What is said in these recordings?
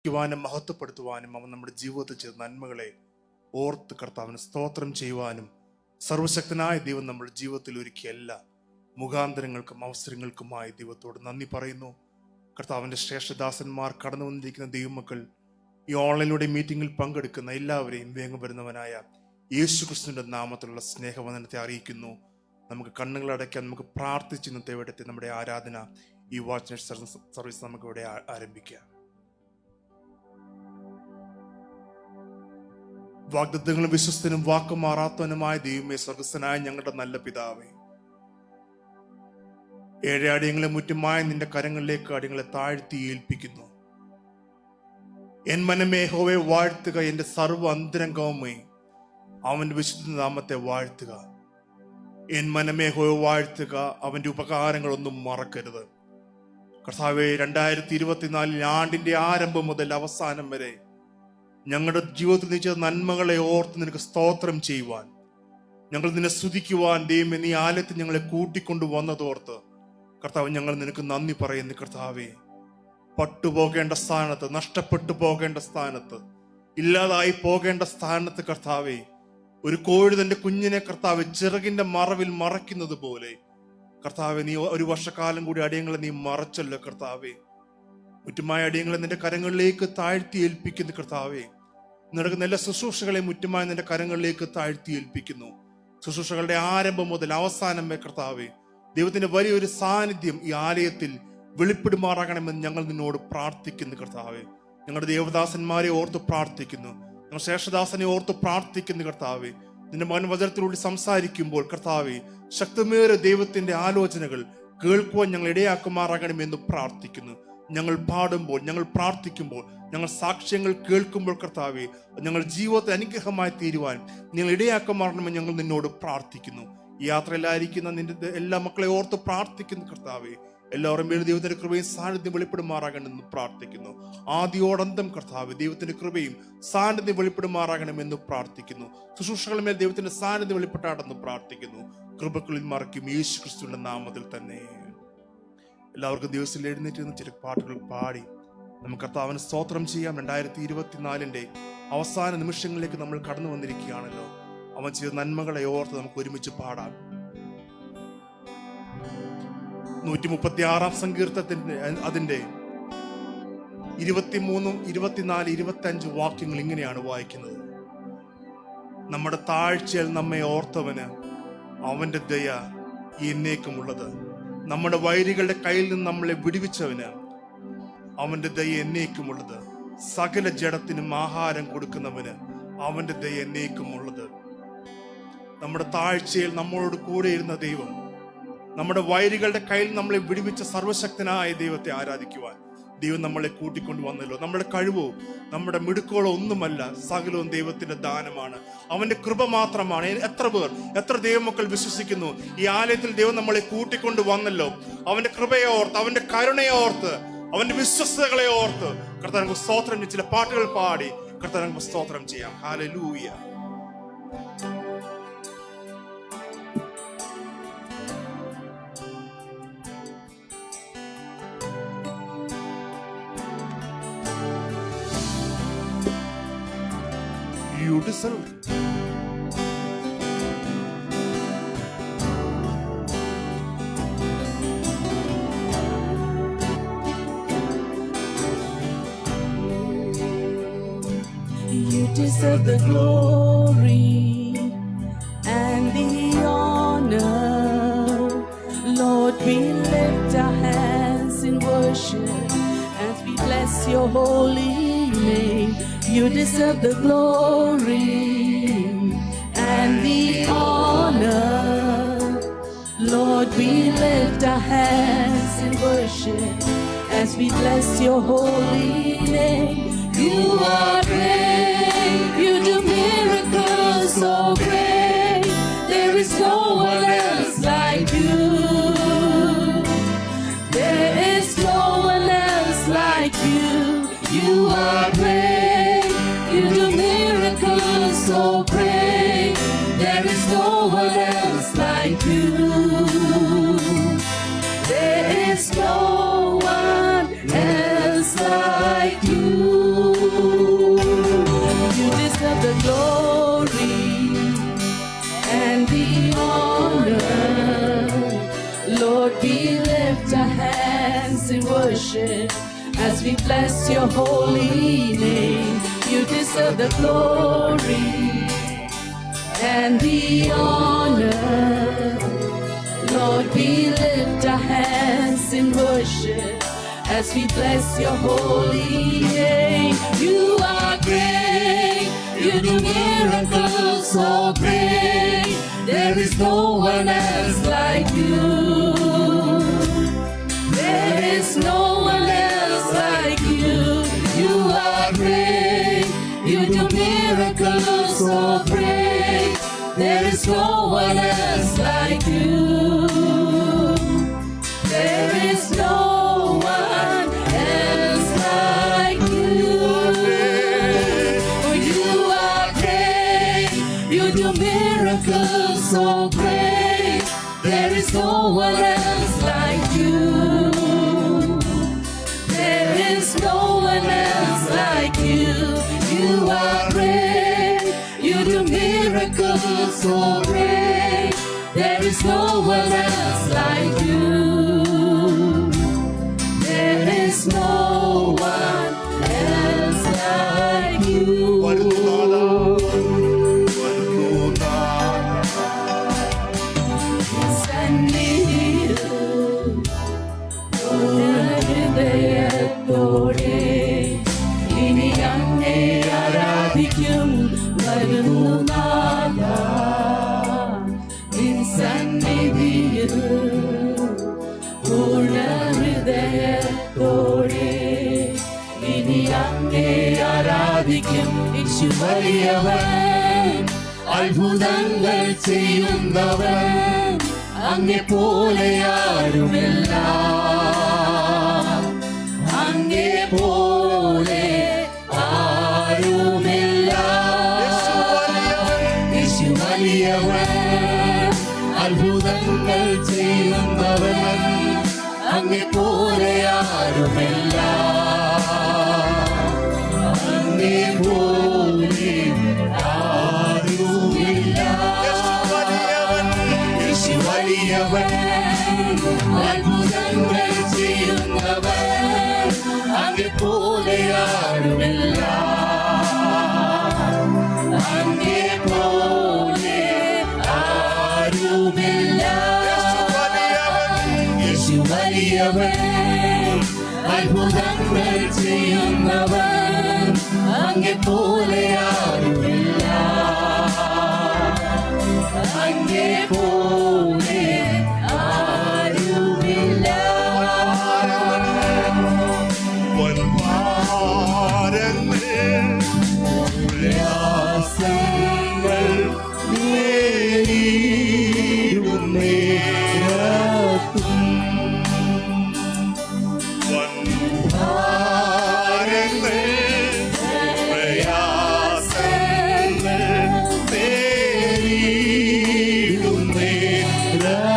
ുവാനും മഹത്വപ്പെടുത്തുവാനും അവൻ നമ്മുടെ ജീവിതത്തിൽ ചെയ്ത നന്മകളെ ഓർത്ത് കർത്താവിന് സ്തോത്രം ചെയ്യുവാനും സർവശക്തനായ ദൈവം നമ്മുടെ ജീവിതത്തിൽ ഒരുക്കിയ എല്ലാ മുഖാന്തരങ്ങൾക്കും അവസരങ്ങൾക്കുമായി ദൈവത്തോട് നന്ദി പറയുന്നു. കർത്താവിൻ്റെ ശ്രേഷ്ഠദാസന്മാർ കടന്നു വന്നിരിക്കുന്ന ദൈവമക്കൾ, ഈ ഓൺലൈനിലൂടെ മീറ്റിംഗിൽ പങ്കെടുക്കുന്ന എല്ലാവരെയും വേഗം വരുന്നവനായ യേശു ക്രിസ്തുവിൻ്റെ നാമത്തിലുള്ള സ്നേഹവന്ദനത്തെ അറിയിക്കുന്നു. നമുക്ക് കണ്ണുകളടയ്ക്കാൻ നമുക്ക് പ്രാർത്ഥിച്ച് ഇന്നത്തെ ഇവിടുത്തെ നമ്മുടെ ആരാധന, ഈ വാച്ച് നൈറ്റ് സർവീസ് നമുക്ക് ഇവിടെ ആരംഭിക്കാം. വാഗ്ദത്തങ്ങളും വിശ്വസ്തനും വാക്കും മാറാത്തവനുമായ ദൈവമേ, സ്വർഗസ്ഥനായ ഞങ്ങളുടെ നല്ല പിതാവേ, ഏഴാടിയങ്ങളെ മുറ്റുമായ നിന്റെ കരങ്ങളിലേക്ക് അടിയങ്ങളെ താഴ്ത്തി ഏൽപ്പിക്കുന്നു. എൻ മനമേ യഹോവയെ വാഴ്ത്തുക, എന്റെ സർവ്വ അന്തരംഗവുമേ അവന്റെ വിശുദ്ധ നാമത്തെ വാഴ്ത്തുക. എൻ മനമേ യഹോവയെ വാഴ്ത്തുക, അവന്റെ ഉപകാരങ്ങളൊന്നും മറക്കരുത്. കർത്താവേ, 2024 ആണ്ടിന്റെ ആരംഭം മുതൽ അവസാനം വരെ ഞങ്ങളുടെ ജീവിതത്തിൽ നീ ചെയ്ത നന്മകളെ ഓർത്ത് നിനക്ക് സ്തോത്രം ചെയ്യുവാൻ, ഞങ്ങൾ നിന്നെ സ്തുതിക്കുവാൻ ദൈവമേ നീ ആലയത്തിൽ ഞങ്ങളെ കൂട്ടിക്കൊണ്ടു വന്നതോർത്ത് കർത്താവ് ഞങ്ങൾ നിനക്ക് നന്ദി പറയുന്നു. കർത്താവേ, പട്ടുപോകേണ്ട സ്ഥാനത്ത്, നഷ്ടപ്പെട്ടു പോകേണ്ട സ്ഥാനത്ത്, ഇല്ലാതായി പോകേണ്ട സ്ഥാനത്ത് കർത്താവേ, ഒരു കോഴി തന്റെ കുഞ്ഞിനെ കർത്താവ് ചിറകിന്റെ മറവിൽ മറയ്ക്കുന്നത് പോലെ കർത്താവെ, നീ ഒരു വർഷക്കാലം കൂടി അടിയങ്ങളെ നീ മറച്ചല്ലോ കർത്താവേ. മുറ്റുമായ അടിയങ്ങളെ നിന്റെ കരങ്ങളിലേക്ക് താഴ്ത്തി ഏൽപ്പിക്കുന്നു കർത്താവേ. നടക്കുന്ന എല്ലാ ശുശ്രൂഷകളെ മുറ്റുമായ നിന്റെ കരങ്ങളിലേക്ക് താഴ്ത്തി ഏൽപ്പിക്കുന്നു. ശുശ്രൂഷകളുടെ ആരംഭം മുതൽ അവസാനം വരെ കർത്താവേ, ദൈവത്തിന്റെ വലിയൊരു സാന്നിധ്യം ഈ ആലയത്തിൽ വെളിപ്പെടുമാറാകണമെന്ന് ഞങ്ങൾ നിന്നോട് പ്രാർത്ഥിക്കുന്നു കർത്താവേ. ഞങ്ങളുടെ ദേവദാസന്മാരെ ഓർത്ത് പ്രാർത്ഥിക്കുന്നു, ഞങ്ങൾ ശേഷദാസനെ ഓർത്ത് പ്രാർത്ഥിക്കുന്നു കർത്താവേ. നിന്റെ മകൻ വചനത്തിലൂടെ സംസാരിക്കുമ്പോൾ കർത്താവേ, ശക്തമേറിയ ദൈവത്തിന്റെ ആലോചനകൾ കേൾക്കുവാൻ ഞങ്ങൾ ഇടയാക്കുമാറാകണമെന്ന് പ്രാർത്ഥിക്കുന്നു. ഞങ്ങൾ പാടുമ്പോൾ, ഞങ്ങൾ പ്രാർത്ഥിക്കുമ്പോൾ, ഞങ്ങൾ സാക്ഷ്യങ്ങൾ കേൾക്കുമ്പോൾ കർത്താവേ, ഞങ്ങൾ ജീവിതത്തെ അനുഗ്രഹമായി തീരുവാൻ നിങ്ങൾ ഇടയാക്കുമാറണമെന്ന് ഞങ്ങൾ നിന്നോട് പ്രാർത്ഥിക്കുന്നു. ഈ യാത്രയിലായിരിക്കുന്ന നിന്റെ എല്ലാ മക്കളെ ഓർത്ത് പ്രാർത്ഥിക്കുന്നു കർത്താവേ. എല്ലാവരും മേൽ ദൈവത്തിന്റെ കൃപയും സാന്നിധ്യം വെളിപ്പെടുമാറാകണമെന്ന് പ്രാർത്ഥിക്കുന്നു. ആദിയോടന്തം കർത്താവ് ദൈവത്തിന്റെ കൃപയും സാന്നിധ്യം വെളിപ്പെടുമാറാകണമെന്ന് പ്രാർത്ഥിക്കുന്നു. ശുശ്രൂഷകളുടെ മേൽ ദൈവത്തിന്റെ സാന്നിധ്യം വെളിപ്പെട്ടാടെന്ന് പ്രാർത്ഥിക്കുന്നു. കൃപകളിൽ മറയ്ക്കും യേശു ക്രിസ്തുവിന്റെ നാമത്തിൽ തന്നെ. എല്ലാവർക്കും ദിവസത്തിൽ എഴുന്നേറ്റ് ചില പാട്ടുകൾ പാടി നമുക്ക് കർത്താവിന് സ്തോത്രം ചെയ്യാം. 2024 അവസാന നിമിഷങ്ങളിലേക്ക് നമ്മൾ കടന്നു വന്നിരിക്കുകയാണല്ലോ. അവൻ ചെയ്ത നന്മകളെ ഓർത്ത് നമുക്ക് ഒരുമിച്ച് പാടാം. 136 സങ്കീർത്തനത്തിന്റെ അതിന്റെ 23, 24, 25 വാക്യങ്ങൾ ഇങ്ങനെയാണ് വായിക്കുന്നത്. നമ്മുടെ താഴ്ചയിൽ നമ്മെ ഓർത്തവന് അവന്റെ ദയ എന്നേക്കുമുള്ളത്. നമ്മുടെ വൈരികളുടെ കയ്യിൽ നിന്ന് നമ്മളെ വിടുവിച്ചവന് അവന്റെ ദയ എന്നേക്കുമുള്ളത്. സകല ജഡത്തിനും ആഹാരം കൊടുക്കുന്നവന് അവന്റെ ദയ എന്നേക്കുമുള്ളത്. നമ്മുടെ താഴ്ചയിൽ നമ്മളോട് കൂടെ ഇരുന്ന ദൈവം, നമ്മുടെ വൈരികളുടെ കയ്യിൽ നമ്മളെ വിടുവിച്ച സർവശക്തനായ ദൈവത്തെ ആരാധിക്കുവാൻ ദൈവം നമ്മളെ കൂട്ടിക്കൊണ്ടു വന്നല്ലോ. നമ്മുടെ കഴിവോ നമ്മുടെ മിടുക്കുകളോ ഒന്നുമല്ല, സകലവും ദൈവത്തിന്റെ ദാനമാണ്, അവന്റെ കൃപ മാത്രമാണ്. എത്ര ദൈവമക്കൾ വിശ്വസിക്കുന്നു ഈ ആലയത്തിൽ ദൈവം നമ്മളെ കൂട്ടിക്കൊണ്ടു വന്നല്ലോ? അവന്റെ കൃപയെ ഓർത്ത്, അവന്റെ കരുണയെ ഓർത്ത്, അവന്റെ വിശ്വസ്തകളെ ഓർത്ത് കർത്താവിന് സ്തോത്രം. ചില പാട്ടുകൾ പാടി കർത്താവിന് സ്തോത്രം ചെയ്യാം. Hallelujah. You deserve it. You deserve the glory and the honor. Lord, we lift our hands in worship as we bless your holy name. You deserve the glory and the honor. Lord, we lift our hands in worship as we bless your holy name. You are great, you do miracles so great. There is no one else like you. There is no one else like you. You are great, you do miracles so great. There is no one else like you. There is no one else like you. worship as we bless your holy name. You deserve the glory and the honor. Lord, we lift our hands in worship as we bless your holy name. You are great, you do miracles so great. There is no one else like you. There is no one else like you. You are great, you do miracles so great. There is no one else like you. There is no one else like you. For you are great, you do miracles so great. There is no one else like you. There is no one else like you. You are great, you do miracles so great. There is no one else like you. There is no one else like you. ഹൃദയത്തോടെ ഇനി അങ്ങേ ആരാധിക്കും വരുന്നു നാഥാ. നിൻ സന്നിധിയിൽ പൂർണ്ണ ഹൃദയത്തോടെ ഇനി അങ്ങേ ആരാധിക്കും. യേശു വലിയവൻ, അത്ഭുതങ്ങൾ ചെയ്യുന്നവൻ, അങ്ങേ പോലെ ആരുമില്ല, അങ്ങേ പോലെ ആരുമില്ല. യേശു വലിയവൻ, അത്ഭുതങ്ങൾ ചെയ്യുന്നവൻ, അങ്ങേ പോലെ ആരുമില്ല, അങ്ങേ പോലെ ആരുമില്ല. യേശു വലിയവൻ, അത്ഭുതങ്ങൾ ചെയ്യുന്നവൻ, അങ്ങേ പോലെ ആരുമില്ല, അങ്ങേ പോലെ ആരുമില്ല. യേശു വലിയവൻ, അത്ഭുതങ്ങൾ ചെയ്യുന്നവൻ, അങ്ങേ പോലെ ആരുമില്ല, അങ്ങേ പോലെ ആരുമില്ല. പ്രയാസങ്ങൾ നേരിടും നേരത്തും പ്രയാസങ്ങൾ നേരിടും നേരത്തും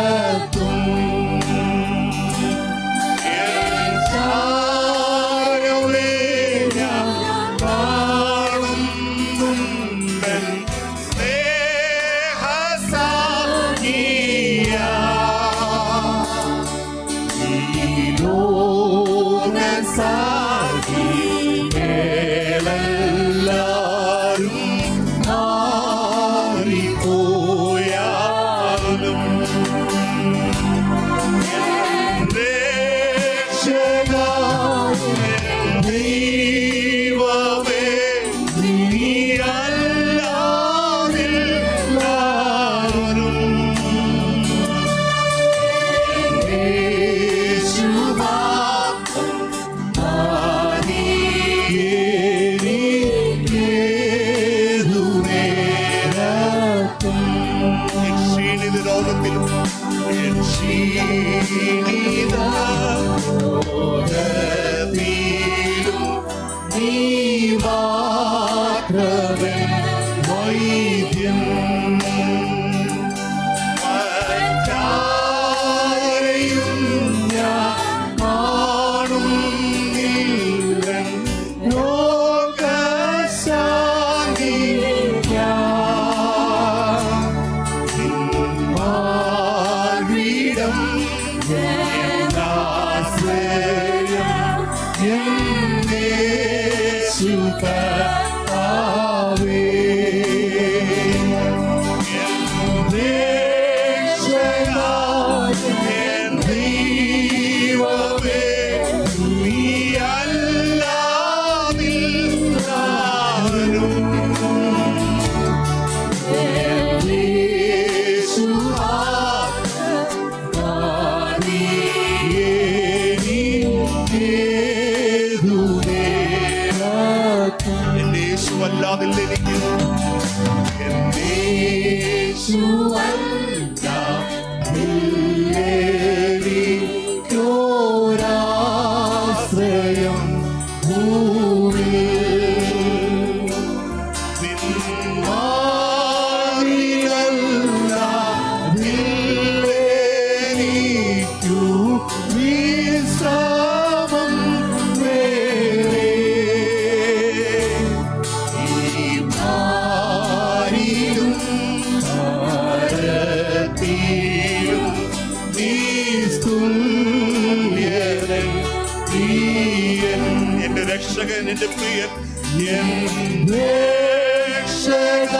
കർത്താവേ. എൻ രക്ഷകനാ, എൻ ദൈവമേ, നീയല്ലാതില്ലാരും അല്ലാതില്ല എനിക്ക്, ോരാശ്രയം വിശ്രാമം വേറെ എന്റെ രക്ഷകൻ, എന്റെ പ്രിയൻ, എൻ രക്ഷകൻ,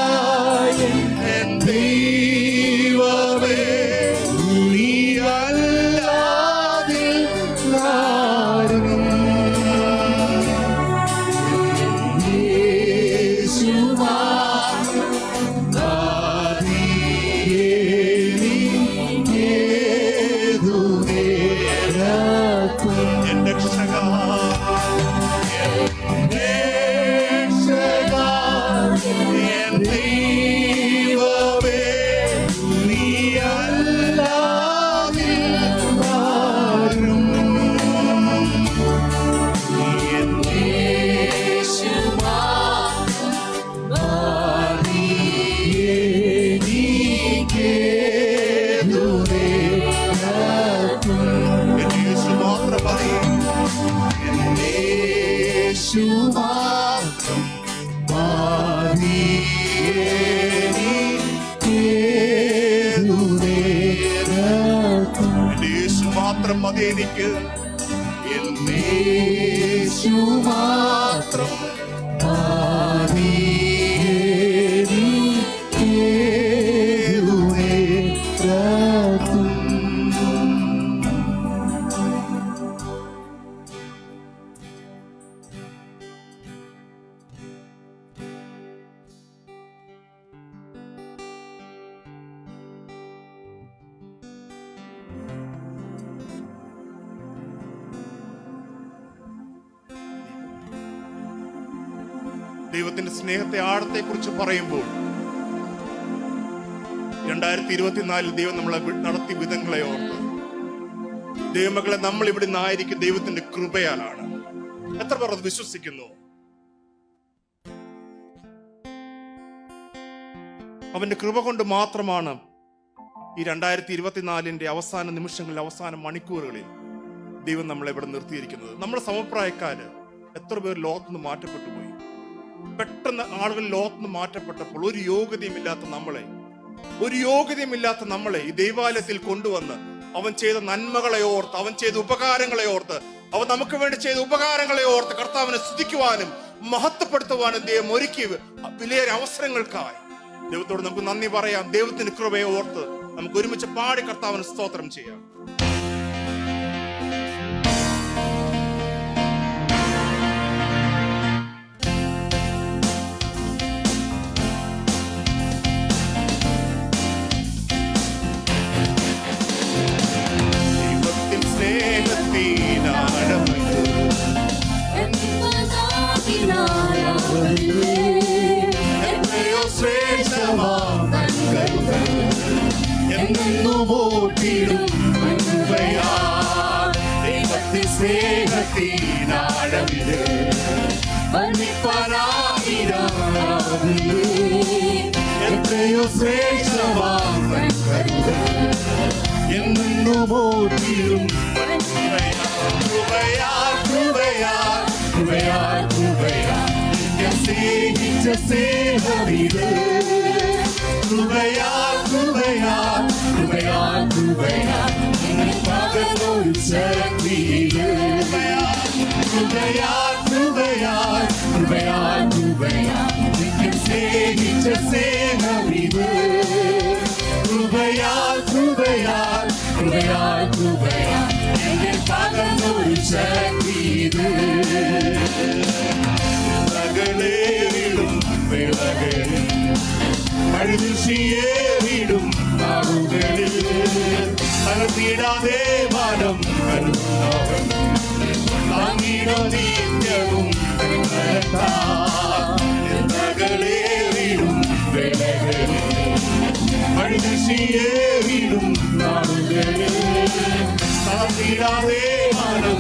എൻ ദൈവമേ, നീയല്ലാതില്ലാരും എന്റെ രക്ഷക, എൻ ദൈവമേ, നീയല്ലാതില്ലാരും മാത്രം മതി എനിക്ക്, യേശു മാത്രം ദൈവത്തിന്റെ സ്നേഹത്തെ ആഴത്തെ കുറിച്ച് പറയുമ്പോൾ 2024 ദൈവം നമ്മളെ നടത്തി വിധങ്ങളെ ഓർത്ത്, ദൈവമക്കളെ, നമ്മൾ ഇവിടെ നിന്നായിരിക്കും ദൈവത്തിന്റെ കൃപയാലാണ്. എത്ര പേർ അത് വിശ്വസിക്കുന്നു? അവന്റെ കൃപ കൊണ്ട് മാത്രമാണ് ഈ 2024 അവസാന നിമിഷങ്ങളിൽ, അവസാന മണിക്കൂറുകളിൽ ദൈവം നമ്മളെ ഇവിടെ നിർത്തിയിരിക്കുന്നത്. നമ്മുടെ സമപ്രായക്കാര് എത്ര പേർ ലോകത്തുനിന്ന് മാറ്റപ്പെട്ടു പോയി. പെട്ടെന്ന് ആളുകൾ ലോകത്തുനിന്ന് മാറ്റപ്പെട്ടപ്പോൾ ഒരു യോഗ്യതയുമില്ലാത്ത നമ്മളെ ഈ ദൈവാലയത്തിൽ കൊണ്ടുവന്ന് അവൻ ചെയ്ത നന്മകളെ ഓർത്ത്, അവൻ ചെയ്ത ഉപകാരങ്ങളെ ഓർത്ത്, അവൻ നമുക്ക് വേണ്ടി ചെയ്ത ഉപകാരങ്ങളെ ഓർത്ത് കർത്താവിനെ സ്തുതിക്കുവാനും മഹത്വപ്പെടുത്തുവാനും ദൈവം ഒരുക്കിയ വിലയേറിയ അവസരങ്ങൾക്കായി ദൈവത്തോട് നമുക്ക് നന്ദി പറയാം. ദൈവത്തിന്റെ കൃപയെ ഓർത്ത് നമുക്ക് ഒരുമിച്ച് പാടി കർത്താവിന് സ്തോത്രം ചെയ്യാം. എത്രയോ ശ്രേഷ്ഠമാം കൃപയാൽ കൃപയാൽ നിന്നെ സ്നേഹിച്ച സ്നേഹമിത് കൃപയാൽ കൃപയാൽ കൃപയാൽ കൃപയാൽ എന്നെ പകർന്നൊരു ശക്തി ഇത് വിളകളേറിടും വിളകളിൽ അഴുതിയേറിടും നാളുകളിൽ തളർത്തിടാതെ മാനം കരുതുന്നവൻ താങ്ങിടോ നിത്യവും വിളകളേറിടും വിളകളിൽ അഴുതിയേറിടും നാളുകളിൽ തളർത്തിടാതെ മാനം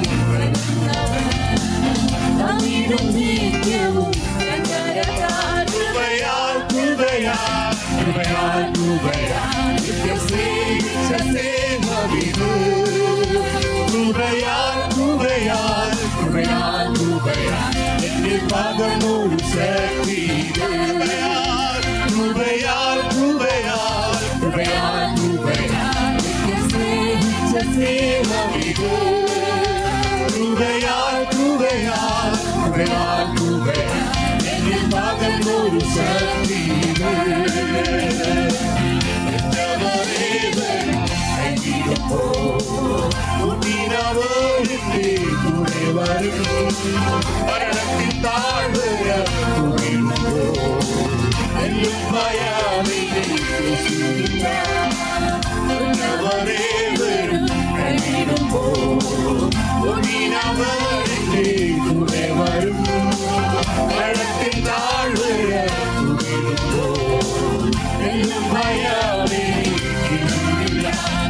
കൃപയാൽ കൃപയാൽ കൃപയാൽ കൃപയാൽ നിന്നെ സ്നേഹിച്ച സ്നേഹമിത് കൃപയാൽ കൃപയാൽ കൃപയാൽ കൃപയാൽ എന്നെ പകർന്നൊരു ശക്തി കൃപയാൽ കൃപയാൽ കൃപയാൽ കൃപയാൽ കൃപയാൽ നിന്നെ സ്നേഹിച്ച സ്നേഹമിത് കൃപയാൽ കൃപയാൽ കൃപയാൽ കൃപയാൽ എന്നെ പകർന്നൊരു ശക്തി കൂടെ വരും മരണത്തിൻ താഴ്വര എല്ലും ഭയാവിനെ വരും കൂടെ വരും മരണത്തിൻ താഴ്വര എല്ലും ഭയാവിനെ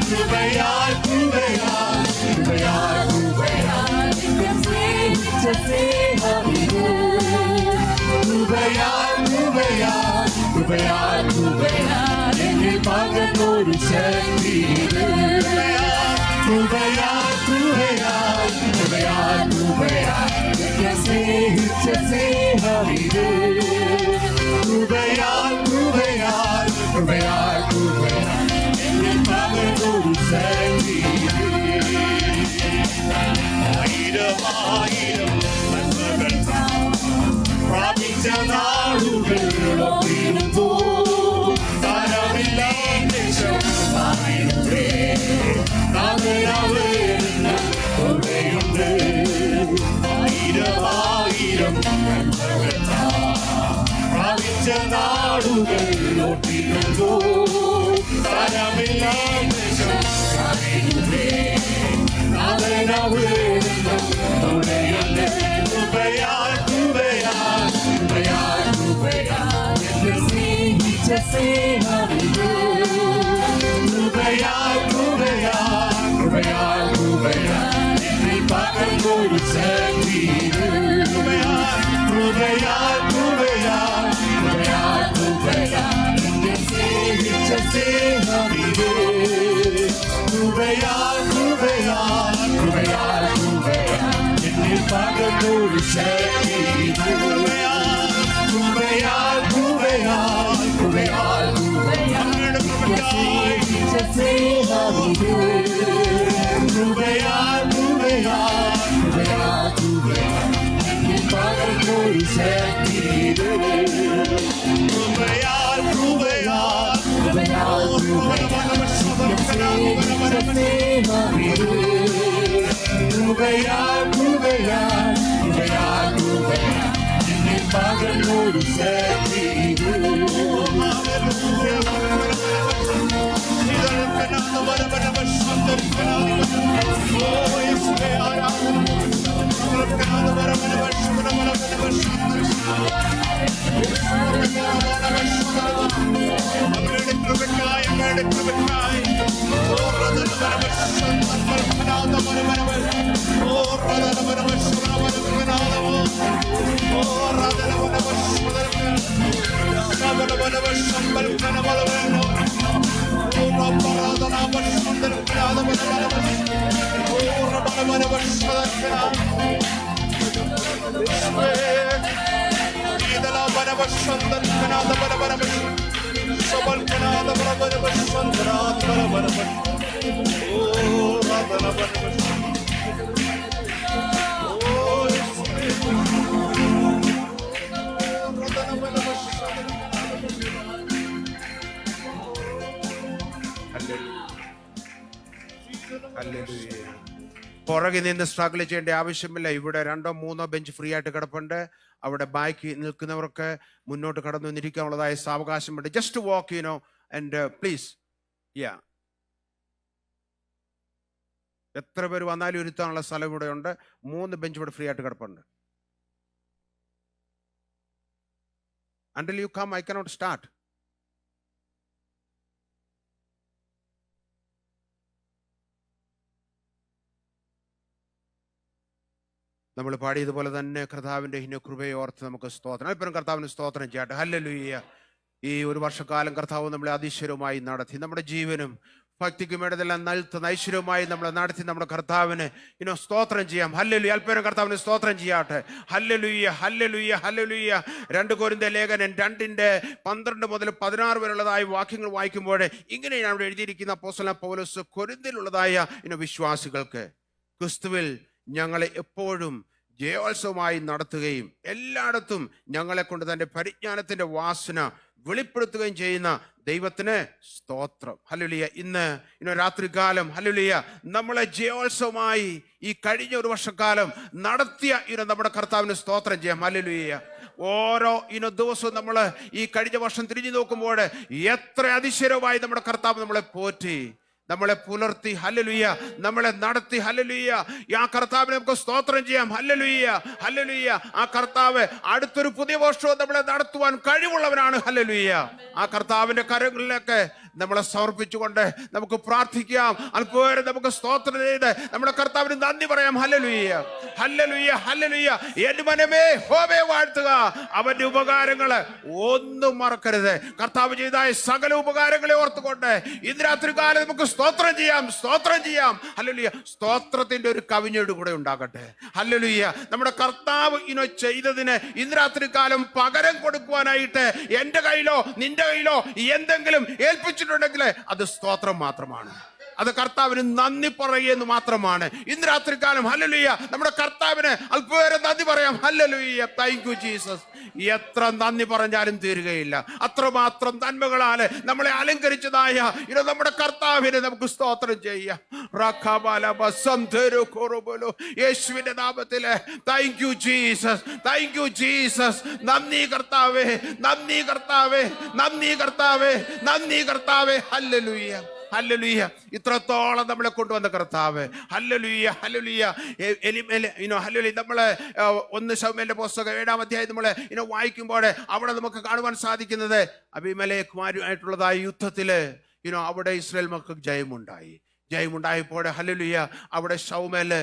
കൃപയാൽ കൃപയാൽ കൃപയാൽ കൃപയാൽ കൃപയാൽ കൃപയാൽ കൃപയാൽ കൃപയാൽ എന്നെ പകർന്നൊരു ശക്തി കൃപയാൽ കൃപയാൽ കൃപയാൽ കൃപയാൽ എന്നെ സ്നേഹിച്ച സ്നേഹമിത് കൃപയാൽ കൃപയാൽ കൃപയാൽ കൃപയാൽ എന്നെ പകർന്നൊരു ശക്തി ആയിരം ആയിരം നന്മകൾ പ്രാപിച്ച നാളുകൾ ഒപ്പിടുമ്പോ താരമില്ലാത്ത ശബ്ദമായിരേ താങ്കളുണ്ട് ആയിരം ആയിരം നന്മകൾ പ്രാപിച്ച നാളുകൾ ഒപ്പിടുമ്പോ താരമില്ലാത്ത ശബ്ദമായിരേ കൃപയാൽ കൃപയാൽ കൃപയാൽ കൃപയാൽ എന്നെ സ്നേഹിച്ച സ്നേഹമിത് കൃപയാൽ കൃപയാൽ കൃപയാൽ കൃപയാൽ എന്നെ പകർന്നൊരു ശക്തി കൃപയാൽ കൃപയാൽ കൃപയാൽ കൃപയാൽ കൃപയാൽ എന്നെ സ്നേഹിച്ച സ്നേഹമിത് കൃപയാൽ കൃപയാൽ കൃപയാൽ കൃപയാൽ എന്നെ പകർന്നൊരു ശക്തി കൃപയാൽ കൃപയാൽ കൃപയാൽ കൃപയാൽ അങ്ങയുടെ കൃപയാൽ സ്നേഹമിത് കൃപയാൽ കൃപയാൽ കൃപയാൽ കൃപയാൽ എന്നെ പകർന്നൊരു ശക്തി കൃപയാൽ കൃപയാൽ കൃപയാൽ കൃപയാൽ കൃപയാൽ കൃപയാൽ കൃപയാൽ എന്നെ പകർന്നൊരു ശക്തി പുറകിൽ നിന്ന് സ്ട്രഗിൾ ചെയ്യേണ്ട ആവശ്യമില്ല. ഇവിടെ 2-3 ബെഞ്ച് ഫ്രീ ആയിട്ട് കിടപ്പുണ്ട്. അവിടെ ബാക്കി നിൽക്കുന്നവർക്ക് മുന്നോട്ട് കടന്നു വന്നിരിക്കാനുള്ളതായ സാവകാശമുണ്ട്. Just walk and please. എത്ര പേര് വന്നാലും ഇരുത്താനുള്ള സ്ഥലം ഇവിടെ ഉണ്ട്. 3 ബെഞ്ച് ഇവിടെ ഫ്രീ ആയിട്ട് കിടപ്പുണ്ട്. Until you come, I cannot start. നമ്മൾ പാടിയതുപോലെ തന്നെ കർത്താവിന്റെ കൃപയെ ഓർത്ത് നമുക്ക് സ്തോത്രം. അല്പം കർത്താവിന് സ്തോത്രം ചെയ്യട്ടെ. ഹല്ലേലൂയ. ഈ ഒരു വർഷക്കാലം കർത്താവ് നമ്മളെ അതിശയമായി നടത്തി. നമ്മുടെ ജീവനും ഭക്തിക്കും ഇടതെല്ലാം നൈശ്വര്യമായി നമ്മളെ നടത്തി. നമ്മുടെ കർത്താവിന് സ്തോത്രം ചെയ്യാം. ഹല്ലേലൂയ. അല്പം കർത്താവിന് സ്തോത്രം ചെയ്യാട്ടെ. Hallelujah, hallelujah, hallelujah. 2 കൊരിന്ത്യർ ലേഖനം 2:12 മുതൽ 16 വരെയുള്ളതായ വാക്യങ്ങൾ വായിക്കുമ്പോൾ ഇങ്ങനെയാണ് അവിടെ എഴുതിയിരിക്കുന്ന അപ്പോസ്തലൻ പൗലോസ് കൊരിന്ത്യയിലുള്ളതായ വിശ്വാസികൾക്ക് ക്രിസ്തുവിൽ ഞങ്ങളെ എപ്പോഴും ജയോത്സവമായി നടത്തുകയും എല്ലായിടത്തും ഞങ്ങളെ കൊണ്ട് തന്റെ പരിജ്ഞാനത്തിന്റെ വാസന വെളിപ്പെടുത്തുകയും ചെയ്യുന്ന ദൈവത്തിന് സ്തോത്രം. ഹല്ലേലൂയ. ഇന്ന് രാത്രികാലം ഹല്ലേലൂയ നമ്മളെ ജയോത്സവമായി ഈ കഴിഞ്ഞ ഒരു വർഷക്കാലം നടത്തിയ നമ്മുടെ കർത്താവിന് സ്തോത്രം ചെയ്യാം. ഹല്ലേലൂയ. ഓരോ ദിവസവും നമ്മൾ ഈ കഴിഞ്ഞ വർഷം തിരിഞ്ഞു നോക്കുമ്പോൾ എത്ര അതിശയമായി നമ്മുടെ കർത്താവ് നമ്മളെ പോറ്റി, നമ്മളെ പുലർത്തി. ഹല്ലേലൂയ. നമ്മളെ നടത്തി. ഹല്ലേലൂയ. ആ കർത്താവിനെ നമുക്ക് സ്തോത്രം ചെയ്യാം. Hallelujah, hallelujah. ആ കർത്താവ് അടുത്തൊരു പുതിയ വർഷവും നമ്മളെ നടത്തുവാൻ കഴിവുള്ളവനാണ്. ഹല്ലേലൂയ. ആ കർത്താവിന്റെ കരങ്ങളിലേക്ക് നമ്മളെ സമർപ്പിച്ചുകൊണ്ട് നമുക്ക് പ്രാർത്ഥിക്കാം. അല്പം നമുക്ക് സ്തോത്രം ചെയ്ത് നമ്മുടെ കർത്താവിന് നന്ദി പറയാം. Hallelujah, hallelujah, hallelujah. എന്റെ മനമേ യഹോവയെ വാഴ്ത്തുക, അവന്റെ ഉപകാരങ്ങള് ഒന്നും മറക്കരുത്. കർത്താവ് ചെയ്തായ സകല ഉപകാരങ്ങളെ ഓർത്തുകൊണ്ട് ഇന്ന് രാത്രി കാലം നമുക്ക് സ്തോത്രം ചെയ്യാം, സ്തോത്രം ചെയ്യാം. ഹല്ലേലൂയ. സ്തോത്രത്തിന്റെ ഒരു കവിഞ്ഞൊട് കൂടെ ഉണ്ടാകട്ടെ. ഹല്ലേലൂയ. നമ്മുടെ കർത്താവ് ചെയ്തതിന് ഇന്ന് രാത്രി കാലം പകരം കൊടുക്കുവാനായിട്ട് എന്റെ കയ്യിലോ നിന്റെ കയ്യിലോ എന്തെങ്കിലും ഏൽപ്പിച്ചിട്ടുണ്ടെങ്കിൽ അത് സ്തോത്രം മാത്രമാണ്. അത് കർത്താവിന് നന്ദി പറയുന്നു മാത്രമാണ്. ഇന്ന് രാത്രികാലം ഹല്ലേലൂയ നമ്മുടെ കർത്താവിന് അല്പേരം നന്ദി പറയാം. ഹല്ലേലൂയ. Thank you Jesus. എത്ര നന്ദി പറഞ്ഞാലും തീരുകയില്ല. അത്രമാത്രം നന്മകളാല് നമ്മളെ അലങ്കരിച്ചതായ നമ്മുടെ കർത്താവിനെ നമുക്ക് സ്തോത്രം ചെയ്യാം. യേശുവിന്റെ നാമത്തില് thank you Jesus, thank you Jesus. നന്ദി കർത്താവേ, നന്ദി കർത്താവേ, നന്ദി കർത്താവേ, നന്ദി കർത്താവേ. Hallelujah, hallelujah. ഇത്രത്തോളം നമ്മളെ കൊണ്ടുവന്ന കർത്താവ്. Hallelujah, hallelujah. ഹല്ലേലൂയ. നമ്മള് 1 ശമൂവേലിന്റെ പുസ്തകം 7-ാം അധ്യായം നമ്മള് വായിക്കുമ്പോൾ അവിടെ നമുക്ക് കാണുവാൻ സാധിക്കുന്നത് അബീമേലെക്കുമാരുമായിട്ടുള്ളതായ യുദ്ധത്തില് അവിടെ ഇസ്രായേൽ മക്കൾക്ക് ജയമുണ്ടായപ്പോൾ ഹല്ലേലൂയ അവിടെ ശമൂവേല്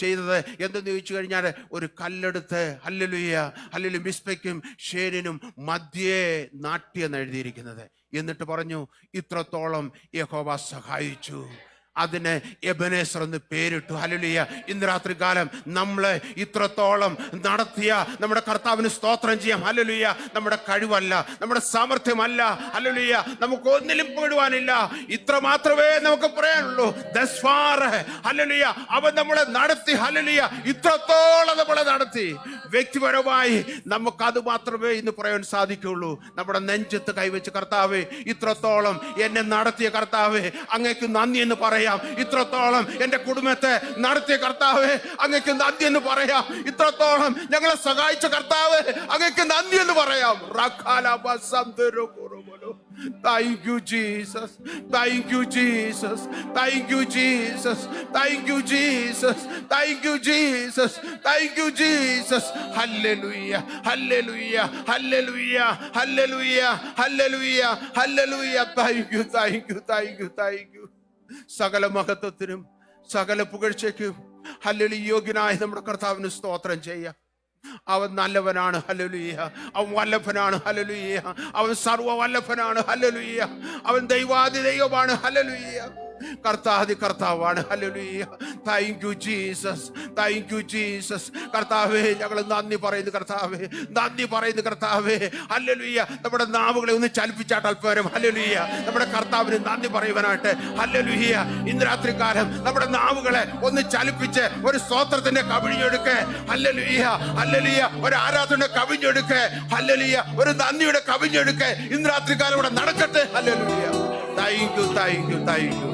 ചെയ്തത് എന്തെന്ന് ചോദിച്ചു കഴിഞ്ഞാൽ ഒരു കല്ലെടുത്ത് ഹല്ലേലൂയ, ഹല്ലേലൂയ മിസ്പയ്ക്കും ഷേരിനും മധ്യേ നാട്യെന്ന് എഴുതിയിരിക്കുന്നത്. എന്നിട്ട് പറഞ്ഞു, ഇത്രത്തോളം യഹോവ സഹായിച്ചു, അതിന് എബനേസർ എന്ന് പേരിട്ടു. ഹല്ലേലൂയ. ഇന്ന് രാത്രി കാലം നമ്മളെ ഇത്രത്തോളം നടത്തിയ നമ്മുടെ കർത്താവിന് സ്തോത്രം ചെയ്യാം. ഹല്ലേലൂയ. നമ്മുടെ കഴിവല്ല, നമ്മുടെ സാമർഥ്യമല്ല. ഹല്ലേലൂയ. നമുക്ക് ഒന്നിലും പെടുവാനില്ല. ഇത്ര മാത്രമേ നമുക്ക് പറയാനുള്ളൂ. ദസ് ഫാർ ഹല്ലേലൂയ അവൻ നമ്മളെ നടത്തി. ഹല്ലേലൂയ. ഇത്രത്തോളം നമ്മളെ നടത്തി. വ്യക്തിപരമായി നമുക്കത് മാത്രമേ ഇന്ന് പറയാൻ സാധിക്കുള്ളൂ. നമ്മുടെ നെഞ്ചത്ത് കൈവച്ച് കർത്താവേ, ഇത്രത്തോളം എന്നെ നടത്തിയ കർത്താവേ, അങ്ങേക്ക് നന്ദി എന്ന് പറയാം. ഇത്രത്തോളം എന്റെ കുടുംബത്തെ നടത്തിയ കർത്താവേ, അങ്ങേക്ക് നന്ദി എന്ന് പറയാം. ഇത്രത്തോളം ഞങ്ങളെ സഹായിച്ച കർത്താവേ, അങ്ങേക്ക് നന്ദി എന്ന് പറയാം. Thank you Jesus, thank you Jesus, thank you Jesus, thank you Jesus, thank you Jesus, thank you Jesus. Hallelujah, hallelujah, hallelujah, hallelujah, hallelujah, hallelujah. Thank you, thank you, thank you, thank you. സകല മഹത്വത്തിനും സകല പുകഴ്ചയ്ക്കും hallelujah യോഗ്യനായ നമ്മുടെ കർത്താവിന് സ്തോത്രം ചെയ്യാം. അവൻ നല്ലവനാണ്. Hallelujah. അവൻ വല്ലഭനാണ്. ഹല്ലേലൂയ. അവൻ സർവ്വവല്ലഭനാണ്. ഹല്ലേലൂയ. അവൻ ദൈവാദി ദൈവമാണ്. ഹല്ലേലൂയ. കർത്താതി കർത്താവാണ്. Hallelujah. Thank you Jesus, thank you Jesus. കർത്താവേ, ഞങ്ങൾ നന്ദി പറയുന്നു കർത്താവേ, നന്ദി പറയുന്നു കർത്താവേ. ഹല്ലേലൂയ. നമ്മുടെ നാവുകളെ ഒന്ന് ചലിപ്പിച്ചാട്ട് അല്പരം. ഹല്ലേലൂയ. നമ്മുടെ കർത്താവിന് നന്ദി പറയുവാനായിട്ട്. ഹല്ലേലൂയ. ഇന്ന് രാത്രികാലം നമ്മുടെ നാവുകളെ ഒന്ന് ചലിപ്പിച്ച് ഒരു സ്തോത്രത്തിന്റെ കവിഞ്ഞെടുക്ക്. Hallelujah, hallelujah. ഒരു ആരാധന കവിഞ്ഞെടുക്ക്. ഹല്ലേലൂയ. ഒരു നന്ദിയുടെ കവിഞ്ഞെടുക്ക്. ഇന്ന് രാത്രികാലം ഇവിടെ നടക്കട്ടെ. Hallelujah. Thank you, thank you, thank you,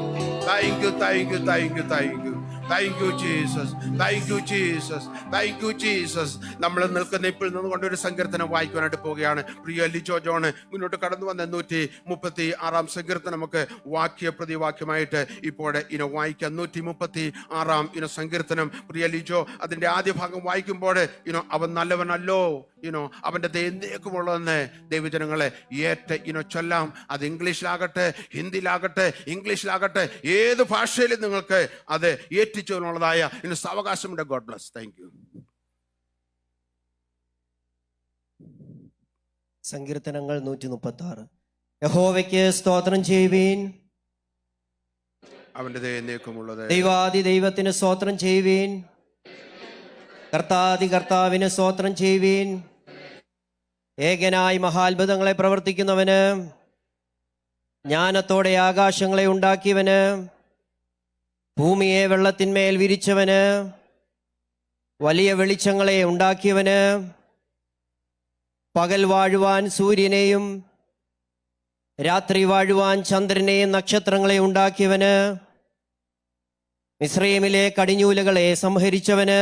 thank you, thank you, thank you, thank you, thank you Jesus, thank you Jesus, thank you Jesus. നമ്മൾ നിൽക്കുന്ന ഇപ്പോൾ നിന്നുകൊണ്ട് ഒരു സങ്കീർത്തനം വായിക്കുവാനായിട്ട് പോവുകയാണ്. പ്രിയ ലിജോ ജോണ് മുന്നോട്ട് കടന്നു വന്ന 136 സങ്കീർത്തനം നമുക്ക് പ്രതിവാക്യമായിട്ട് ഇപ്പോൾ വായിക്കാം. 136 സങ്കീർത്തനം. പ്രിയ ലിജോ അതിന്റെ ആദ്യ ഭാഗം വായിക്കുമ്പോൾ അവൻ നല്ലവനല്ലോ, അവന്റെ എന്നേക്കുമുള്ളതെന്ന് ദൈവജനങ്ങളെ ചൊല്ലാം. അത് ഇംഗ്ലീഷിലാകട്ടെ, ഹിന്ദിയിലാകട്ടെ, ഇംഗ്ലീഷിലാകട്ടെ, ഏത് ഭാഷയിലും നിങ്ങൾക്ക് അത് ഏറ്റിച്ചുള്ളതായ സാവകാശമുണ്ട്. God bless. Thank you. സങ്കീർത്തനങ്ങൾ 136. യഹോവയ്ക്ക് സ്തോത്രം ചെയ്യുവീൻ, അവന്റെ എന്നേക്കുമുള്ളത്. ദൈവാദി ദൈവത്തിന് സ്തോത്രം ചെയ്യുവീൻ, കർത്താദി കർത്താവിന് സ്തോത്രം ചെയ്യുവീൻ. ഏകനായി മഹാത്ഭുതങ്ങളെ പ്രവർത്തിക്കുന്നവന്, ജ്ഞാനത്തോടെ ആകാശങ്ങളെ ഉണ്ടാക്കിയവന്, ഭൂമിയെ വെള്ളത്തിന്മേൽ വിരിച്ചവന്, വലിയ വെളിച്ചങ്ങളെ ഉണ്ടാക്കിയവന്, പകൽ വാഴുവാൻ സൂര്യനെയും രാത്രി വാഴുവാൻ ചന്ദ്രനെയും നക്ഷത്രങ്ങളെ ഉണ്ടാക്കിയവന്, മിസ്രയീമിലെ കടിഞ്ഞൂലുകളെ സംഹരിച്ചവന്,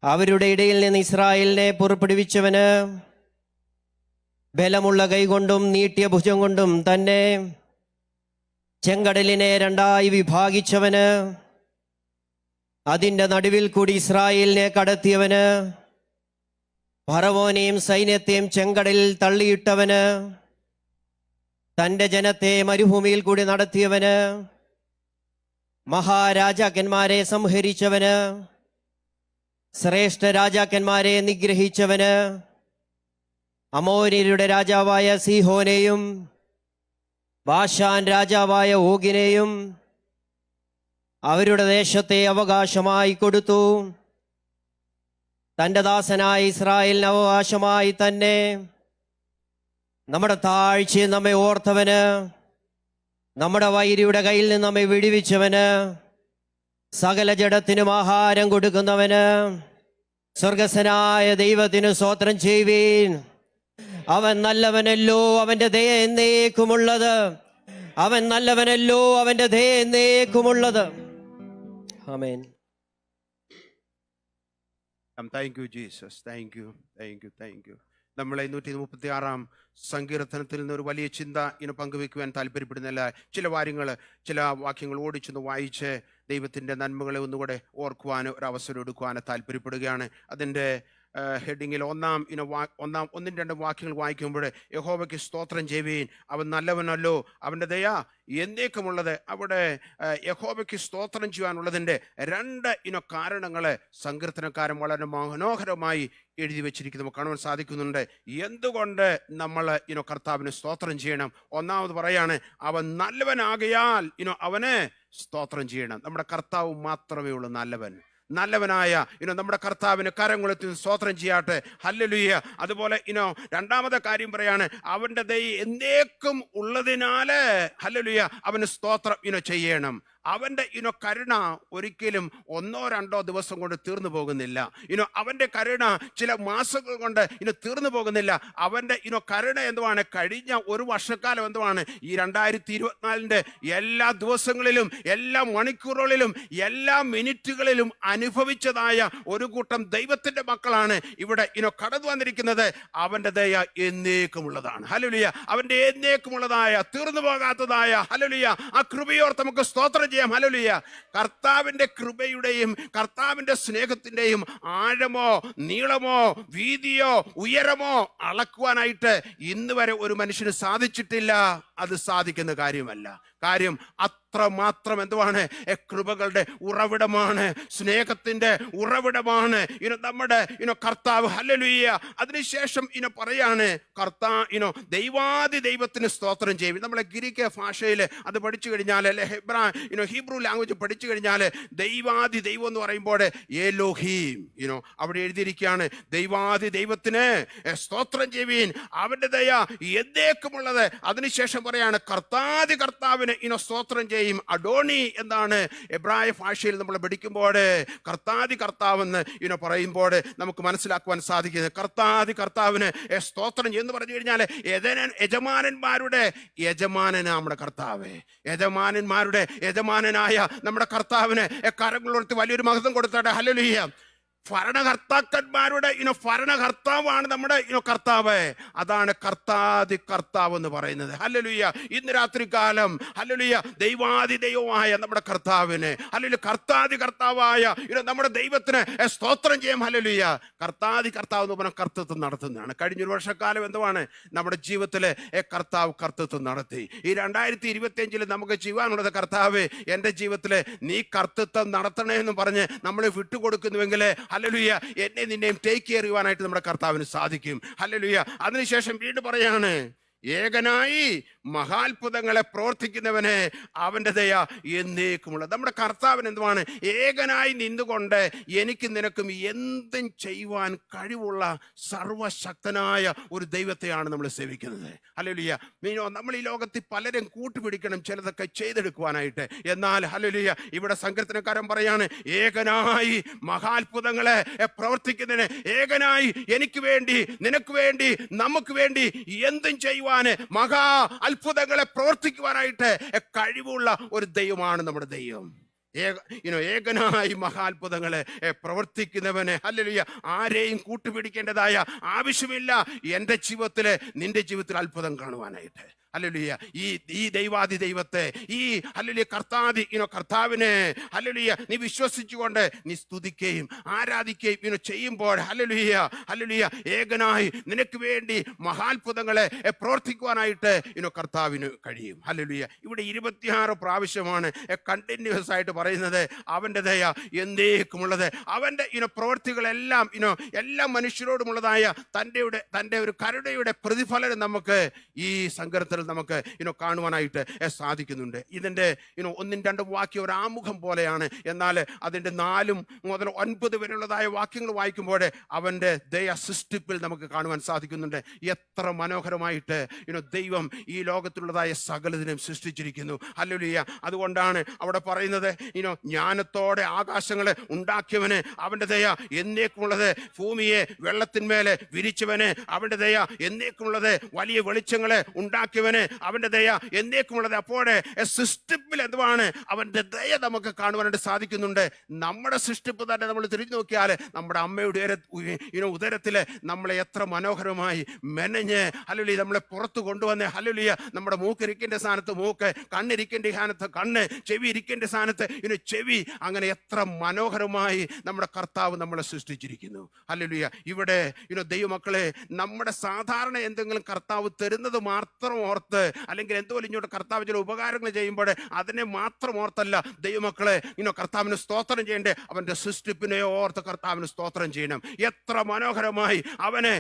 അവരുടെ ഇടയിൽ നിന്ന് ഇസ്രായേലിനെ പുറപ്പെടുവിച്ചവന്, ബലമുള്ള കൈകൊണ്ടും നീട്ടിയ ഭുജം കൊണ്ടും തന്നെ ചെങ്കടലിനെ രണ്ടായി വിഭാഗിച്ചവന്, അതിൻ്റെ നടുവിൽ കൂടി ഇസ്രായേലിനെ കടത്തിയവന്, ഫറവോനെയും സൈന്യത്തെയും ചെങ്കടലിൽ തള്ളിയിട്ടവന്, തൻ്റെ ജനത്തെ മരുഭൂമിയിൽ കൂടി നടത്തിയവന്, മഹാരാജാക്കന്മാരെ സംഹരിച്ചവന്, ശ്രേഷ്ഠ രാജാക്കന്മാരെ നിഗ്രഹിച്ചവന്, അമോര്യരുടെ രാജാവായ സീഹോനെയും ബാശാൻ രാജാവായ ഓഗിനെയും അവരുടെ ദേശത്തെ അവകാശമായി കൊടുത്തു. തൻ്റെ ദാസനായ ഇസ്രായേലിന് അവകാശമായി തന്നെ നമ്മുടെ താഴ്ചയെ നമ്മെ ഓർത്തവന്, നമ്മുടെ വൈരിയുടെ കയ്യിൽ നിന്ന് നമ്മെ വിടുവിച്ചവന്, സകല ജഡത്തിനും ആഹാരം കൊടുക്കുന്നവന്, സ്വർഗസ്വനായ ദൈവത്തിന് സ്തോത്രം ചെയ്യുവീൻ. അവൻ നല്ലവനല്ലോ, അവന്റെ ദയ എന്നേക്കുമുള്ളത്. അവൻ നല്ലവനല്ലോ, അവന്റെ ദയ എന്നേക്കുമുള്ളത്. Amen. Thank you Jesus. Thank you, thank you, thank you. നമ്മളെ 136 സങ്കീർത്തനത്തിൽ നിന്ന് ഒരു വലിയ ചിന്ത പങ്കുവെക്കുവാൻ താല്പര്യപ്പെടുന്നില്ല. ചില വാക്യങ്ങൾ ഓടിച്ചൊന്ന് വായിച്ച് ദൈവത്തിൻ്റെ നന്മകളെ ഒന്നുകൂടെ ഓർക്കുവാൻ ഒരു അവസരം എടുക്കുവാൻ താല്പര്യപ്പെടുകയാണ്. അതിൻ്റെ ഹെഡിങ്ങിൽ ഒന്നും രണ്ടും വാക്യങ്ങൾ വായിക്കുമ്പോൾ യഹോവയ്ക്ക് സ്തോത്രം ചെയ്യുവീൻ, അവൻ നല്ലവനല്ലോ, അവൻ്റെ ദയ എന്നേക്കുമുള്ളത്. അവിടെ യഹോവയ്ക്ക് സ്തോത്രം ചെയ്യാനുള്ളതിൻ്റെ 2 കാരണങ്ങൾ സങ്കീർത്തനക്കാരൻ വളരെ മനോഹരമായി എഴുതി വെച്ചിരിക്കുന്നത് നമുക്ക് കാണുവാൻ സാധിക്കുന്നുണ്ട്. എന്തുകൊണ്ട് നമ്മൾ കർത്താവിന് സ്തോത്രം ചെയ്യണം? ഒന്നാമത് പറയാണ്, അവൻ നല്ലവനാകയാൽ അവന് സ്തോത്രം ചെയ്യണം. നമ്മുടെ കർത്താവ് മാത്രമേ ഉള്ളൂ നല്ലവനായ നമ്മുടെ കർത്താവിന് കരങ്ങളെത്തി സ്തോത്രം ചെയ്യട്ടെ. ഹല്ലേലൂയ. അതുപോലെ രണ്ടാമത്തെ കാര്യം പറയാണ്, അവന്റെ ദയ എന്നേക്കും ഉള്ളതിനാല് ഹല്ലേലൂയ അവന് സ്തോത്രം ചെയ്യണം. അവന്റെ കരുണ ഒരിക്കലും 1-2 ദിവസം കൊണ്ട് തീർന്നു പോകുന്നില്ല. അവന്റെ കരുണ ചില മാസങ്ങൾ കൊണ്ട് തീർന്നു പോകുന്നില്ല. അവന്റെ കരുണ എന്തുവാണ്? കഴിഞ്ഞ ഒരു വർഷക്കാലം എന്തുവാണ്? ഈ 2024 എല്ലാ ദിവസങ്ങളിലും, എല്ലാ മണിക്കൂറുകളിലും, എല്ലാ മിനിറ്റുകളിലും അനുഭവിച്ചതായ ഒരു കൂട്ടം ദൈവത്തിന്റെ മക്കളാണ് ഇവിടെ കടന്നു വന്നിരിക്കുന്നത്. അവന്റെ ദയ എന്നേക്കുമുള്ളതാണ്. ഹല്ലേലൂയ. അവന്റെ എന്നേക്കുമുള്ളതായ, തീർന്നു പോകാത്തതായ ഹല്ലേലൂയ ആ കൃപയോർത്ത് നമുക്ക് സ്തോത്രം ചെയ്യാം. ഹല്ലേലൂയ. കർത്താവിന്റെ കൃപയുടെയും കർത്താവിന്റെ സ്നേഹത്തിന്റെയും ആഴമോ നീളമോ വീതിയോ ഉയരമോ അളക്കുവാനായിട്ട് ഇന്ന് വരെ ഒരു മനുഷ്യന് സാധിച്ചിട്ടില്ല. അത് സാധിക്കുന്ന കാര്യമല്ല. കാര്യം അത്രമാത്രം എന്തുവാണ്? കൃപകളുടെ ഉറവിടമാണ്, സ്നേഹത്തിന്റെ ഉറവിടമാണ് നമ്മുടെ കർത്താവ്. ഹല്ലേലൂയ. അതിനുശേഷം പറയാണ് ദൈവാദി ദൈവത്തിന് സ്തോത്രം ചെയ്യും. നമ്മളെ ഗ്രീക്ക് ഭാഷയിൽ അത് പഠിച്ചു കഴിഞ്ഞാൽ, അല്ലെ ഹീബ്രു ലാംഗ്വേജ് പഠിച്ചു കഴിഞ്ഞാൽ, ദൈവാദി ദൈവം എന്ന് പറയുമ്പോൾ എലോഹീം അവിടെ എഴുതിയിരിക്കുകയാണ്. ദൈവാദി ദൈവത്തിന് സ്തോത്രം ചെയ്യുവീൻ, അവന്റെ ദയ എന്നേക്കുമുള്ളത്. അതിനുശേഷം പറയാണ് കർത്താവിന് സ്തോത്രം ചെയ്യും. അഡോണി എന്നാണ് എബ്രായ ഭാഷയിൽ നമ്മൾ പഠിക്കുമ്പോൾ കർത്താവെന്ന് പറയുമ്പോൾ നമുക്ക് മനസ്സിലാക്കുവാൻ സാധിക്കുന്നത്. കർത്താവിന് സ്തോത്രം എന്ന് പറഞ്ഞു കഴിഞ്ഞാൽ യജമാനന്മാരുടെ യജമാനനാ നമ്മുടെ കർത്താവ്. യജമാനന്മാരുടെ യജമാനനായ നമ്മുടെ കർത്താവിന് കരങ്ങളുയർത്തി വലിയൊരു മഹത്വം കൊടുത്തട്ടെ. ഹല്ലേലൂയ. ഭരണകർത്താക്കന്മാരുടെ ഭരണകർത്താവാണ് നമ്മുടെ കർത്താവ്. അതാണ് കർത്താവ് എന്ന് പറയുന്നത്. ഹല്ലേലൂയ. ഇന്ന് രാത്രികാലം ഹല്ലേലൂയ ദൈവാദിദൈവമായ നമ്മുടെ കർത്താവിന് ഹല്ലേലൂയ കർത്താവായ നമ്മുടെ ദൈവത്തിന് സ്തോത്രം ചെയ്യാം. ഹല്ലേലൂയ. കർത്താവ് എന്ന് പറഞ്ഞാൽ കർത്തൃത്വം നടത്തുന്നതാണ്. കഴിഞ്ഞൊരു വർഷക്കാലം എന്തുവാണ് നമ്മുടെ ജീവിതത്തിലെ കർത്തൃത്വം നടത്തി. ഈ 2025 നമുക്ക് ചെയ്യുവാനുള്ളത്, കർത്താവ് എൻ്റെ ജീവിതത്തിലെ നീ കർത്തൃത്വം നടത്തണേ എന്ന് പറഞ്ഞ് നമ്മൾ വിട്ടുകൊടുക്കുന്നുവെങ്കിൽ ഹല്ലേലൂയ എന്നെ നിന്നെയും ടേക്ക് കെയർ ചെയ്യുവാനായിട്ട് നമ്മുടെ കർത്താവിന് സാധിക്കും. ഹല്ലേലൂയ. അതിനുശേഷം വീണ്ടും പറയാണ്, ഏകനായി മഹാത്ഭുതങ്ങളെ പ്രവർത്തിക്കുന്നവന് അവൻ്റെ ദയ എന്നേക്കുമുള്ളത്. നമ്മുടെ കർത്താവിന് എന്തുവാണ്? ഏകനായി നിന്നുകൊണ്ട് എനിക്ക് നിനക്കും എന്തും ചെയ്യുവാൻ കഴിവുള്ള സർവശക്തനായ ഒരു ദൈവത്തെയാണ് നമ്മൾ സേവിക്കുന്നത്. ഹല്ലേലൂയ. നമ്മൾ ഈ ലോകത്തിൽ പലരും കൂട്ടുപിടിക്കണം ചിലതൊക്കെ ചെയ്തെടുക്കുവാനായിട്ട്. എന്നാൽ ഹല്ലേലൂയ ഇവിടെ സങ്കീർത്തനക്കാരൻ പറയാണ്, ഏകനായി മഹാത്ഭുതങ്ങളെ പ്രവർത്തിക്കുന്നതിന്, ഏകനായി എനിക്ക് വേണ്ടി നിനക്ക് വേണ്ടി നമുക്ക് വേണ്ടി എന്തും ചെയ്യുവാൻ മഹാ അത്ഭുതങ്ങളെ പ്രവർത്തിക്കുവാനായിട്ട് കഴിവുള്ള ഒരു ദൈവമാണ് നമ്മുടെ ദൈവം. ഏകനായി മഹാത്ഭുതങ്ങളെ പ്രവർത്തിക്കുന്നവന് ഹല്ലേലൂയ ആരെയും കൂട്ടുപിടിക്കേണ്ടതായ ആവശ്യമില്ല എൻ്റെ ജീവിതത്തില് നിന്റെ ജീവിതത്തിൽ അത്ഭുതം കാണുവാനായിട്ട്. ഹല്ലേലൂയ. ഈ ദൈവത്തെ ഈ ഹല്ലേലൂയ കർത്താവിനെ ഹല്ലേലൂയ നീ വിശ്വസിച്ചുകൊണ്ട് നീ സ്തുതിക്കുകയും ആരാധിക്കുകയും ചെയ്യുമ്പോൾ ഹല്ലേലൂയ ഏകനായി നിനക്ക് വേണ്ടി മഹാത്ഭുതങ്ങളെ പ്രവർത്തിക്കുവാനായിട്ട് കർത്താവിന് കഴിയും. ഹല്ലേലൂയ. ഇവിടെ 26 പ്രാവശ്യമാണ് കണ്ടിന്യൂസ് ആയിട്ട് പറയുന്നത് അവൻ്റെ ദയ എന്നേക്കുമുള്ളത്. അവൻ്റെ പ്രവൃത്തികളെല്ലാം എല്ലാ മനുഷ്യരോടുമുള്ളതായ തൻ്റെ ഒരു കരുണയുടെ പ്രതിഫലനം നമുക്ക് ഈ സങ്കീർത്തനത്തിൽ നമുക്ക് കാണുവാനായിട്ട് സാധിക്കുന്നുണ്ട്. ഇതിൻ്റെ 1-2 വാക്യം ഒരു ആമുഖം പോലെയാണ്. എന്നാൽ അതിൻ്റെ 4 മുതൽ 9 വരെയുള്ളതായ വാക്യങ്ങൾ വായിക്കുമ്പോൾ അവൻ്റെ ദയ സൃഷ്ടിപ്പിൽ നമുക്ക് കാണുവാൻ സാധിക്കുന്നുണ്ട്. എത്ര മനോഹരമായിട്ട് ദൈവം ഈ ലോകത്തിലുള്ളതായ സകലതിനെയും സൃഷ്ടിച്ചിരിക്കുന്നു. ഹല്ലേലൂയ. അതുകൊണ്ടാണ് അവിടെ പറയുന്നത്, ജ്ഞാനത്തോടെ ആകാശങ്ങളെ ഉണ്ടാക്കിയവന് അവൻ്റെ ദയ എന്നേക്കുമുള്ളത്. ഭൂമിയെ വെള്ളത്തിന്മേലെ വിരിച്ചവന് അവൻ്റെ ദയ എന്നേക്കുമുള്ളത്. വലിയ വെളിച്ചങ്ങളെ ഉണ്ടാക്കിയവന് അവൻ്റെ ദയ എന്നേക്കുമുള്ളത്. അപ്പോഴേ സൃഷ്ടിപ്പിൽ എന്തുവാണ്? അവൻ്റെ ദയ നമുക്ക് കാണുവാനായിട്ട് സാധിക്കുന്നുണ്ട്. നമ്മുടെ സൃഷ്ടിപ്പ് തന്നെ നമ്മൾ തിരിഞ്ഞു നോക്കിയാൽ നമ്മുടെ അമ്മയുടെ ഉദരത്തില് നമ്മളെ എത്ര മനോഹരമായി മെനഞ്ഞ് ഹല്ലേലൂയ നമ്മളെ പുറത്തു കൊണ്ടുവന്ന് ഹല്ലേലൂയ നമ്മുടെ മൂക്കിരിക്കേണ്ട സ്ഥാനത്ത് മൂക്ക്, കണ്ണിരിക്കേണ്ട സ്ഥാനത്ത് കണ്ണ്, ചെവി ഇരിക്കേണ്ട സ്ഥാനത്ത് ചെവി, അങ്ങനെ എത്ര മനോഹരമായി നമ്മുടെ കർത്താവ് നമ്മളെ സൃഷ്ടിച്ചിരിക്കുന്നു. ഹല്ലേലൂയ. ഇവിടെ ദൈവമക്കളെ നമ്മുടെ സാധാരണ എന്തെങ്കിലും കർത്താവ് തരുന്നത് മാത്രം ഓർത്ത് അല്ലെങ്കിൽ എന്തുപോലെ ഇങ്ങോട്ട് കർത്താവ് ചില ഉപകാരങ്ങൾ ചെയ്യുമ്പോൾ അതിനെ മാത്രം ഓർത്തല്ല ദൈവമക്കളെ കർത്താവിന് സ്തോത്രം ചെയ്യേണ്ടേ, അവൻ്റെ സൃഷ്ടിപ്പിനെ ഓർത്ത് കർത്താവിന് സ്തോത്രം ചെയ്യണം. എത്ര മനോഹരമായി അവനെ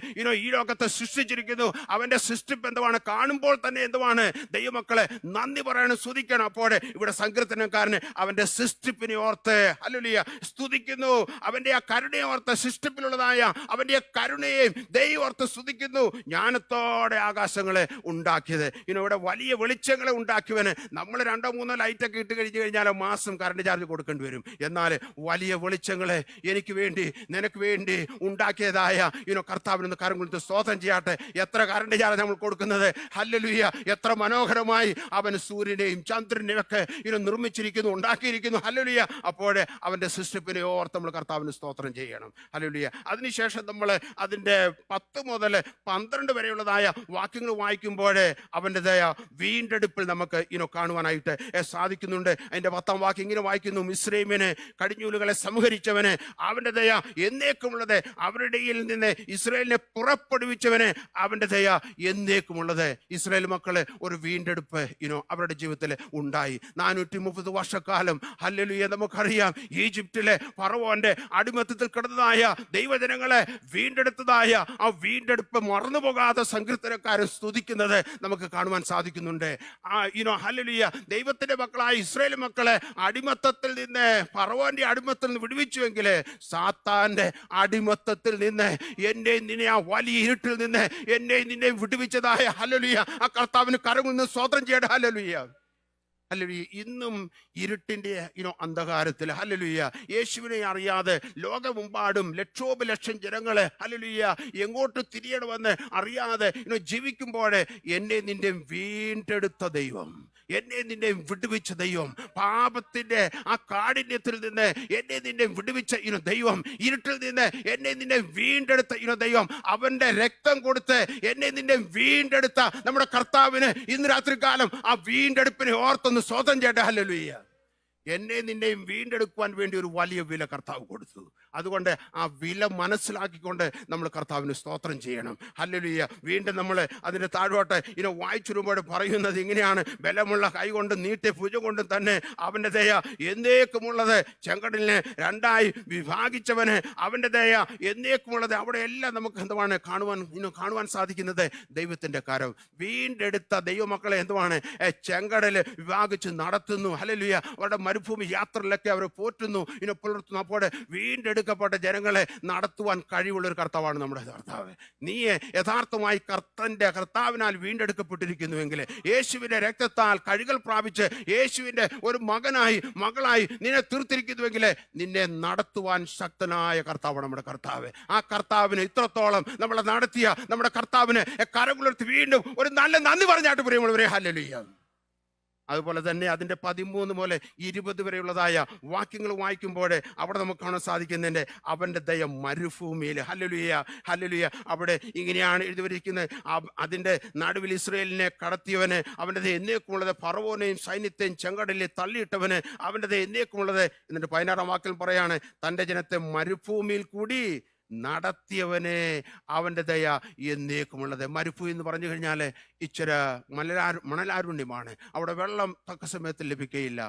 ഈ ലോകത്തെ സൃഷ്ടിച്ചിരിക്കുന്നു. അവൻ്റെ സൃഷ്ടിപ്പ് എന്തുവാണ്? കാണുമ്പോൾ തന്നെ എന്തുവാണ് ദൈവമക്കളെ നന്ദി പറയണം, സ്തുതിക്കണം. അപ്പോൾ ഇവിടെ സങ്കീർത്തനക്കാരന് അവൻ്റെ സൃഷ്ടിപ്പിനെ ഓർത്ത് ഹല്ലേലൂയ സ്തുതിക്കുന്നു. അവൻ്റെ ആ കരുണയെ ഓർത്ത്, സൃഷ്ടിപ്പിലുള്ളതായ അവൻ്റെ ആ കരുണയെയും ദൈവം ഓർത്ത് സ്തുതിക്കുന്നു. ജ്ഞാനത്തോടെ ആകാശങ്ങളെ ഉണ്ടാക്കിയത്, ഇവിടെ വലിയ വെളിച്ചങ്ങളെ ഉണ്ടാക്കിയവന്. നമ്മൾ 2-3 ലൈറ്റൊക്കെ ഇട്ട് കഴിഞ്ഞു കഴിഞ്ഞാൽ മാസം കറണ്ട് ചാർജ് കൊടുക്കേണ്ടി വരും. എന്നാൽ വലിയ വെളിച്ചങ്ങളെ എനിക്ക് വേണ്ടി നിനക്ക് വേണ്ടി ഉണ്ടാക്കിയതായ കർത്താവിനൊന്ന് കരം കൊടുത്ത് സ്തോത്രം ചെയ്യട്ടെ. എത്ര കറണ്ട് ചാർജ് നമ്മൾ കൊടുക്കുന്നത്? ഹല്ലേലൂയ. എത്ര മനോഹരമായി അവൻ സൂര്യനെയും ചന്ദ്രനെയും ഒക്കെ നിർമ്മിച്ചിരിക്കുന്നു, ഉണ്ടാക്കിയിരിക്കുന്നു. ഹല്ലേലൂയ. അപ്പോഴേ അവൻ്റെ സൃഷ്ടിപ്പിനെ ഓർത്ത് നമ്മൾ കർത്താവിന് സ്തോത്രം ചെയ്യണം. ഹല്ലേലൂയ. അതിനുശേഷം നമ്മൾ അതിൻ്റെ 10 മുതൽ 12 വരെയുള്ളതായ വാക്യങ്ങൾ വായിക്കുമ്പോൾ അവൻ്റെ ദയ വീണ്ടെടുപ്പിൽ നമുക്ക് കാണുവാനായിട്ട് സാധിക്കുന്നുണ്ട്. അതിൻ്റെ 10-ാം വാക്യം ഇങ്ങനെ വായിക്കുന്നു, മിസ്രയീമിനെ കടിഞ്ഞൂലുകളെ സംഹരിച്ചവന് അവൻ്റെ ദയ എന്നേക്കുമുള്ളത്. അവരുടെ നിന്ന് ഇസ്രായേലിനെ പുറപ്പെടുവിച്ചവന് അവൻ്റെ ദയ എന്നേക്കുമുള്ളത്. ഇസ്രായേൽ മക്കള് ഒരു വീണ്ടെടുപ്പ് അവരുടെ ജീവിതത്തിൽ ഉണ്ടായി. 430 വർഷക്കാലം ഹല്ലേലൂയ. നമുക്കറിയാം ഈജിപ്തിലെ ഫറവോന്റെ അടിമത്തത്തിൽ കിടന്നതായ ദൈവജനങ്ങളെ വീണ്ടെടുത്തതായ ആ വീണ്ടെടുപ്പ് മറന്നുപോകാതെ സങ്കീർത്തനക്കാരൻ സ്തുതിക്കുന്നത് നമുക്ക് നമുക്ക് കാണുവാൻ സാധിക്കുന്നുണ്ട്. ഹല്ലേലൂയ, ദൈവത്തിന്റെ മക്കളായ ഇസ്രായേൽ മക്കളെ അടിമത്തത്തിൽ നിന്ന്, ഫറവോന്റെ അടിമത്തത്തിൽ നിന്ന് വിടുവിച്ചുവെങ്കിൽ സാത്താന്റെ അടിമത്തത്തിൽ നിന്ന്, എന്നെ നിന്നെ ആ വലിയ ഇരുട്ടിൽ നിന്ന് എന്നെ നിന്നെ വിടുവിച്ചതായ ഹല്ലേലൂയ ആ കർത്താവിന് കരങ്ങളിൽ നിന്ന് സ്തോത്രം ചെയ്യട്ടെ. Hallelujah, hallelujah. ഇന്നും ഇരുട്ടിന്റെ അന്ധകാരത്തിൽ ഹല്ലേലൂയ യേശുവിനെ അറിയാതെ ലോകമെമ്പാടും ലക്ഷോപലക്ഷം ജനങ്ങളെ ഹല്ലേലൂയ എങ്ങോട്ട് തിരിയണമെന്ന് അറിയാതെ ജീവിക്കുമ്പോഴേ എന്നെ നിന്റെ വീണ്ടെടുത്ത ദൈവം, എന്നെ നിന്നെ വിടുവിച്ച ദൈവം, പാപത്തിന്റെ ആ കാഠിന്യത്തിൽ നിന്ന് എന്നെ നിന്നെ വിടുവിച്ച ദൈവം, ഇരുട്ടിൽ നിന്ന് എന്നെ നിന്നെ വീണ്ടെടുത്ത ദൈവം, അവന്റെ രക്തം കൊടുത്ത് എന്നെ നിന്നെ വീണ്ടെടുത്ത നമ്മുടെ കർത്താവിന് ഇന്ന് രാത്രികാലം ആ വീണ്ടെടുപ്പിനെ ഓർത്തൊന്ന് സ്വതം ചെയ്യട്ടെ. ഹല്ലേലൂയ. എന്നെ നിന്നെയും വീണ്ടെടുക്കുവാൻ വേണ്ടി ഒരു വലിയ വില കർത്താവ് കൊടുത്തു. അതുകൊണ്ട് ആ വില മനസ്സിലാക്കിക്കൊണ്ട് നമ്മൾ കർത്താവിന് സ്തോത്രം ചെയ്യണം. ഹല്ലേലൂയ. വീണ്ടും നമ്മൾ അതിൻ്റെ താഴോട്ട് വായിച്ചിടുമ്പോൾ പറയുന്നത് ഇങ്ങനെയാണ്: ബലമുള്ള കൈ കൊണ്ട് നീട്ടിയ ഭുജം കൊണ്ട് തന്നെ അവൻ്റെ ദയ എന്നേക്കുമുള്ളത്, ചെങ്കടലിനെ രണ്ടായി വിഭാഗിച്ചവന് അവൻ്റെ ദയ എന്നേക്കുമുള്ളത്. അവിടെ എല്ലാം നമുക്ക് എന്തുവാണ് കാണുവാൻ സാധിക്കുന്നത്? ദൈവത്തിൻ്റെ കരം. വീണ്ടെടുത്ത ദൈവമക്കളെ എന്തുവാണ് ചെങ്കടല് വിഭാഗിച്ച് നടത്തുന്നു. ഹല്ലേലൂയ. അവരുടെ മരുഭൂമി യാത്രയിലൊക്കെ അവരെ പോറ്റുന്നു, പുലർത്തുന്നു. അപ്പോൾ വീണ്ടെടുക്കപ്പെട്ട ജനങ്ങളെ നടത്തുവാൻ കഴിവുള്ള ഒരു കർത്താവാണ് നമ്മുടെ കർത്താവ്. നീ യഥാർത്ഥമായി കർത്താവിനാൽ വീണ്ടെടുക്കപ്പെട്ടിരിക്കുന്നുവെങ്കിൽ, യേശുവിന്റെ രക്തത്താൽ കഴുകൽ പ്രാപിച്ച് യേശുവിന്റെ ഒരു മകളായി നിന്നെ തീർത്തിരിക്കുന്നുവെങ്കിൽ, നിന്നെ നടത്തുവാൻ ശക്തനായ കർത്താവാണ് നമ്മുടെ കർത്താവ്. ആ കർത്താവിന് ഇത്രത്തോളം നമ്മളെ നടത്തിയ നമ്മുടെ കർത്താവിന് കരകുലർത്തി വീണ്ടും ഒരു നല്ല നന്ദി പറഞ്ഞാട്ട് പ്രിയമുള്ളവരെ. ഹല്ലേലൂയ. അതുപോലെ തന്നെ അതിൻ്റെ 13 മുതൽ 20 വരെയുള്ളതായ വാക്യങ്ങൾ വായിക്കുമ്പോൾ അവിടെ നമുക്ക് കാണാൻ സാധിക്കുന്നതിൻ്റെ അവൻ്റെ ദയ മരുഭൂമിയിൽ. Hallelujah, hallelujah. അവിടെ ഇങ്ങനെയാണ് എഴുതിയിരിക്കുന്നത്: അതിൻ്റെ നടുവിൽ ഇസ്രായേലിനെ കടത്തിയവന് അവൻ്റെ ദയ എന്നേക്കുമുള്ളത്, ഫറവോനെയും സൈന്യത്തെയും ചെങ്കടലിൽ തള്ളിയിട്ടവന് അവൻ്റെ ദയ എന്നേക്കുമുള്ളത്. എന്നിട്ട് 16-ാം വാക്യം പറയാണ്: തൻ്റെ ജനത്തെ മരുഭൂമിയിൽ കൂടി നടത്തിയവനെ അവൻ്റെ ദയ എന്നേക്കുമുള്ളത്. മരുഭൂമി എന്ന് പറഞ്ഞു കഴിഞ്ഞാൽ ഇച്ചിരി മണലാരുണ്യമാണ്. അവിടെ വെള്ളം തക്ക സമയത്ത് ലഭിക്കുകയില്ല,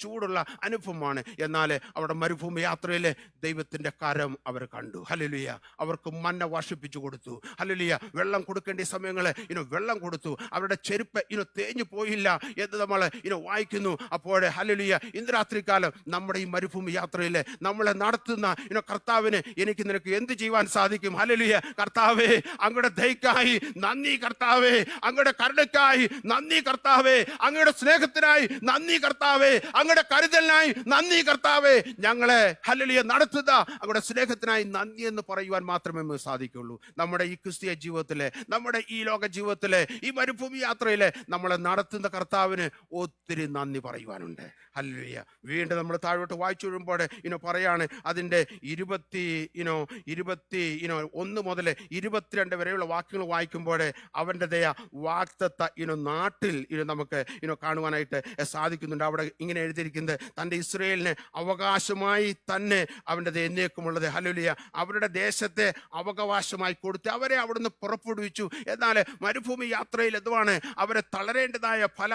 ചൂടുള്ള അനുഭവമാണ്. എന്നാൽ അവിടെ മരുഭൂമി യാത്രയിൽ ദൈവത്തിൻ്റെ കരം അവർ കണ്ടു. ഹല്ലേലൂയ. അവർക്ക് മന്ന വർഷിപ്പിച്ചു കൊടുത്തു. ഹല്ലേലൂയ. വെള്ളം കൊടുക്കേണ്ട സമയങ്ങൾ വെള്ളം കൊടുത്തു. അവരുടെ ചെരുപ്പ് തേഞ്ഞു പോയില്ല എന്ന് നമ്മൾ വായിക്കുന്നു. അപ്പോൾ ഹല്ലേലൂയ, ഇന്ന് രാത്രികാലം നമ്മുടെ ഈ മരുഭൂമി യാത്രയിൽ നമ്മളെ നടത്തുന്ന കർത്താവിന് എനിക്ക് നിനക്ക് എന്ത് ചെയ്യുവാൻ സാധിക്കും? ഹല്ലേലൂയ. കർത്താവേ, അങ്ങയുടെ ദയക്കായി നന്ദി കർത്താവേ, അങ്ങയുടെ കരുണയ്ക്കായി നന്ദി കർത്താവേ, അങ്ങയുടെ സ്നേഹത്തിനായി നന്ദി കർത്താവേ, അങ്ങയുടെ കരുതലിനായി നന്ദി കർത്താവേ. ഞങ്ങളെ ഹല്ലേലൂയ നടത്തുക അങ്ങയുടെ സ്നേഹത്തിനായി നന്ദി എന്ന് പറയുവാൻ മാത്രമേ നമുക്ക് സാധിക്കുള്ളൂ. നമ്മുടെ ഈ ക്രിസ്തീയ ജീവിതത്തിലെ, നമ്മുടെ ഈ ലോക ജീവിതത്തിലെ, ഈ മരുഭൂമി യാത്രയിലെ നമ്മളെ നടത്തുന്ന കർത്താവിന് ഒത്തിരി നന്ദി പറയുവാനുണ്ട്. ഹല്ലേലൂയ. വീണ്ടും നമ്മൾ താഴോട്ട് വായിച്ചു വരുമ്പോൾ പറയാണ് അതിൻ്റെ 21 മുതൽ 22 വരെയുള്ള വാക്യങ്ങൾ വായിക്കുമ്പോൾ അവൻ്റെ ദയ വാഗ്ദത്ത നാട്ടിൽ നമുക്ക് കാണുവാനായിട്ട് സാധിക്കുന്നുണ്ട്. അവിടെ ഇങ്ങനെ എഴുതിയിരിക്കുന്നത്: തൻ്റെ ഇസ്രായേലിന് അവകാശമായി തന്നെ അവൻ്റെ ദയ എന്നേക്കുമുള്ളത്. ഹല്ലേലൂയ. അവരുടെ ദേശത്തെ അവകാശമായി കൊടുത്ത് അവരെ അവിടുന്ന് പുറപ്പെടുവിച്ചു. എന്നാൽ മരുഭൂമി യാത്രയിൽ എന്തുവാണ് അവരെ തളരേണ്ടതായ പല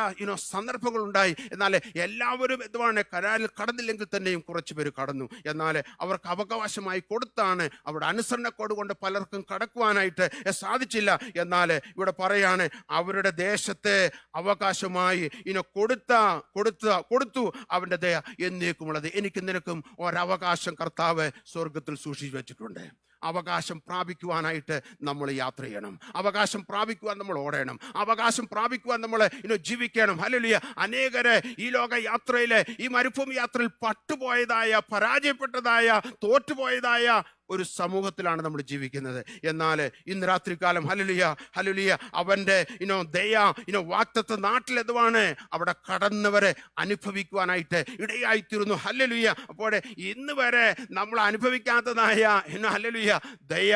സന്ദർഭങ്ങളുണ്ടായി. എന്നാൽ എല്ലാവരും എന്തുവാണ് കനാലിൽ കടന്നില്ലെങ്കിൽ തന്നെയും കുറച്ച് പേര് കടന്നു. എന്നാൽ അവർക്ക് അവകാശമായി കൊടുത്താണ് അവിടെ അനുസരണക്കോട് കൊണ്ട് പലർക്കും കടക്കുവാനായിട്ട് സാധിച്ചില്ല. എന്നാൽ ഇവിടെ പറയാണ് അവരുടെ ദേശത്തെ അവകാശമായി കൊടുത്തു അവൻ്റെ ദയ എന്നേക്കുമുള്ളത്. എനിക്ക് നിനക്കും ഒരവകാശം കർത്താവ് സ്വർഗത്തിൽ സൂക്ഷിച്ചു വെച്ചിട്ടുണ്ട്. അവകാശം പ്രാപിക്കുവാനായിട്ട് നമ്മൾ യാത്ര ചെയ്യണം. അവകാശം പ്രാപിക്കുവാൻ നമ്മൾ ഓടണം. അവകാശം പ്രാപിക്കുവാൻ നമ്മൾ ജീവിക്കണം. ഹല്ലേലൂയ. അനേകരെ ഈ ലോക യാത്രയിലെ, ഈ മരുഭൂമി യാത്രയിൽ പട്ടുപോയതായ, പരാജയപ്പെട്ടതായ, തോറ്റുപോയതായ ഒരു സമൂഹത്തിലാണ് നമ്മൾ ജീവിക്കുന്നത്. എന്നാൽ ഇന്ന് രാത്രികാലം ഹല്ലേലൂയ, ഹല്ലേലൂയ, അവൻ്റെ ദയ വാഗ്ദത്ത നാട്ടിൽ എന്തുവാണ് അവിടെ കടന്നവരെ അനുഭവിക്കുവാനായിട്ട് ഇടയായിത്തീരുന്നു. ഹല്ലേലൂയ. അപ്പോൾ ഇന്ന് വരെ നമ്മൾ അനുഭവിക്കാത്തതായ ഹല്ലേലൂയ ദയ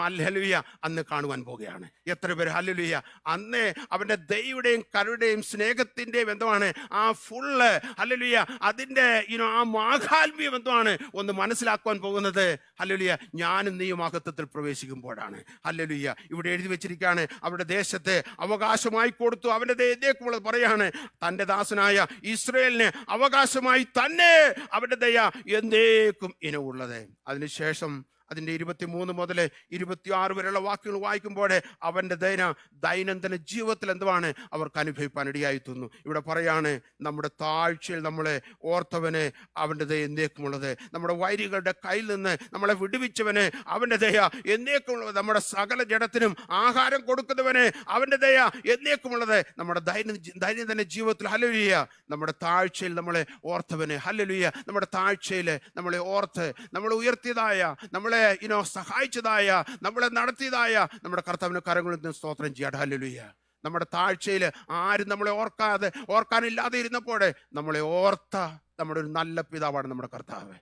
ഹല്ലേലൂയ അന്ന് കാണുവാൻ പോവുകയാണ്. എത്ര പേര് ഹല്ലേലൂയ അന്ന് അവൻ്റെ ദയയുടെയും കരുണയുടെയും സ്നേഹത്തിൻ്റെയും എന്തുവാണ് ആ ഫുള്ള് ഹല്ലേലൂയ അതിൻ്റെ ആ മാഹാത്മ്യം എന്തുവാണ് ഒന്ന് മനസ്സിലാക്കുവാൻ പോകുന്നത്? ഹല്ലേലൂയ, ഞാനും നീയും മഹത്വത്തിൽ പ്രവേശിക്കുമ്പോഴാണ്. ഹല്ലേലൂയ. ഇവിടെ എഴുതി വെച്ചിരിക്കുകയാണ് അവരുടെ ദേശത്തെ അവകാശമായി കൊടുത്തു അവൻ്റെ ദയ പറയാണ് തൻ്റെ ദാസനായ ഇസ്രായേലിന് അവകാശമായി തന്നെ അവൻ്റെ ദയ എന്നേക്കും ഇനമുള്ളത്. അതിനുശേഷം അതിൻ്റെ 23 മുതൽ 26 വരെയുള്ള വാക്കുകൾ വായിക്കുമ്പോൾ അവൻ്റെ ദൈനംദിന ജീവിതത്തിൽ എന്തുവാണ് അവർക്ക് അനുഭവിപ്പാൻ ഇടയായിത്തുന്നു. ഇവിടെ പറയാണ്, നമ്മുടെ താഴ്ചയിൽ നമ്മളെ ഓർത്തവന് അവൻ്റെ ദയ എന്നേക്കുമുള്ളത്. നമ്മുടെ വൈരികളുടെ കയ്യിൽ നിന്ന് നമ്മളെ വിടുവിച്ചവന് അവൻ്റെ ദയ എന്നേക്കുമുള്ളത്. നമ്മുടെ സകല ജഡത്തിനും ആഹാരം കൊടുക്കുന്നവന് അവൻ്റെ ദയ എന്നേക്കുമുള്ളത്. നമ്മുടെ ദൈനംദിന ജീവിതത്തിൽ ഹല്ലേലൂയ നമ്മുടെ താഴ്ചയിൽ നമ്മളെ ഓർത്തവന് ഹല്ലേലൂയ നമ്മുടെ താഴ്ചയിൽ നമ്മളെ ഓർത്ത് നമ്മളെ ഉയർത്തിയതായ നമ്മളെ സഹായിച്ചതായ നമ്മളെ നടത്തിയതായ നമ്മുടെ കർത്താവിന്റെ കരങ്ങളിൽ നിന്ന് സ്തോത്രം ചെയ്യാം. ഹല്ലേലൂയ. നമ്മുടെ താഴ്ചയിൽ ആരും നമ്മളെ ഓർക്കാനില്ലാതെ ഇരുന്നപ്പോഴേ നമ്മളെ ഓർത്ത നമ്മുടെ ഒരു നല്ല പിതാവാണ് നമ്മുടെ കർത്താവ്.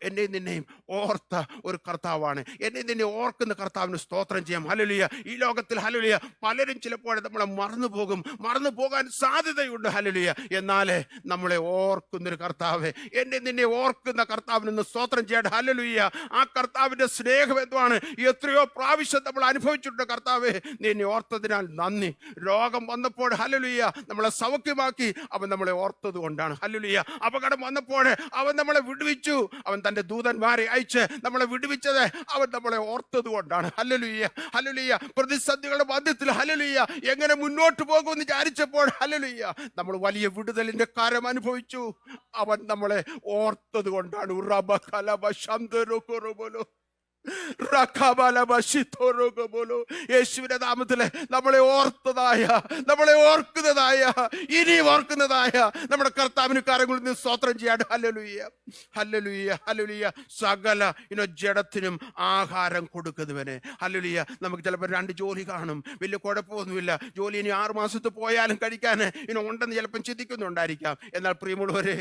എന്നെയും നിന്നെയും ഓർത്ത ഒരു കർത്താവാണ്. എന്നെയും നിന്നെ ഓർക്കുന്ന കർത്താവിന് സ്തോത്രം ചെയ്യാം. ഹല്ലേലൂയ. ഈ ലോകത്തിൽ ഹല്ലേലൂയ പലരും ചിലപ്പോൾ നമ്മളെ മറന്നു പോകാൻ സാധ്യതയുണ്ട്. ഹല്ലേലൂയ. എന്നാലേ നമ്മളെ ഓർക്കുന്നൊരു കർത്താവ്, എന്നെ നിന്നെ ഓർക്കുന്ന കർത്താവിന് സ്തോത്രം ചെയ്യാം. ഹല്ലേലൂയ. ആ കർത്താവിന്റെ സ്നേഹം എന്തുവാണ് എത്രയോ പ്രാവശ്യം നമ്മൾ അനുഭവിച്ചിട്ടുണ്ട്. കർത്താവേ, നിന്നെ ഓർത്തതിനാൽ നന്ദി. രോഗം വന്നപ്പോൾ ഹല്ലേലൂയ നമ്മളെ സൗഖ്യമാക്കി അവൻ നമ്മളെ ഓർത്തത് കൊണ്ടാണ്. ഹല്ലേലൂയ. അപകടം വന്നപ്പോൾ അവൻ നമ്മളെ വിടുവിച്ചു. അവൻ തന്റെ ദൂതന്മാരെ അയച്ച് നമ്മളെ വിടുവിച്ചത് അവൻ നമ്മളെ ഓർത്തത് കൊണ്ടാണ്. ഹല്ലേലൂയ. ഹല്ലേലൂയ. പ്രതിസന്ധികളുടെ മധ്യത്തിൽ ഹല്ലേലൂയ എങ്ങനെ മുന്നോട്ട് പോകുമെന്ന് വിചാരിച്ചപ്പോൾ ഹല്ലേലൂയ നമ്മൾ വലിയ വിടുതലിന്റെ കാര്യം അനുഭവിച്ചു. അവൻ നമ്മളെ ഓർത്തത് കൊണ്ടാണ്. യേശുവിന്റെ നാമത്തില് നമ്മളെ ഓർക്കുന്നതായ ഇനി ഓർക്കുന്നതായ നമ്മുടെ കർത്താവിന് കരങ്ങളിൽ നിന്ന് സ്തോത്രം ചെയ്യാണ്ട്. ഹല്ലേലൂയ. ഹല്ലേലൂയ. ഹല്ലേലൂയ. സകല ജഡത്തിനും ആഹാരം കൊടുക്കുന്നവന് ഹല്ലേലൂയ. നമുക്ക് ചിലപ്പോൾ 2 ജോലി കാണും, വലിയ കുഴപ്പമൊന്നുമില്ല. ജോലി ഇനി 6 മാസത്ത് പോയാലും കഴിക്കാൻ ഉണ്ടെന്ന് ചിലപ്പം ചിന്തിക്കുന്നുണ്ടായിരിക്കാം. എന്നാൽ പ്രിയമുള്ളവരെ,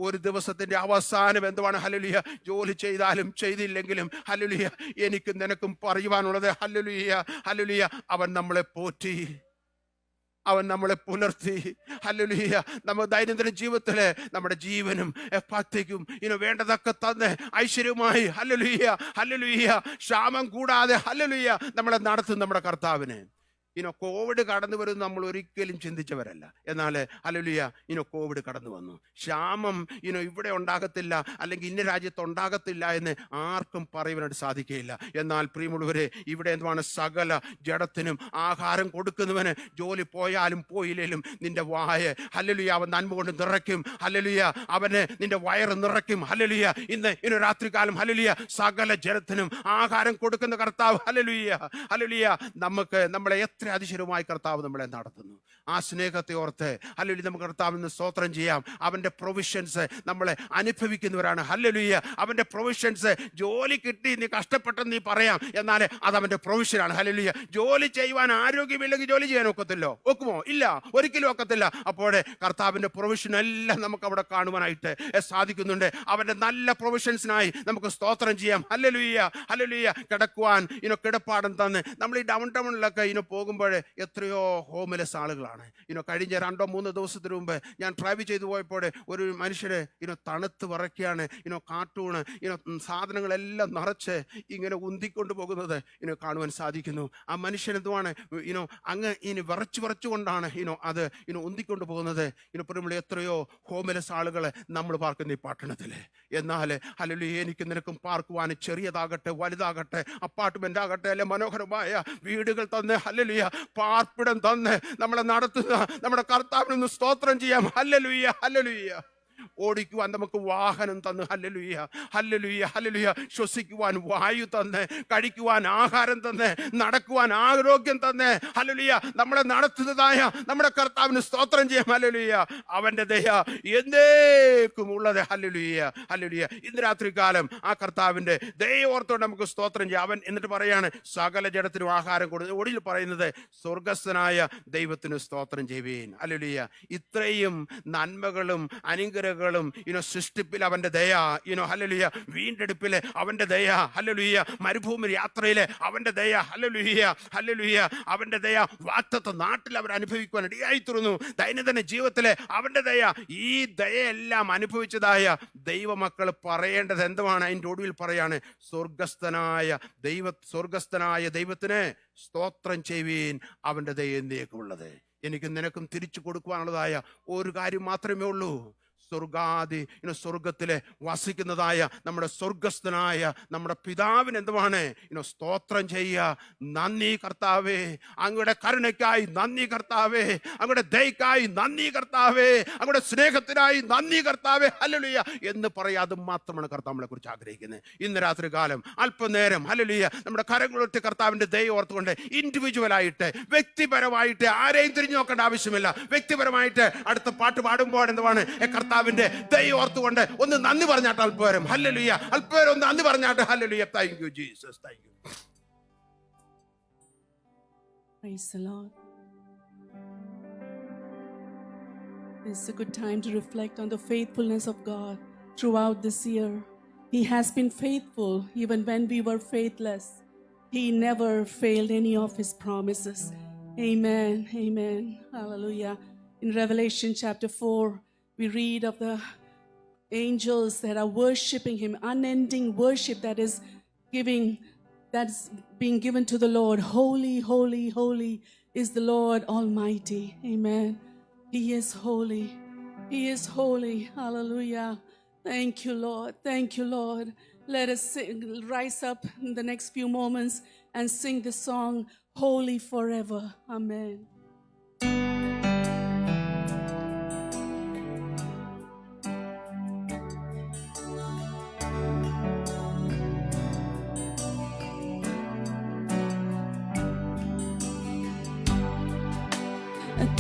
ഒരു ദിവസത്തിന്റെ അവസാനം എന്തുവാണ്? ഹല്ലേലൂയ. ജോലി ചെയ്താലും ചെയ്തില്ലെങ്കിലും ഹല്ലേലൂയ എനിക്കും നിനക്കും പറയുവാനുള്ളത് ഹല്ലേലൂയ. ഹല്ലേലൂയ. അവൻ നമ്മളെ പോറ്റി, അവൻ നമ്മളെ പുലർത്തി. ഹല്ലേലൂയ. നമ്മൾ ദൈനംദിന ജീവിതത്തില് നമ്മുടെ ജീവനും ഭക്തിക്കും വേണ്ടതൊക്കെ തന്ന് ഐശ്വര്യമായി ഹല്ലേലൂയ. ഹല്ലേലൂയ. ക്ഷാമം കൂടാതെ ഹല്ലേലൂയ നമ്മളെ നടത്തും നമ്മുടെ കർത്താവിന്. കോവിഡ് കടന്നു വരുമെന്ന് നമ്മൾ ഒരിക്കലും ചിന്തിച്ചവരല്ല. എന്നാൽ ഹല്ലേലൂയ കോവിഡ് കടന്നു വന്നു. ക്ഷാമം ഇവിടെ ഉണ്ടാകത്തില്ല, അല്ലെങ്കിൽ ഇന്ന രാജ്യത്ത് ഉണ്ടാകത്തില്ല എന്ന് ആർക്കും പറയുവാനായിട്ട് സാധിക്കുകയില്ല. എന്നാൽ പ്രിയമുള്ളവരെ, ഇവിടെ എന്താണ്? സകല ജഡത്തിനും ആഹാരം കൊടുക്കുന്നവന് ജോലി പോയാലും പോയില്ലേലും നിന്റെ വായ ഹല്ലേലൂയ അവൻ നന്മ കൊണ്ട് നിറയ്ക്കും. ഹല്ലേലൂയ. അവന് നിന്റെ വയറ് നിറയ്ക്കും. ഹല്ലേലൂയ. ഇന്ന് രാത്രികാലം ഹല്ലേലൂയ സകല ജഡത്തിനും ആഹാരം കൊടുക്കുന്ന കർത്താവ് ഹല്ലേലൂയ. ഹല്ലേലൂയ. നമ്മളെ എത്ര അതിശയമായി കർത്താവ് നമ്മളെ നടത്തുന്നു. ആ സ്നേഹത്തെ ഓർത്ത് ഹല്ലേലൂയ നമുക്ക് കർത്താവിന് സ്തോത്രം ചെയ്യാം. അവന്റെ പ്രൊവിഷൻസ് നമ്മളെ അനുഭവിക്കുന്നവരാണ്. ഹല്ലേലൂയ. അവന്റെ പ്രൊവിഷൻസ് ജോലി കിട്ടി നീ കഷ്ടപ്പെട്ടെന്ന് നീ പറയാം, എന്നാൽ അത് അവന്റെ പ്രൊവിഷനാണ്. ഹല്ലേലൂയ. ജോലി ചെയ്യുവാൻ ആരോഗ്യമില്ലെങ്കിൽ ജോലി ചെയ്യാൻ ഒക്കുമോ? ഇല്ല, ഒരിക്കലും ഒക്കത്തില്ല. അപ്പോൾ കർത്താവിന്റെ പ്രൊവിഷൻ എല്ലാം നമുക്ക് അവിടെ കാണുവാനായിട്ട് സാധിക്കുന്നുണ്ട്. അവന്റെ നല്ല പ്രൊവിഷൻസിനായി നമുക്ക് സ്തോത്രം ചെയ്യാം. ഹല്ലേലൂയ. ഹല്ലേലൂയ. കിടക്കുവാൻ കിടപ്പാടം തന്ന് നമ്മൾ ഈ ഡൗൺ ടൗണിലൊക്കെ പോകുമ്പോൾ എത്രയോ ഹോംലെസ് ആളുകളാണ്. കഴിഞ്ഞ 2-3 ദിവസത്തിന് മുമ്പ് ഞാൻ ഡ്രൈവ് ചെയ്തു പോയപ്പോൾ ഒരു മനുഷ്യര് തണുത്ത് വിറയ്ക്കുകയാണ്. കാർട്ടൂണ് സാധനങ്ങളെല്ലാം നിറച്ച് ഇങ്ങനെ ഉന്തിക്കൊണ്ട് പോകുന്നത് കാണുവാൻ സാധിക്കുന്നു. ആ മനുഷ്യൻ എന്തുവാണ് അങ്ങ് വിറച്ചുകൊണ്ടാണ് അത് ഉന്തിക്കൊണ്ട് പോകുന്നത്. ഇപ്പോൾ എത്രയോ ഹോംലെസ് ആളുകളെ നമ്മൾ പാർക്കുന്ന ഈ പട്ടണത്തില്. എന്നാൽ ഹല്ലേലൂയ എനിക്ക് നിനക്കും പാർക്കുവാൻ ചെറിയതാകട്ടെ വലുതാകട്ടെ, അപ്പാർട്ട്മെന്റ് ആകട്ടെ, അല്ലെ മനോഹരമായ വീടുകൾ തന്ന് ഹല്ലേലൂയ പാർപ്പിടം തന്ന് നമ്മളെ നടത്തുന്ന നമ്മുടെ കർത്താവിനൊന്ന് സ്തോത്രം ചെയ്യാം. ഹല്ലേലൂയ. ഹല്ലേലൂയ. ഓടിക്കുവാൻ നമുക്ക് വാഹനം തന്ന് ഹല്ലേലൂയ. ഹല്ലേലൂയ. ഹല്ലേലൂയ. ശ്വസിക്കുവാൻ വായു തന്ന്, കഴിക്കുവാൻ ആഹാരം തന്ന്, നടക്കുവാൻ ആരോഗ്യം തന്ന് ഹല്ലേലൂയ നമ്മളെ നടത്തുന്നതായ നമ്മുടെ കർത്താവിന് സ്തോത്രം ചെയ്യാം. ഹല്ലേലൂയ. അവന്റെ ദയ എന്നേക്കും ഉള്ളത്. ഹല്ലേലൂയ. ഹല്ലേലൂയ. ഇന്ന് രാത്രികാലം ആ കർത്താവിന്റെ ദയ ഓർത്തോണ്ട് നമുക്ക് സ്തോത്രം ചെയ്യാം. അവൻ എന്നിട്ട് പറയാണ് സകല ജഡത്തിനും ആഹാരം കൊടുത്ത് ഒടുവിൽ പറയുന്നത് സ്വർഗസ്ഥനായ ദൈവത്തിന് സ്തോത്രം ചെയ്യുവീൻ. ഹല്ലേലൂയ. ഇത്രയും നന്മകളും അനുഗ്രഹങ്ങളും സൃഷ്ടിപ്പിൽ അവന്റെ ദയ, ഹല്ലേലൂയ, വീണ്ടെടുപ്പില് അവന്റെ ദയ, ഹല്ലേലൂയ, മരുഭൂമി യാത്രയില് അവന്റെ ദയ, ഹല്ലേലൂയ, ഹല്ലേലൂയ, അവന്റെ ദയ വാഗ്ദത്ത നാട്ടിൽ അവർ അനുഭവിക്കുവാൻ ഇടയായിത്തീർന്നു. ദൈനംദിന ജീവിതത്തില് അവന്റെ ദയ, ഈ ദയയെല്ലാം അനുഭവിച്ചതായ ദൈവമക്കൾ പറയേണ്ടത് എന്തുമാണ്? അതിൻ്റെ ഒടുവിൽ പറയാണ് സ്വർഗസ്ഥനായ ദൈവത്തിന് സ്തോത്രം ചെയ്യുവീൻ, അവന്റെ ദയ എന്നേക്കുമുള്ളത്. എനിക്ക് നിനക്കും തിരിച്ചു കൊടുക്കുവാനുള്ളതായ ഒരു കാര്യം മാത്രമേ ഉള്ളൂ. സ്വർഗത്തിലെ വസിക്കുന്നതായ നമ്മുടെ സ്വർഗസ്ഥനായ നമ്മുടെ പിതാവിന് എന്തുവാണ് സ്തോത്രം ചെയ്യുക. നന്ദി കർത്താവേ, അങ്ങയുടെ കരുണയ്ക്കായി നന്ദി കർത്താവേ, അങ്ങയുടെ ദയക്കായി നന്ദി കർത്താവേ, അങ്ങയുടെ സ്നേഹത്തിനായി നന്ദി കർത്താവേ, ഹല്ലേലൂയ എന്ന് പറയാം. അത് മാത്രമാണ് കർത്താവ് നമ്മളെ കുറിച്ച് ആഗ്രഹിക്കുന്നത്. ഇന്ന് രാത്രി കാലം അല്പനേരം ഹല്ലേലൂയ നമ്മുടെ കരങ്ങളൊട്ട് കർത്താവിന്റെ ദയ ഓർത്തുകൊണ്ട് ഇൻഡിവിജ്വലായിട്ട്, വ്യക്തിപരമായിട്ട് ആരെയും തിരിഞ്ഞു നോക്കേണ്ട ആവശ്യമില്ല. വ്യക്തിപരമായിട്ട് അടുത്ത പാട്ട് പാടുമ്പോൾ എന്തുവാണ് കർത്താവിന്റെ ദയ ഓർത്തുകൊണ്ട് ഒന്ന് നന്ദി പറഞ്ഞാട്ട് അല്പേരം ഹല്ലേലൂയ, അല്പേരം ഒന്ന് നന്ദി പറഞ്ഞാട്ട് hallelujah. Thank you Jesus, thank you. Praise the Lord. It's a good time to reflect on the faithfulness of God throughout this year. He has been faithful even when we were faithless. He never failed any of his promises. Amen. Amen. Hallelujah. In Revelation chapter 4, we read of the angels that are worshiping him, unending worship that's being given to the Lord. Holy, holy, holy is the Lord Almighty. Amen. He is holy. He is holy. Hallelujah. Thank you, Lord. Thank you, Lord. Let us rise up in the next few moments and sing the song, Holy Forever. Amen.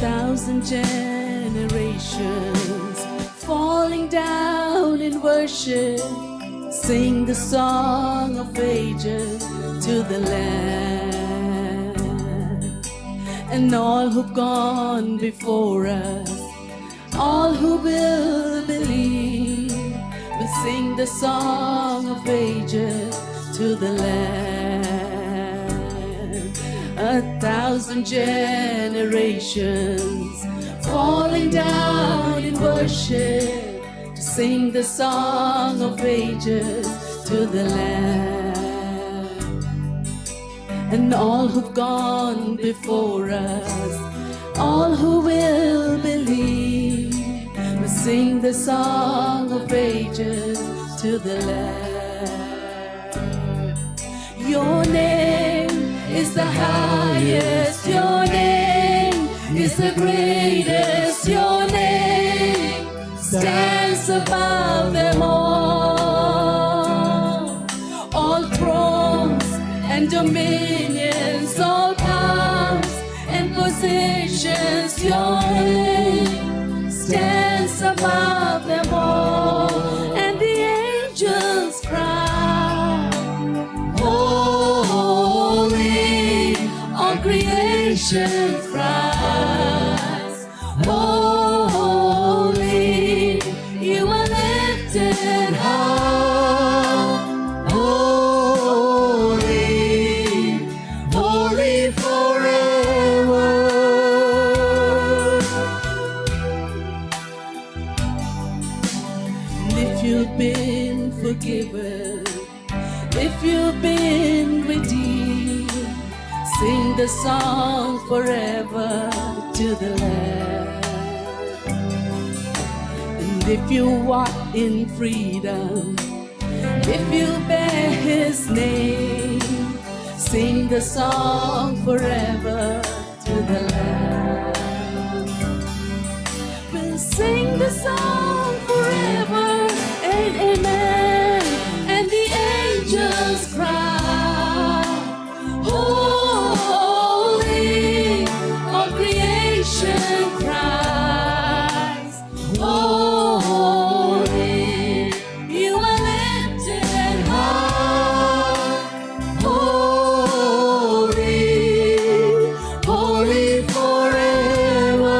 1,000 generations falling down in worship, sing the song of ages to the Lamb. And all who've gone before us, all who will believe, will sing the song of ages to the Lamb. 1,000 generations falling down in worship to sing the song of ages to the Lamb. And all who've gone before us, all who will believe, will sing the song of ages to the Lamb. Your name is the highest, your name is the greatest, your name stands above them all. All thrones and dominions, all powers and positions, your name stands above them all. And the angels cry, holy, all creation cries, holy, you are lifted high, holy, holy forever. And if you've been forgiven, if you've been redeemed, sing the song forever to the Lamb. And if you walk in freedom, if you bear his name, sing the song forever to the Lamb. We'll sing the song forever and amen. And the angels cry, holy, all creation cries, holy, you are lifted high, holy, holy forever.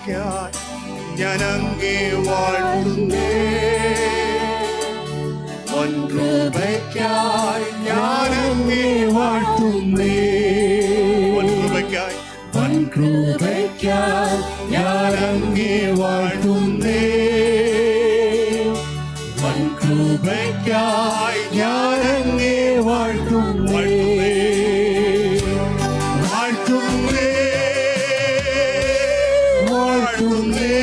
കൃപയ്ക്കായി ഞാൻ അങ്ങേ വാഴ്ത്തുന്നേ, വൻ കൃപയ്ക്കായി ഞാൻ അങ്ങേ വാഴ്ത്തുന്നേ, വൻ കൃപയ്ക്കായി, വൻ കൃപയ്ക്കായി ഞാൻ അങ്ങേ വാഴ്ത്തുന്നേ, വൻ കൃപയ്ക്കായി ഞാൻ അങ്ങേ വാഴ്ത്തുന്നേ, വാഴ്ത്തുന്നേ, വാഴ്ത്തുന്നേ.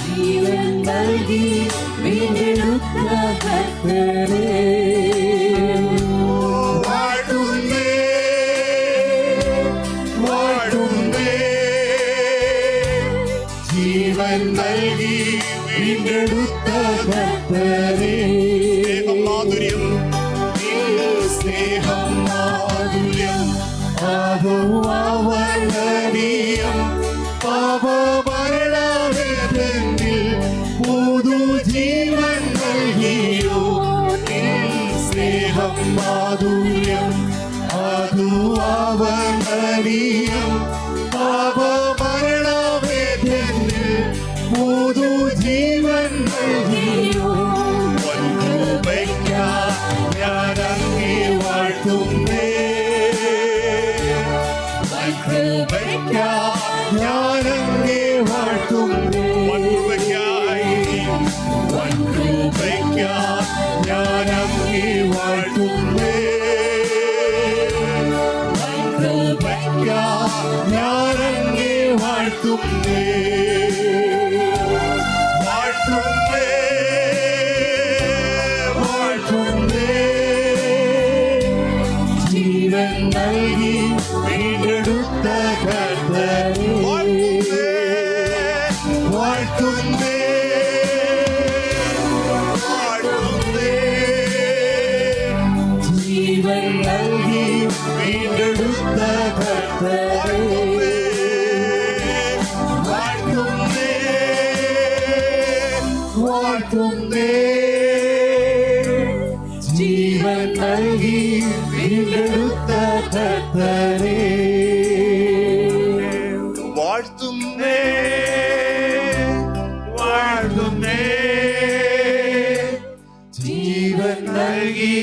ജീവൻ നൽകി വീണ്ടെടുത്ത കർത്താവേ, വാഴ്ത്തുന്നേ, വാഴ്ത്തുന്നേ. ജീവൻ നൽകി വീണ്ടെടുത്ത കർത്താവേ, സ്നേഹമാധുര്യം, സ്നേഹം മാധുര്യം, ആവർണനീയം, പാപമരണവേദനയിൽ പുതുജീവൻ നൽകിയോ, സ്നേഹം മാധുര്യം, അതു ആവർണനീയം, പാപമരണവേദനയിൽ പുതുജീവൻ നൽകിയോ, വൻ കൃപയ്ക്കായി ഞാൻ അങ്ങേ വാഴ്ത്തുന്നേ, വൻ കൃപയ്ക്കായി ഞാൻ അങ്ങേ വാഴ്ത്തുന്നേ, വൻ കൃപയ്ക്കായി, വൻ കൃപയ്ക്കായി ഞാൻ അങ്ങേ വാഴ്ത്തുന്നേ, വൻ കൃപയ്ക്കായി ഞാൻ അങ്ങേ വാഴ്ത്തുന്നേ, വാഴ്ത്തുന്നേ, വാഴ്ത്തുന്നേ. ജീവൻ നൽകി വീണ്ടെടുത്ത കർത്താവേ, വാഴ്ത്തുന്നേ, വാഴ്ത്തുന്നേ. ജീവൻ നൽകി വീണ്ടെടുത്ത കർത്താവേ, വാഴ്ത്തുന്നേ, വാഴ്ത്തുന്നേ. ജീവൻ നൽകി വീണ്ടെടുത്ത കർത്താവേ, വാഴ്ത്തുന്നേ, വാഴ്ത്തുന്നേ. ജീവൻ നൽകി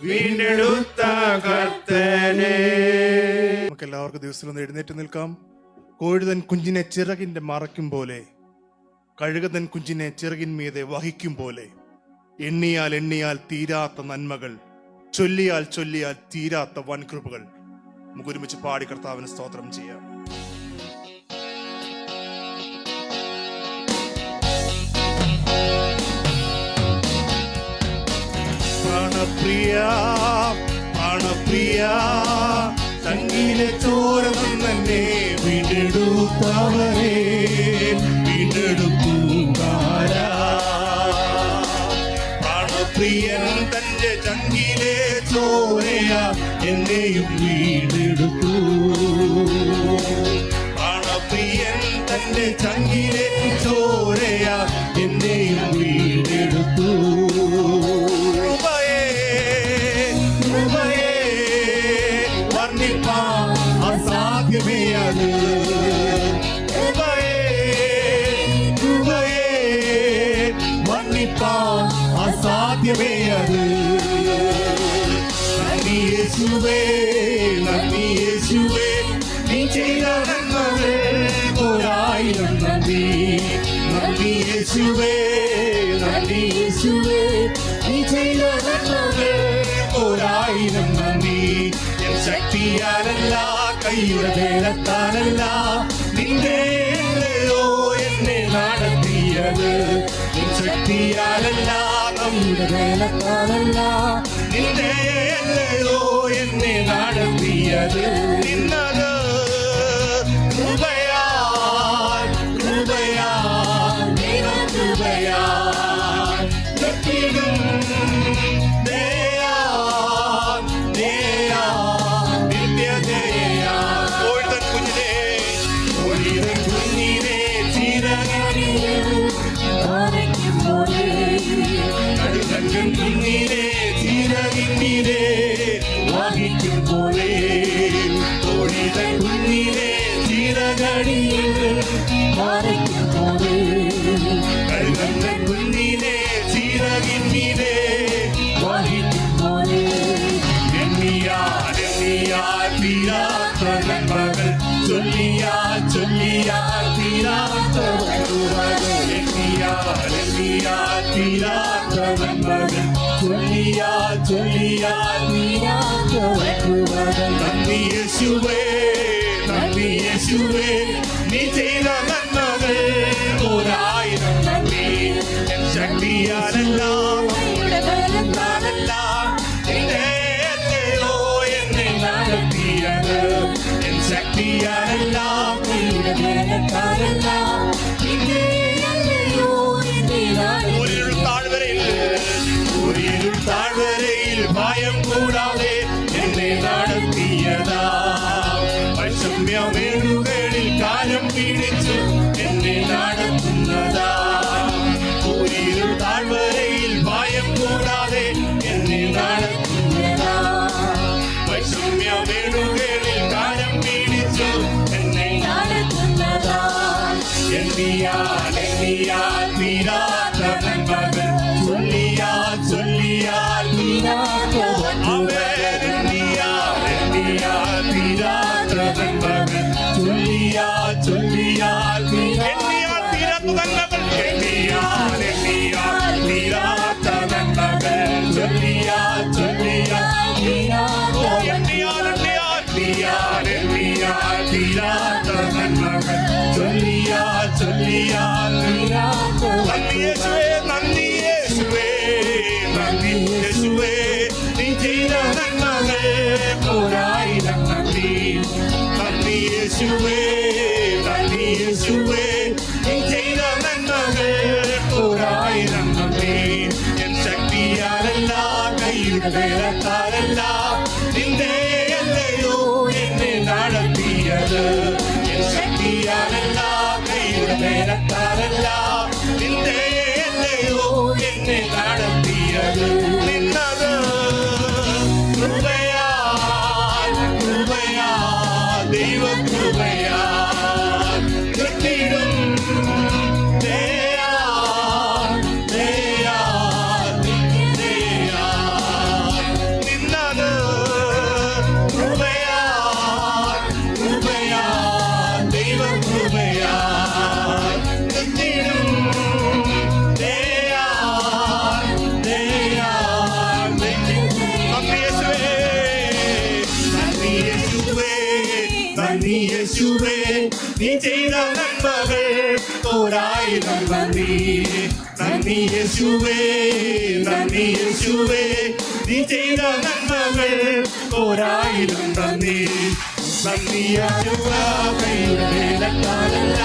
വീണ്ടെടുത്ത കർത്താവേ. നമുക്ക് എല്ലാവർക്കും ദിവസത്തിൽ ഒന്ന് എഴുന്നേറ്റ് നിൽക്കാം. കോഴുതൻ കുഞ്ഞിനെ ചിറകിന്റെ മറയ്ക്കും പോലെ, കഴുകതൻ കുഞ്ഞിനെ ചിറകിന്മീതെ വഹിക്കും പോലെ, എണ്ണിയാൽ എണ്ണിയാൽ തീരാത്ത നന്മകൾ, ചൊല്ലിയാൽ ചൊല്ലിയാൽ തീരാത്ത വൻകൃപകൾ. നമുക്ക് ഒരുമിച്ച് പാടി കർത്താവിന് സ്തോത്രം ചെയ്യാം. പ്രാണപ്രിയ, പ്രാണപ്രിയ, തങ്ങിലെ ചോര തന്നെ വീണ്ടെടുത്തവരെ, വീണ്ടെടുക്കുകാരാ. പ്രാണപ്രിയൻ തന്റെ ചങ്കിലെ ചോരയ എന്നെയും വീണ്ടെടുത്തു. പ്രാണപ്രിയൻ തന്റെ ചങ്കിലെ ചോരയ എന്നെയും വീണ്ടെടുത്തു. കൃപയേ, കൃപയേ, വർണ്ണിപ്പാൻ അസാധ്യമേ അത്. കൃപയേ, കൃപയേ, വർണ്ണിപ്പാൻ അസാധ്യമേ അത്. നന്ദി യേശുവേ, നന്ദി യേശുവേ, നീ ചെയ്ത നന്മകൾ ഒരായിരം നന്ദി. നന്ദി യേശുവേ, നന്ദി യേശുവേ, നീ ചെയ്ത നന്മകൾ ഒരായിരം നന്ദി. എൻ ശക്തിയാലല്ല, കൈയുടെ വേലത്താലല്ല, നിന്റെ എന്നെ നടത്തിയത്. എൻ ശക്തിയാലല്ല, നമ്മുടെ വേലത്താലല്ല, നിന്റെ എന്നെ നടത്തിയത്. നിന്നത് കൃപയാൽ, കൃപയാൽ, കൃപയാൽ, എത്തിടും ദയാൽ, ദയാൽ, നിത്യദയാൽ. കോഴുതൻ കുഞ്ഞിനെ, കോഴുതൻ കുഞ്ഞിനെ ചിറകടിയിൽ വഹിക്കും പോലെ, കടുകൻ കുഞ്ഞിനെ ചിറകിന്മീതെ വഹിക്കും പോലെ, കോഴുതൻ കുഞ്ഞിനെ ചിറകടിയിൽ ചൊല്ലിയാൽ ചൊല്ലിയാൽ തീരാത്തവൻ കൃപകൾ എണ്ണിയാൽ തീരാത്ത നന്മകൾ ചൊല്ലിയാൽ ചൊല്ലിയാൽ തീരാത്തവൻ കൃപകൾ നന്ദി യേശുവേ നന്ദി യേശുവേ നീ ചെയ്ത നന്മകൾ ഒരായിരം നന്ദി എൻ ശക്തിയാലല്ല ബലത്താലല്ല എന്നെ നടത്തിയത് എൻ ശക്തിയാലല്ല ബലത്താലല്ല ഒരു താഴ്വരയിൽ ഭയം കൂടാതെ എന്നെ നടത്തിയതാ വൈഷമ്യമേടുകളിൽ കാലം പിടിച്ചു എന്നെ നടത്തുന്നതാ ഒരു താഴ്വരയിൽ ഭയം കൂടാതെ എന്നെ നടത്തുന്നതാ വൈഷമ്യമേടുകളിൽ കാലം പിടിച്ചു എന്നെ നടത്തുന്നതാ എണ്ണിയാൽ തീരാത്ത നന്മകൾ ചൊല്ലിയാൽ ചൊല്ലിയാൽ തീരാത്ത നന്മകൾ ചൊല്ലിയാൽ ചൊല്ലിയാൽ എണ്ണിയാൽ തീരാത്ത നന്മകൾ എണ്ണിയാൽ തീരാത്ത നന്മകൾ ചൊല്ലിയാൽ ചൊല്ലിയാൽ എണ്ണിയാൽ തീരാത്ത നന്മകൾ ചൊല്ലിയാൽ ചൊല്ലിയാൽ നന്ദി യേശുവേ നന്ദി യേശുവേ നന്ദി യേശുവേ നീ ചെയ്ത നന്മകൾ ഒരായിരം നന്ദി നന്ദി യേശുവേ നന്ദി യേശുവേ നീ ചെയ്ത നന്മകൾ ഒരായിരം നന്ദി എൻ ശക്തിയാലല്ല കൈയുടെ ബലത്താലല്ല നിന്റെ അല്ലയോ എന്നെ നടത്തിയത് എൻ ശക്തിയാലല്ല കൈയുടെ ബലത്താലല്ല നിന്റെ അല്ലയോ എന്നെ നടത്തിയത് നിന്നത് കൃപയാൽ കൃപയാൽ ദൈവകൃപയാൽ കൃത്യടും ദയാൽ ദയാൽ ദയാൽ നിന്നത് കൃപയാൽ കൃപയാൽ ദൈവകൃപയാൽ കൃത്യടും ദയാൽ ദയാൽ നന്ദി യേശുവേ നന്ദി യേശുവേ നീ ചെയ്ത നന്മകൾ ഒരായിരം നന്ദി നന്ദി യേശുവേ നന്ദി യേശുവേ നീ ചെയ്ത നന്മകൾ ഒരായിരം നന്ദി നന്ദിയാലുവ കൈയുടെ വേലക്കാലല്ല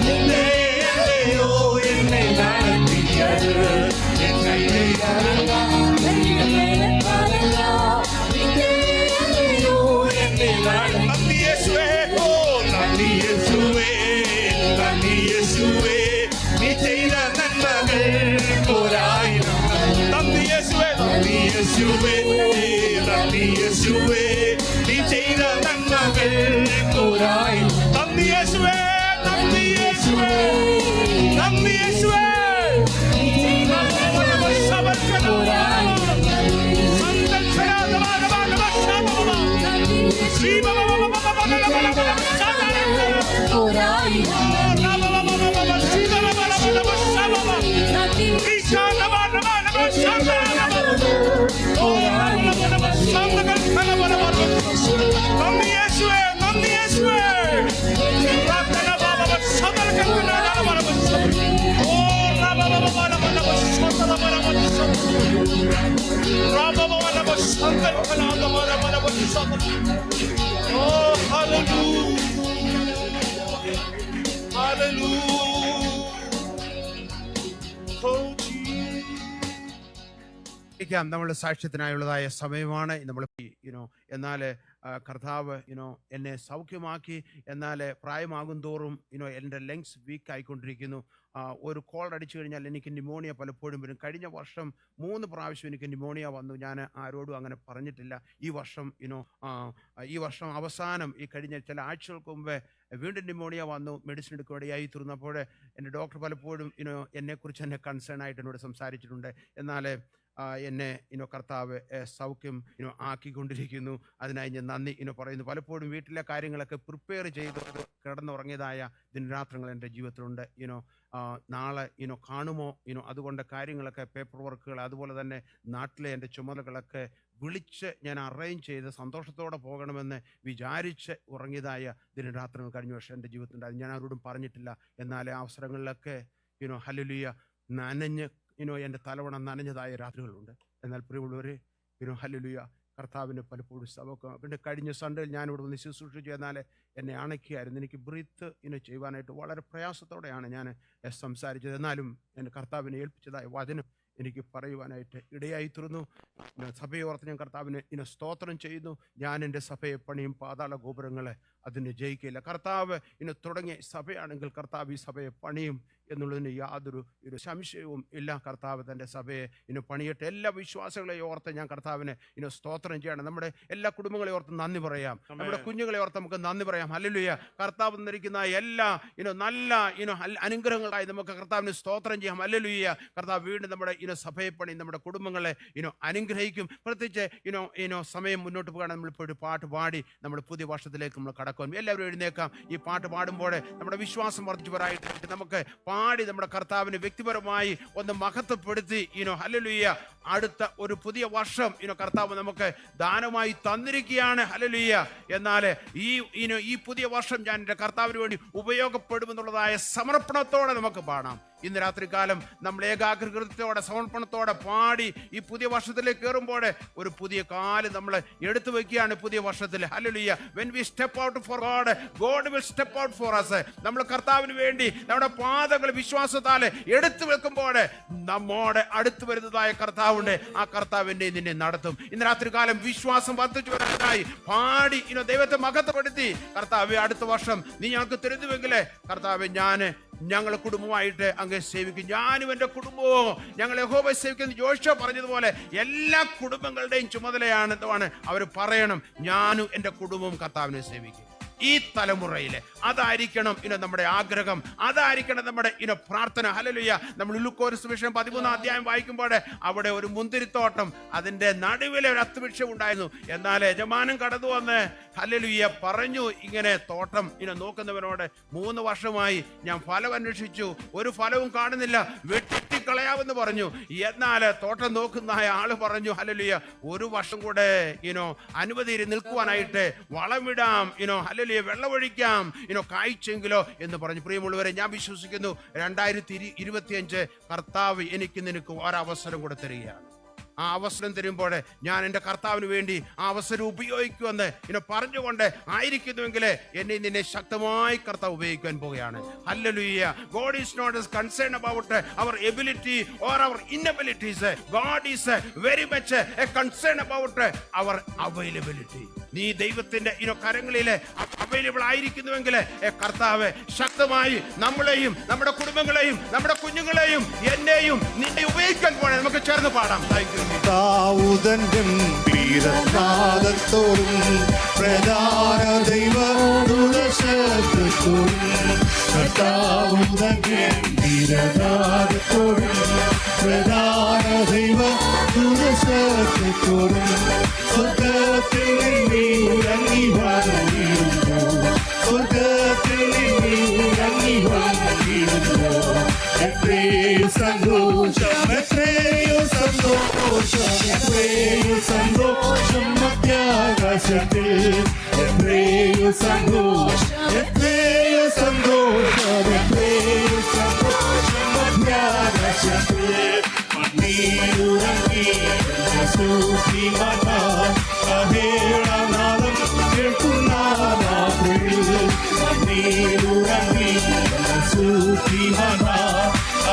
നിന്നെ അല്ലയോ എന്നെ നടത്തിയത് എൻ കൈയാലല്ല നന്ദി യേശുവേ ഓ നന്ദി യേശുവേ നന്ദി യേശുവേ നീ ചെയ്ത നന്മകൾ ഒരായിരം നന്ദി യേശുവേ നന്ദി യേശുവേ നന്ദി യേശുവേ നീ ചെയ്ത നന്മകൾ ഒരായിരം നന്ദി യേശുവേ നന്ദി യേശുവേ നന്ദി യേശുവേ Oh, hallelujah. Hallelujah. Oh, നമ്മളുടെ സാക്ഷ്യത്തിനായുള്ളതായ സമയമാണ് നമ്മൾ എന്നാൽ കർത്താവ് എന്നെ സൗഖ്യമാക്കി. എന്നാൽ പ്രായമാകും തോറും എൻ്റെ ലങ്സ് വീക്ക് ആയിക്കൊണ്ടിരിക്കുന്നു. ഒരു കോൾഡ് അടിച്ചു കഴിഞ്ഞാൽ എനിക്ക് ന്യൂമോണിയ പലപ്പോഴും വരും. കഴിഞ്ഞ വർഷം 3 പ്രാവശ്യം എനിക്ക് ന്യൂമോണിയ വന്നു. ഞാൻ ആരോടും അങ്ങനെ പറഞ്ഞിട്ടില്ല. ഈ വർഷം അവസാനം ഈ കഴിഞ്ഞ ചില ആഴ്ചകൾക്ക് മുമ്പേ വീണ്ടും ന്യൂമോണിയ വന്നു. മെഡിസിൻ എടുക്കുകയായി തീർന്നപ്പോൾ എൻ്റെ ഡോക്ടർ പലപ്പോഴും എന്നെക്കുറിച്ച് എന്നെ കൺസേൺ ആയിട്ട് എന്നോട് സംസാരിച്ചിട്ടുണ്ട്. എന്നാൽ എന്നെ കർത്താവ് സൗഖ്യം ആക്കിക്കൊണ്ടിരിക്കുന്നു. അതിനായി ഞാൻ നന്ദി പറയുന്നു. പലപ്പോഴും വീട്ടിലെ കാര്യങ്ങളൊക്കെ പ്രിപ്പയർ ചെയ്ത് കിടന്നുറങ്ങിയതായ ദിനരാത്രങ്ങൾ എൻ്റെ ജീവിതത്തിലുണ്ട്. നാളെ കാണുമോ അതുകൊണ്ട് കാര്യങ്ങളൊക്കെ പേപ്പർ വർക്കുകൾ, അതുപോലെ തന്നെ നാട്ടിലെ എൻ്റെ ചുമതലകളൊക്കെ വിളിച്ച് ഞാൻ അറേഞ്ച് ചെയ്ത് സന്തോഷത്തോടെ പോകണമെന്ന് വിചാരിച്ച് ഉറങ്ങിയതായ ദിനരാത്രങ്ങൾ കഴിഞ്ഞ വർഷം എൻ്റെ ജീവിതത്തിലുണ്ടായിരുന്നു. ഞാൻ ആരോടും പറഞ്ഞിട്ടില്ല. എന്നാൽ ആ അവസരങ്ങളിലൊക്കെ ഹല്ലേലൂയ നനഞ്ഞ് എൻ്റെ തലവണ നനഞ്ഞതായ രാത്രികളുണ്ട്. എന്നാൽ പ്രിയമുള്ളവരെ ഹല്ലേലൂയ കർത്താവിന് പലപ്പോഴും പിന്നെ കഴിഞ്ഞ സൺഡേയിൽ ഞാനിവിടെ വന്ന് ശുശ്രൂഷിച്ചു. എന്നാൽ എന്നെ അണയ്ക്കുകയായിരുന്നു. എനിക്ക് ബ്രീത്ത് ചെയ്യുവാനായിട്ട് വളരെ പ്രയാസത്തോടെയാണ് ഞാൻ സംസാരിച്ചത്. എന്നാലും എൻ്റെ കർത്താവിനെ ഏൽപ്പിച്ചതായ വചനം എനിക്ക് പറയുവാനായിട്ട് ഇടയായി തീർന്നു. സഭയെ ഓർത്ത് ഞാൻ കർത്താവിന് സ്തോത്രം ചെയ്യുന്നു. ഞാൻ എൻ്റെ സഭയെ പണിയും, പാതാള ഗോപുരങ്ങളെ അതിന് ജയിക്കില്ല. കർത്താവ് തുടങ്ങിയ സഭയാണെങ്കിൽ കർത്താവ് ഈ സഭയെ പണിയും എന്നുള്ളതിന് യാതൊരു സംശയവും ഇല്ല. കർത്താവ് തൻ്റെ സഭയെ പണിയട്ടെ. എല്ലാ വിശ്വാസികളെയും ഓർത്ത് ഞാൻ കർത്താവിനെ സ്തോത്രം ചെയ്യണം. നമ്മുടെ എല്ലാ കുടുംബങ്ങളെ ഓർത്ത് നന്ദി പറയാം. നമ്മുടെ കുഞ്ഞുങ്ങളെ ഓർത്ത് നമുക്ക് നന്ദി പറയാം. ഹല്ലേലൂയ. കർത്താവ് തന്നിരിക്കുന്ന എല്ലാ നല്ല അനുഗ്രഹങ്ങളായി നമുക്ക് കർത്താവിന് സ്തോത്രം ചെയ്യാം. ഹല്ലേലൂയ. കർത്താവ് വീണ്ടും നമ്മുടെ സഭയെ പണി, നമ്മുടെ കുടുംബങ്ങളെ അനുഗ്രഹിക്കും. പ്രത്യേകിച്ച് സമയം മുന്നോട്ട് പോകാൻ നമ്മളിപ്പോൾ ഒരു പാട്ട് പാടി നമ്മൾ പുതിയ വർഷത്തിലേക്ക് നമ്മൾ കടക്കും. എല്ലാവരും എഴുന്നേക്കാം. ഈ പാട്ട് പാടുമ്പോൾ നമ്മുടെ വിശ്വാസം വർദ്ധിച്ചു വരാനായിട്ട് നമുക്ക് പാടി നമ്മുടെ കർത്താവിനെ വ്യക്തിപരമായി ഒന്ന് മഹത്വപ്പെടുത്തി ഹല്ലേലൂയ. അടുത്ത ഒരു പുതിയ വർഷം കർത്താവ് നമുക്ക് ദാനമായി തന്നിരിക്കുകയാണ്. ഹല്ലേലൂയ. എന്നാൽ ഈ പുതിയ വർഷം ഞാൻ എൻ്റെ കർത്താവിന് വേണ്ടി ഉപയോഗപ്പെടുമെന്നുള്ളതായ സമർപ്പണത്തോടെ നമുക്ക് പാടാം. ഇന്ന് രാത്രികാലം നമ്മൾ ഏകാഗ്രതയോടെ സമർപ്പണത്തോടെ പാടി ഈ പുതിയ വർഷത്തിലേക്ക് കയറുമ്പോൾ ഒരു പുതിയ കാലം നമ്മൾ എടുത്തു വെക്കുകയാണ് പുതിയ വർഷത്തിൽ. Hallelujah. When we step out for God, God will step out for us. നമ്മൾ കർത്താവിന് വേണ്ടി നമ്മുടെ പാദങ്ങൾ വിശ്വാസത്താൽ എടുത്തു വെക്കുമ്പോൾ നമ്മോട് അടുത്ത് വരുന്നതായ കർത്താവുണ്ട്. ആ കർത്താവിന്റെ നിന്നെ നടത്തും. ഇന്ന് രാത്രികാലം വിശ്വാസം വർദ്ധിച്ചു വരാനായി പാടി ദൈവത്തെ മഹത്വപ്പെടുത്തി, കർത്താവ് അടുത്ത വർഷം നീ ഞങ്ങൾക്ക് തരുന്നുവെങ്കിൽ കർത്താവ് ഞങ്ങൾ കുടുംബമായിട്ട് അങ്ങ് സേവിക്കും. ഞാനും എൻ്റെ കുടുംബവും ഞങ്ങൾ യഹോവയെ സേവിക്കുന്ന ജോഷുവ പറഞ്ഞതുപോലെ എല്ലാ കുടുംബങ്ങളുടെയും ചുമതലയാണ് അവർ പറയണം, ഞാനും എൻ്റെ കുടുംബവും കർത്താവിനെ സേവിക്കും. ഈ തലമുറയിലെ അതായിരിക്കണം നമ്മുടെ ആഗ്രഹം, അതായിരിക്കണം നമ്മുടെ പ്രാർത്ഥന. ഹല്ലേലൂയ. നമ്മൾ ലൂക്കോസ് സുവിശേഷം 13-ാം അധ്യായം വായിക്കുമ്പോൾ അവിടെ ഒരു മുന്തിരിത്തോട്ടം, അതിന്റെ നടുവിലെ ഒരു അത്തിവൃക്ഷം ഉണ്ടായിരുന്നു. എന്നാൽ യജമാനൻ കടന്നു വന്ന് ഹല്ലേലൂയ പറഞ്ഞു, ഇങ്ങനെ തോട്ടം നോക്കുന്നവനോട് 3 വർഷമായി ഞാൻ ഫലം അന്വേഷിച്ചു, ഒരു ഫലവും കാണുന്നില്ല, വെട്ടിക്കളയാമെന്ന് പറഞ്ഞു. എന്നാൽ തോട്ടം നോക്കുന്ന ആള് പറഞ്ഞു, ഹല്ലേലൂയ, ഒരു വർഷം കൂടെ അനുമതി നിൽക്കുവാനായിട്ട് വളമിടാം, ഹല്ലേലൂയ, വെള്ളമൊഴിക്കാം, കായ്ച്ചെങ്കിലോ എന്ന് പറഞ്ഞു. പ്രിയമുള്ളവരെ, ഞാൻ വിശ്വസിക്കുന്നു 2025 കർത്താവ് എനിക്ക് നിനക്ക് ഒരവസരം കൂടെ തരികയാണ്. ആ അവസരം തരുമ്പോൾ ഞാൻ എൻ്റെ കർത്താവിന് വേണ്ടി ആ അവസരം ഉപയോഗിക്കുമെന്ന് പറഞ്ഞുകൊണ്ട് ആയിരിക്കുന്നുവെങ്കിൽ എന്നെ നിന്നെ ശക്തമായി കർത്താവ് ഉപയോഗിക്കാൻ പോവുകയാണ്. Hallelujah. God is not as concerned about our ability or our inabilities. God is very much a concern about our availability. നീ ദൈവത്തിന്റെ കരങ്ങളിലെ അവൈലബിൾ ആയിരിക്കുന്നുവെങ്കിൽ കർത്താവ് ശക്തമായി നമ്മളെയും നമ്മുടെ കുടുംബങ്ങളെയും നമ്മുടെ കുഞ്ഞുങ്ങളെയും എന്നെയും നിന്നെ ഉപയോഗിക്കാൻ പോകണേ. നമുക്ക് ചേർന്ന് പാടാം. ദാവൂദൻ ഗംഭീരനാദത്തോടും പ്രധാന ദൈവദൂതശബ്ദത്തോടും ദാവൂദൻ ഗംഭീരനാദത്തോടും പ്രധാന ദൈവദൂതശബ്ദത്തോടും സ്വർഗ്ഗത്തിൽ നീരങ്ങി വന്നിരുന്നു, സ്വർഗ്ഗത്തിൽ നീരങ്ങി വന്നിരുന്നു. എത്രയോ സന്തോഷം, എത്രയോ സന്തോഷം, എത്രയോ സന്തോഷം മധ്യാകാശത്തിൽ, എത്രയോ സന്തോഷം, എത്രയോ സന്തോഷം, എത്രയോ സന്തോഷം മധ്യാകാശത്തിൽ. മണ്ണീരുറങ്ങി അഹേളനാദം കേൾക്കുന്ന രാത്രിയിൽ, മണ്ണീരുറങ്ങി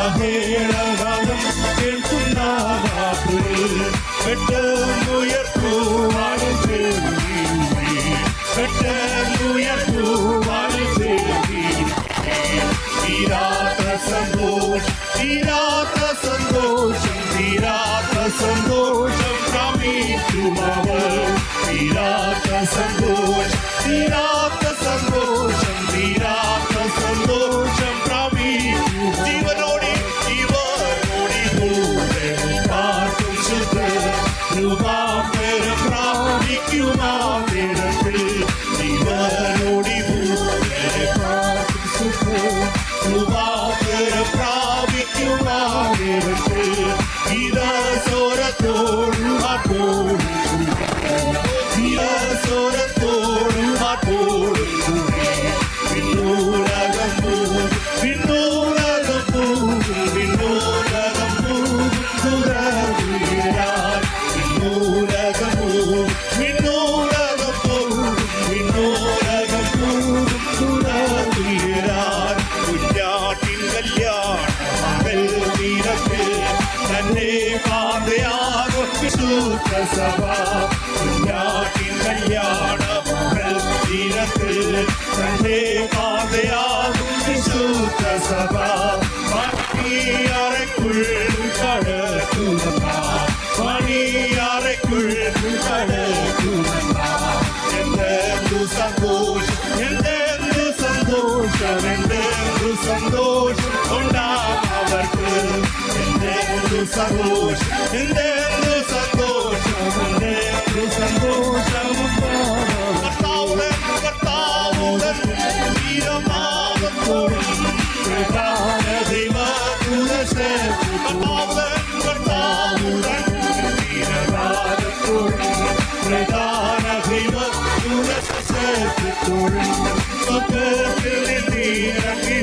അഹേളനാദം കേൾക്കുന്ന രാത്രിയിൽ, പെട്ടെന്നുയർത്തുവാനും ചേർന്നീ, പെട്ടെന്നുയർത്തുവാനും ചേർന്നീ. തീരാത്ത സന്തോഷം, തീരാത്ത സന്തോഷം, തീരാത്ത സന്തോഷം പ്രാപിക്കുമവർ. തീരാത്ത സന്തോഷം, തീരാത്ത സന്തോഷം, തീരാത്ത സന്തോഷം പ്രാപിക്കും. ജീവനോടി ജീവനോടി പാട്ടും പ്രാപിക്കുമാനിടത്തിൽ ഇവരോടി പ്രാപിക്കുമാനിടത്തിൽ ഇതോരത്തോടും ഇതോരത്തോടും വിണ്ണൂരകം പോകും വിണ്ണൂരകം പോകും വിണ്ണൂരകം പോകും തുറവിരാൻ വിണ്ണൂരകം പോകും വിണ്ണൂരകം പോകും വിണ്ണൂരകം പോകും തുറവിരാൻ കുഞ്ഞാട്ടിൻ കല്യാണം മകൾ നിരക്ക് തന്നെ പാതയാകും വിശുദ്ധ സഭ കുഞ്ഞാട്ടിൻ കല്യാണം മകൾ നിരക്ക് തന്നെ പാതയാകും വിശുദ്ധ സഭ മണിയറയ്ക്കുൾ കടക്കുക മണിയറയ്ക്കുൾ കടക്കുക എന്തെന്തു സന്തോഷം എന്തെന്തു സന്തോഷം എന്തെന്തു സന്തോഷം ഉണ്ടാവർക്ക് എന്തെന്തു സന്തോഷം എന്തെന്തു സന്തോഷം എന്തെന്തു സന്തോഷം കർത്താവുടൻ കർത്താവുടൻ വീരമാവത്തോടും പ്രധാന ദൈവകുലശേ കർത്താവുടൻ കർത്താവുടൻ വീരമാവത്തോടും പ്രധാന ദൈവകുലശേത്തോടും സ്വകത്തിൽ നിന്നിറങ്ങി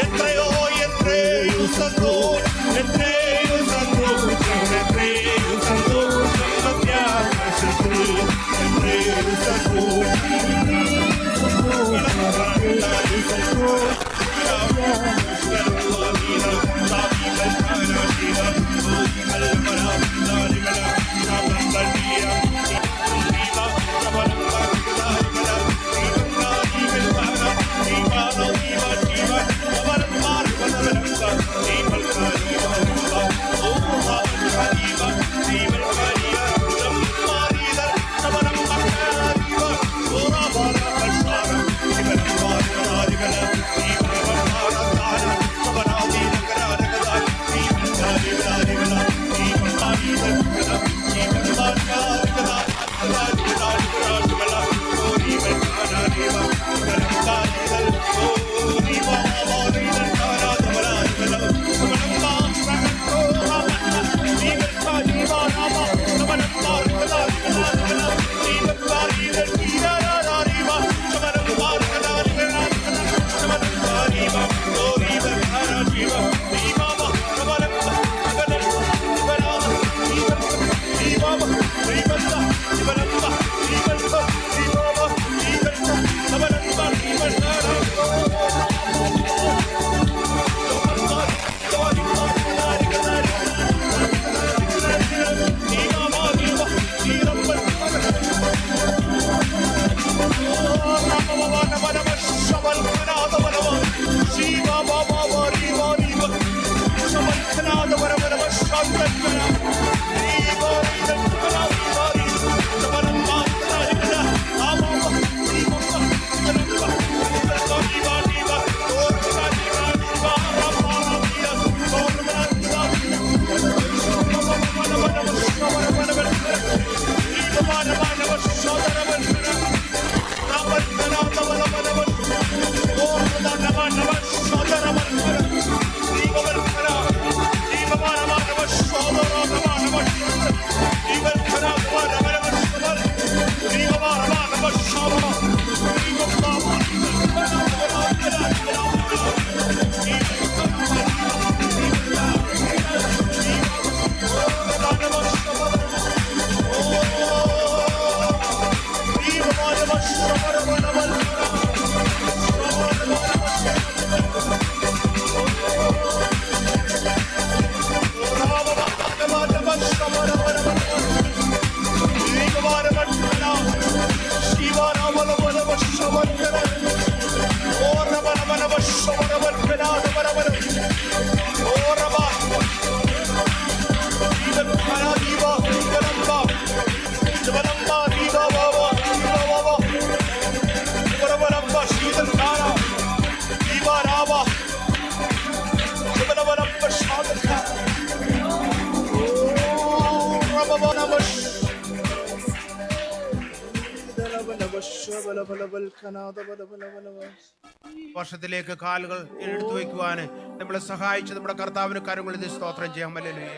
എത്രയോ എത്രയോ സന്തോഷം എത്രയോ സന്തോഷം എത്രയോ സന്തോഷം പ്രത്യാശത്തിൽ എത്രയോ സന്തോഷം വർഷത്തിലേക്ക് കാലുകൾ എടുത്തു വയ്ക്കുവാന് നമ്മളെ സഹായിച്ച് നമ്മുടെ കർത്താവിന് കരങ്ങളിൽ നിന്ന് സ്തോത്രം ചെയ്യാം. ഹല്ലേലൂയ.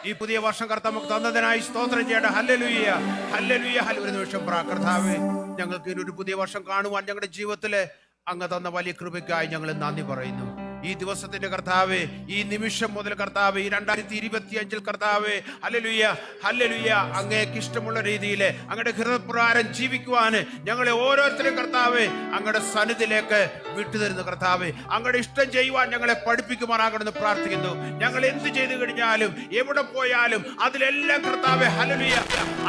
ഈ പുതിയ വർഷം കർത്താവ് നമുക്ക് തന്നതിനായി സ്തോത്രം ചെയ്യട്ടെ. ഹല്ലേലൂയ, ഹല്ലേലൂയ, ഒരു നിമിഷം കർത്താവേ, ഞങ്ങൾക്ക് ഒരു പുതിയ വർഷം കാണുവാൻ ഞങ്ങളുടെ ജീവിതത്തില് അങ്ങ് തന്ന വലിയ കൃപയ്ക്കായി ഞങ്ങൾ നന്ദി പറയുന്നു. ഈ ദിവസത്തിന്റെ കർത്താവേ, ഈ നിമിഷം മുതൽ കർത്താവേ, ഈ 2025 കർത്താവേ, ഹല്ലേലൂയ, ഹല്ലേലൂയ, അങ്ങേക്ക് ഇഷ്ടമുള്ള രീതിയിൽ അങ്ങയുടെ ഹൃദയപ്രകാരം ജീവിക്കുവാന് ഞങ്ങളെ ഓരോരുത്തരും കർത്താവേ അങ്ങയുടെ സന്നിധിയിലേക്ക് വിട്ടുതരുന്നു. കർത്താവേ, അങ്ങയുടെ ഇഷ്ടം ചെയ്യുവാൻ ഞങ്ങളെ പഠിപ്പിക്കുവാനാകണമെന്ന് പ്രാർത്ഥിക്കുന്നു. ഞങ്ങൾ എന്ത് ചെയ്തു കഴിഞ്ഞാലും എവിടെ പോയാലും അതിലെല്ലാം കർത്താവേ, ഹല്ലേലൂയ,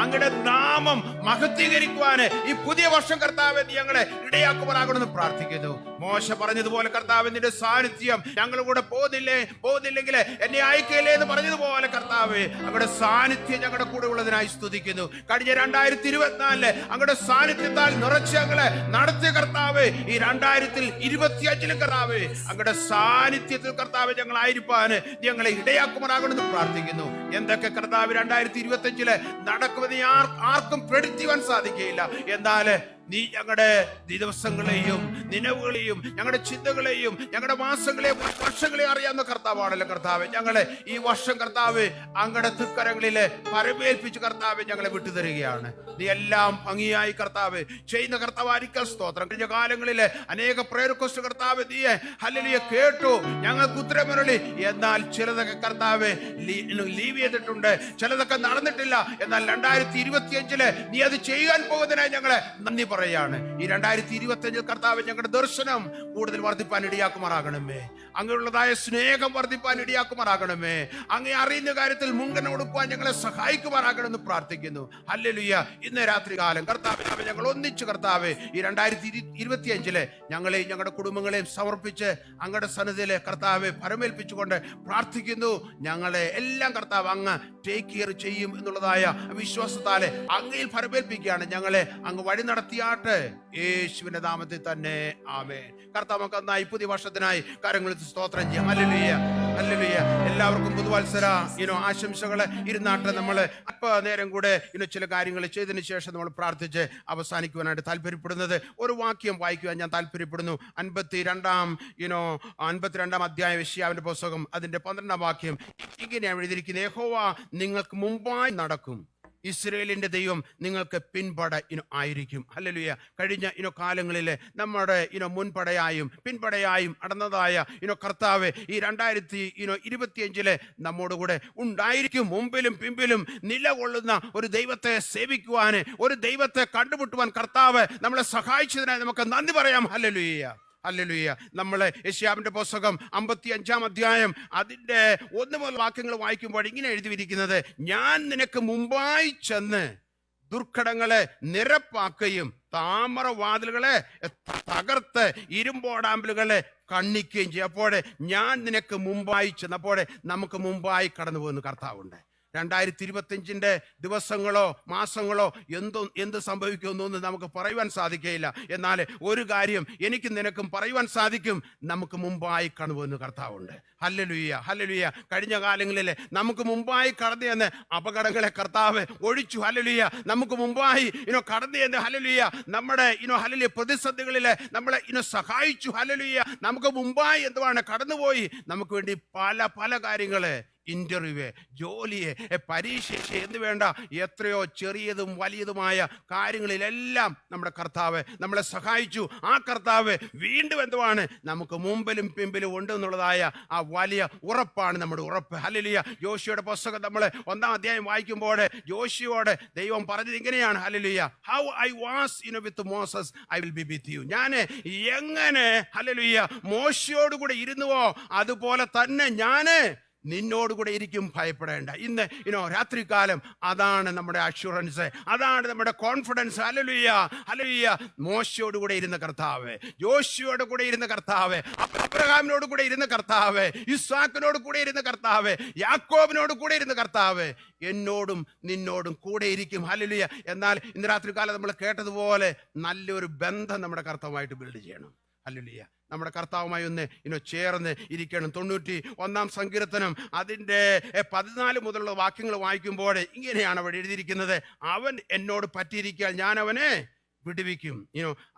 അങ്ങയുടെ നാമം മഹത്വീകരിക്കുവാന് ഈ പുതിയ വർഷം കർത്താവേ നീ ഞങ്ങളെ ഇടയാക്കുവാനാകണമെന്ന് പ്രാർത്ഥിക്കുന്നു. മോശ പറഞ്ഞതുപോലെ കർത്താവേ, നിന്റെ സാന്നിധ്യം ഞങ്ങളുടെ കൂടെ പോകുന്നില്ലെങ്കിൽ എന്നെ അയക്കല്ലേ എന്ന് പറഞ്ഞതുപോലെ കർത്താവേ, അങ്ങയുടെ സാന്നിധ്യം ഞങ്ങളുടെ കൂടെ ഉള്ളതിനായി സ്തുതിക്കുന്നു. കഴിഞ്ഞ 2024 അങ്ങയുടെ സാന്നിധ്യത്താൽ നിറച്ച് ഞങ്ങളെ നടത്തിയ കർത്താവേ, ഈ 2025 കർത്താവേ അങ്ങയുടെ സാന്നിധ്യത്തിൽ കർത്താവേ ഞങ്ങളായിരിക്കാന് ഞങ്ങളെ ഇടയാക്കുമാറാകണമെന്ന് പ്രാർത്ഥിക്കുന്നു. എന്തൊക്കെ കർത്താവ് 2025 നടക്കുമെന്ന് ആർക്കും പ്രെഡിക്റ്റ് ചെയ്യാൻ സാധിക്കുകയില്ല. എന്നാൽ നീ ഞങ്ങളുടെ ദിവസങ്ങളെയും നിലവുകളെയും ഞങ്ങളുടെ ചിന്തകളെയും ഞങ്ങളുടെ മാസങ്ങളെയും വർഷങ്ങളെയും അറിയാവുന്ന കർത്താവാണല്ലോ കർത്താവെ. ഞങ്ങളെ ഈ വർഷം കർത്താവ് അങ്ങയുടെ തൃക്കരങ്ങളിലെ പരമേൽപ്പിച്ച് കർത്താവ് ഞങ്ങളെ വിട്ടുതരികയാണ്. നീ എല്ലാം ഭംഗിയായി കർത്താവ് ചെയ്യുന്ന കർത്താവായിരിക്കൽ സ്തോത്രം. കഴിഞ്ഞ കാലങ്ങളിലെ അനേക പ്രയർ റിക്വസ്റ്റ് കർത്താവ് നീ ഹല്ലേലൂയ കേട്ടു, ഞങ്ങൾക്ക് ഉത്തരമരുളി. എന്നാൽ ചിലതൊക്കെ കർത്താവ് ലീവ് ചെയ്തിട്ടുണ്ട്, ചിലതൊക്കെ നടന്നിട്ടില്ല. എന്നാൽ 2025 നീ അത് ചെയ്യാൻ പോകുന്നതിനായി ഞങ്ങളെ നന്ദി പറയാണ്. ഈ 2025 കർത്താവ് ഞങ്ങളുടെ ദർശനം കൂടുതൽ വർദ്ധിപ്പാൻ ഇടയാക്കുമാറാകണമേ. അങ്ങനെയുള്ളതായ സ്നേഹം വർദ്ധിപ്പാൻ ഇടയാക്കുമാറാകണമേ. അങ്ങേ അറിയുന്ന കാര്യത്തിൽ മുൻഗണന കൊടുക്കുവാൻ ഞങ്ങളെ സഹായിക്കുമാറാകണമെന്ന് പ്രാർത്ഥിക്കുന്നു. ഹല്ലേലൂയ. ഇന്ന് രാത്രി കാലം കർത്താവ് ഞങ്ങൾ ഒന്നിച്ച് കർത്താവ് ഈ 2025 ഞങ്ങളെയും ഞങ്ങളുടെ കുടുംബങ്ങളെയും സമർപ്പിച്ച് അങ്ങയുടെ സന്നിധിയിലെ കർത്താവ് പരമേൽപ്പിച്ചുകൊണ്ട് പ്രാർത്ഥിക്കുന്നു. ഞങ്ങളെ എല്ലാം കർത്താവ് അങ്ങ് ടേക്ക് കെയർ ചെയ്യും എന്നുള്ളതായ വിശ്വാസത്താലെ അങ്ങയിൽ പരമേൽപ്പിക്കുകയാണ്. ഞങ്ങളെ അങ്ങ് വഴി നടത്തിയാട്ടെ, യേശുവിന്റെ നാമത്തിൽ തന്നെ ആമേൻ. കർത്താവ് നമുക്ക് നന്നായി പുതിയ വർഷത്തിനായി കരങ്ങളിൽ സ്തോത്രം ചെയ്യാം. Hallelujah, hallelujah. എല്ലാവർക്കും പുതുവത്സര ആശംസകള് ഇരുന്നാട്ടെ. നമ്മള് നേരം കൂടെ ചില കാര്യങ്ങൾ ചെയ്തതിനു ശേഷം നമ്മൾ പ്രാർത്ഥിച്ച് അവസാനിക്കുവാനായിട്ട് താല്പര്യപ്പെടുന്നത് ഒരു വാക്യം വായിക്കുവാൻ ഞാൻ താല്പര്യപ്പെടുന്നു. 52 അധ്യായം യെശയ്യാവിന്റെ പുസ്തകം അതിന്റെ 12 വാക്യം ഇങ്ങനെയാണ് എഴുതിയിരിക്കുന്നത്. യഹോവ നിങ്ങൾക്ക് മുമ്പായി നടക്കും, ഇസ്രയേലിന്റെ ദൈവം നിങ്ങൾക്ക് പിൻപട ആയിരിക്കും. ഹല്ലേലൂയ. കഴിഞ്ഞ കാലങ്ങളിലെ നമ്മുടെ മുൻപടയായും പിൻപടയായും നടന്നതായ കർത്താവ് ഈ 2025 നമ്മോടുകൂടെ ഉണ്ടായിരിക്കും. മുമ്പിലും പിമ്പിലും നിലകൊള്ളുന്ന ഒരു ദൈവത്തെ സേവിക്കുവാന്, ഒരു ദൈവത്തെ കണ്ടുമുട്ടുവാൻ കർത്താവ് നമ്മളെ സഹായിച്ചതിനായി നമുക്ക് നന്ദി പറയാം. Hallelujah, hallelujah. നമ്മള് യെശയ്യാവിന്റെ പുസ്തകം 55 അധ്യായം അതിന്റെ 1 മുതൽ വാക്യങ്ങൾ വായിക്കുമ്പോൾ ഇങ്ങനെ എഴുതിയിരിക്കുന്നത്: ഞാൻ നിനക്ക് മുമ്പായി ചെന്ന് ദുർഘടങ്ങളെ നിരപ്പാക്കുകയും താമരവാതിലുകളെ തകർത്ത് ഇരുമ്പോടാമ്പലുകളെ കണ്ണിക്കുകയും ചെയ്യും. അപ്പോഴേ ഞാൻ നിനക്ക് മുമ്പായി ചെന്നപ്പോഴേ നമുക്ക് മുമ്പായി കടന്നു പോകുന്ന കർത്താവുണ്ട്. 2025 ദിവസങ്ങളോ മാസങ്ങളോ എന്ത് സംഭവിക്കുമെന്നൊന്നും നമുക്ക് പറയുവാൻ സാധിക്കുകയില്ല. എന്നാൽ ഒരു കാര്യം എനിക്ക് നിനക്കും പറയുവാൻ സാധിക്കും, നമുക്ക് മുമ്പായി കടന്നുപോകുന്ന കർത്താവുണ്ട്. Hallelujah, hallelujah. കഴിഞ്ഞ കാലങ്ങളിലെ നമുക്ക് മുമ്പായി കടന്നു ചെന്ന് അപകടങ്ങളെ കർത്താവ് ഒഴിച്ചു. ഹല്ലേലൂയ. നമുക്ക് മുമ്പായി കടന്നു ചെന്ന് ഹല്ലേലൂയ നമ്മുടെ ഹല്ലേലൂയ പ്രതിസന്ധികളിലെ നമ്മളെ സഹായിച്ചു. ഹല്ലേലൂയ. നമുക്ക് മുമ്പായി എന്തുവാണ് കടന്നുപോയി നമുക്ക് വേണ്ടി പല കാര്യങ്ങള്, ഇന്റർവ്യൂ, ജോലിയെ, പരീക്ഷ എന്ന് വേണ്ട എത്രയോ ചെറിയതും വലിയതുമായ കാര്യങ്ങളിലെല്ലാം നമ്മുടെ കർത്താവ് നമ്മളെ സഹായിച്ചു. ആ കർത്താവ് വീണ്ടും എന്തുവാണ് നമുക്ക് മുമ്പിലും പിമ്പിലും ഉണ്ട് എന്നുള്ളതായ ആ വലിയ ഉറപ്പാണ് നമ്മുടെ ഉറപ്പ്. ഹല്ലേലൂയ. യോശുവയുടെ പുസ്തകം നമ്മൾ 1-ാം അധ്യായം വായിക്കുമ്പോൾ യോശുവയോട് ദൈവം പറഞ്ഞത് ഇങ്ങനെയാണ്. Hallelujah. How I was with Moses I will be with you. ഞാൻ എങ്ങനെ ഹല്ലേലൂയ മോശയോട് കൂടെ ഇരുന്നുവോ അതുപോലെ തന്നെ ഞാന് നിന്നോടുകൂടെ ഇരിക്കും, ഭയപ്പെടേണ്ട. ഇന്ന് രാത്രികാലം അതാണ് നമ്മുടെ അഷ്യൂറൻസ്, അതാണ് നമ്മുടെ കോൺഫിഡൻസ്. Hallelujah, hallelujah. മോശയോടുകൂടെ ഇരുന്ന കർത്താവ്, യോശുവയോട് കൂടെ ഇരുന്ന കർത്താവ്, അബ്രഹാമിനോട് കൂടെ ഇരുന്ന കർത്താവ്, ഇസ്ഹാക്കിനോട് കൂടെ ഇരുന്ന കർത്താവ്, യാക്കോബിനോട് കൂടെ ഇരുന്ന കർത്താവ് എന്നോടും നിന്നോടും കൂടെ ഇരിക്കും. ഹല്ലേലൂയ. എന്നാൽ ഇന്ന് രാത്രികാലം നമ്മൾ കേട്ടതുപോലെ നല്ലൊരു ബന്ധം നമ്മുടെ കർത്താവുമായിട്ട് ബിൽഡ് ചെയ്യണം. ഹല്ലേലൂയ. നമ്മുടെ കർത്താവുമായി ഒന്ന് ചേർന്ന് ഇരിക്കണം. 91-ാം സങ്കീർത്തനം അതിൻ്റെ 14 മുതലുള്ള വാക്യങ്ങൾ വായിക്കുമ്പോൾ ഇങ്ങനെയാണ് അവിടെ എഴുതിയിരിക്കുന്നത്: അവൻ എന്നോട് പറ്റിയിരിക്കാൻ ഞാൻ അവനെ വിടുവിക്കും.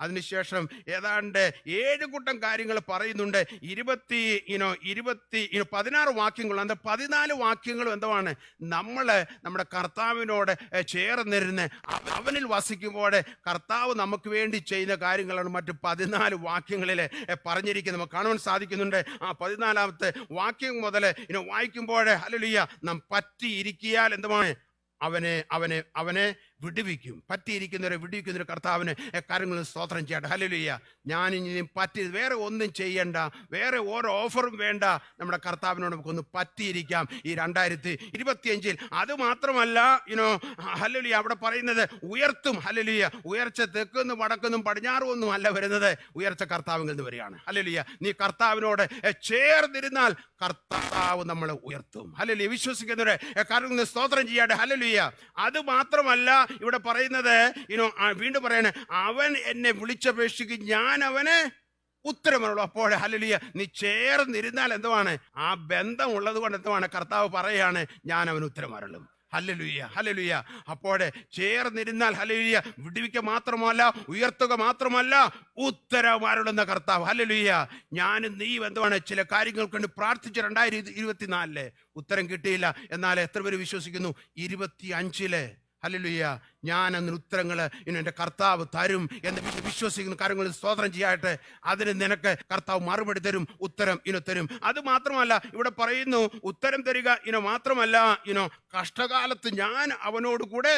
അതിനുശേഷം ഏതാണ്ട് 7 കൂട്ടം കാര്യങ്ങൾ പറയുന്നുണ്ട്. 16 വാക്യങ്ങളും അത് 14 വാക്യങ്ങളും എന്താണ്, നമ്മുടെ കർത്താവിനോട് ചേർന്നിരുന്ന് അവനിൽ വസിക്കുമ്പോൾ കർത്താവ് നമുക്ക് വേണ്ടി ചെയ്യുന്ന കാര്യങ്ങളാണ് മറ്റ് 14 വാക്യങ്ങളിൽ പറഞ്ഞിരിക്കുന്നത്. നമുക്ക് കാണുവാൻ സാധിക്കുന്നുണ്ട്. ആ 14ാമത്തെ വാക്യം മുതൽ വായിക്കുമ്പോൾ ഹല്ലേലൂയ, നാം പറ്റിയിരിക്കിയാൽ എന്തുമാണ്, അവനെ വിടുവിക്കും. പറ്റിയിരിക്കുന്നവരെ വിടുവിക്കുന്നൊരു കർത്താവിന് കാര്യങ്ങളും സ്തോത്രം ചെയ്യട്ടെ. ഹല്ലേലൂയ. ഞാൻ ഇനി വേറെ ഒന്നും ചെയ്യണ്ട, വേറെ ഓരോ ഓഫറും വേണ്ട. നമ്മുടെ കർത്താവിനോട് നമുക്കൊന്ന് പറ്റിയിരിക്കാം ഈ 2025. അത് മാത്രമല്ല ഹല്ലേലൂയ, അവിടെ പറയുന്നത് ഉയർത്തും. ഹല്ലേലൂയ. ഉയർച്ച തെക്കുന്നും വടക്കുന്നും പടിഞ്ഞാറും ഒന്നും അല്ല വരുന്നത്, ഉയർച്ച കർത്താവിൽ നിന്ന് വരികയാണ്. ഹല്ലേലൂയ. നീ കർത്താവിനോട് ചേർന്നിരുന്നാൽ കർത്താവ് നമ്മളെ ഉയർത്തും. ഹല്ലേലൂയ. വിശ്വസിക്കുന്നവരെ കാര്യങ്ങൾ സ്തോത്രം ചെയ്യട്ടെ. ഹല്ലേലൂയ. അത് മാത്രമല്ല ഇവിടെ പറയുന്നത്, വീണ്ടും പറയണേ, അവൻ എന്നെ വിളിച്ചപേക്ഷിക്കും, ഞാൻ അവന് ഉത്തരമുള്ളൂ. അപ്പോൾ ഹല്ലേലൂയ, നീ ചേർന്നിരുന്നാൽ എന്തുവാണ്, ആ ബന്ധം ഉള്ളത് കൊണ്ട് എന്തുവാണ്, കർത്താവ് പറയാണ്, ഞാൻ അവന് ഉത്തരമരുളും. ഹല്ലേലൂയ. ഹല്ലേലൂയ. അപ്പോൾ ചേർന്നിരുന്നാൽ ഹല്ലേലൂയ, വിടുവിക്ക മാത്രമല്ല, ഉയർത്തുക മാത്രമല്ല, ഉത്തരമരുളുന്ന കർത്താവ്. ഹല്ലേലൂയ. ഞാനും നീ എന്തുവാണ് ചില കാര്യങ്ങൾ കൊണ്ട് പ്രാർത്ഥിച്ച് 2024 ഉത്തരം കിട്ടിയില്ല. എന്നാൽ എത്ര പേര് വിശ്വസിക്കുന്നു 25 ഹല്ലേലൂയ, ഞാൻ അതിന് ഉത്തരങ്ങൾ എൻ്റെ കർത്താവ് തരും എന്ന് വിശ്വസിക്കുന്ന കാര്യങ്ങൾ സ്തോത്രം ചെയ്യട്ടെ. അതിന് നിനക്ക് കർത്താവ് മറുപടി തരും, ഉത്തരം തരും. അത് മാത്രമല്ല ഇവിടെ പറയുന്നു, ഉത്തരം തരിക മാത്രമല്ല, കഷ്ടകാലത്ത് ഞാൻ അവനോട് കൂടെ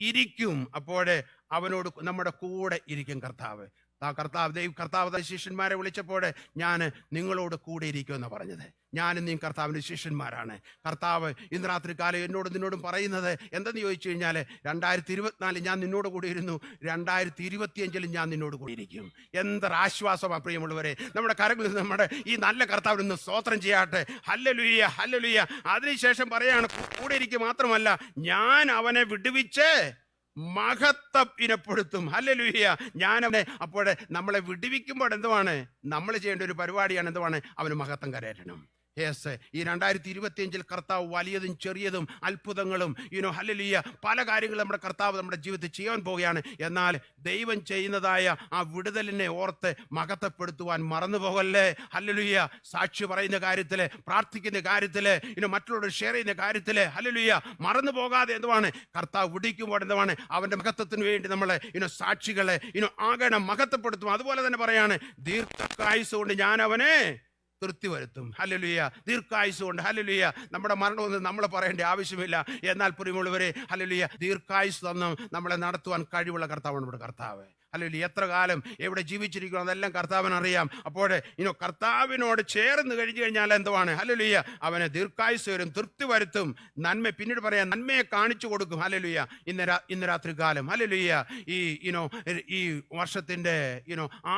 ഇരിക്കും. അപ്പോഴേ അവനോട് നമ്മുടെ കൂടെ ഇരിക്കും കർത്താവ്. കർത്താവ് ശിഷ്യന്മാരെ വിളിച്ചപ്പോൾ ഞാൻ നിങ്ങളോട് കൂടെ ഇരിക്കുമെന്നാണ് പറഞ്ഞത്. ഞാനും നീ കർത്താവിൻ്റെ ശിഷ്യന്മാരാണ്. കർത്താവ് ഇന്ന് രാത്രി കാലം നിന്നോടും പറയുന്നത് എന്തെന്ന് ചോദിച്ചു കഴിഞ്ഞാൽ, 2024 ഞാൻ നിന്നോട് കൂടി ഇരുന്നു, 2025 ഞാൻ നിന്നോട് കൂടി ഇരിക്കും. എന്തൊരാശ്വാസമാണ് പ്രിയമുള്ളവരെ. നമ്മുടെ കരങ്ങളിൽ നമ്മുടെ ഈ നല്ല കർത്താവിൽ നിന്ന് സ്തോത്രം ചെയ്യട്ടെ. ഹല്ലേലൂയ. ഹല്ലേലൂയ. അതിനുശേഷം പറയാണ്, കൂടെ ഇരിക്കുക മാത്രമല്ല, ഞാൻ അവനെ വിടുവിച്ച് മഹത്വം ഇനപ്പെടുത്തും. ഹല്ലേലൂയ. ഞാനവനെ, അപ്പോഴേ നമ്മളെ വിടുവിക്കുമ്പോൾ എന്തുവാണ് നമ്മൾ ചെയ്യേണ്ട ഒരു പരിപാടിയാണ്, എന്തുവാണ്, അവന് മഹത്വം കരയറ്റണം. യെസ്, ഈ 2025 കർത്താവ് വലിയതും ചെറിയതും അത്ഭുതങ്ങളും ഹല്ലേലൂയ പല കാര്യങ്ങളും നമ്മുടെ കർത്താവ് നമ്മുടെ ജീവിതത്തിൽ ചെയ്യാൻ പോവുകയാണ്. എന്നാൽ ദൈവം ചെയ്യുന്നതായ ആ വിടുതലിനെ ഓർത്ത് മഹത്വപ്പെടുത്തുവാൻ മറന്നു പോകല്ലേ. ഹല്ലേലൂയ. സാക്ഷി പറയുന്ന കാര്യത്തില്, പ്രാർത്ഥിക്കുന്ന കാര്യത്തില്, മറ്റുള്ളവരോട് ഷെയർ ചെയ്യുന്ന കാര്യത്തില് ഹല്ലേലൂയ മറന്നു പോകാതെ എന്തുവാണ്, കർത്താവ് വിടിക്കുമ്പോൾ എന്തുവാണ്, അവന്റെ മഹത്വത്തിന് വേണ്ടി നമ്മളെ സാക്ഷികളെ ആകണം, മഹത്വപ്പെടുത്തും. അതുപോലെ തന്നെ പറയാണ്, ദീർഘായുസ് കൊണ്ട് ഞാൻ അവനെ തൃപ്തി വരുത്തും. ഹല്ലേലൂയ. ദീർഘായുസ് കൊണ്ട്. ഹല്ലേലൂയ. നമ്മുടെ മരണമൊന്നും നമ്മൾ പറയേണ്ട ആവശ്യമില്ല. എന്നാൽ പ്രിയമുള്ളവരെ ഹല്ലേലൂയ, ദീർഘായുസ് തന്നും നമ്മളെ നടത്തുവാൻ കഴിവുള്ള കർത്താവാണ് നമ്മുടെ കർത്താവ്. ഹല്ലേലൂയ. എത്ര കാലം എവിടെ ജീവിച്ചിരിക്കണം അതെല്ലാം കർത്താവിന് അറിയാം. അപ്പോൾ കർത്താവിനോട് ചേർന്ന് കഴിഞ്ഞു കഴിഞ്ഞാൽ എന്തുവാണ്, ഹല്ലേലൂയ, അവനെ ദീർഘായുസ് വരും, തൃപ്തി വരുത്തും, നന്മ, പിന്നീട് പറയാം, നന്മയെ കാണിച്ചു കൊടുക്കും. ഹല്ലേലൂയ. ഇന്ന് രാത്രി കാലം ഹല്ലേലൂയ, ഈ വർഷത്തിന്റെ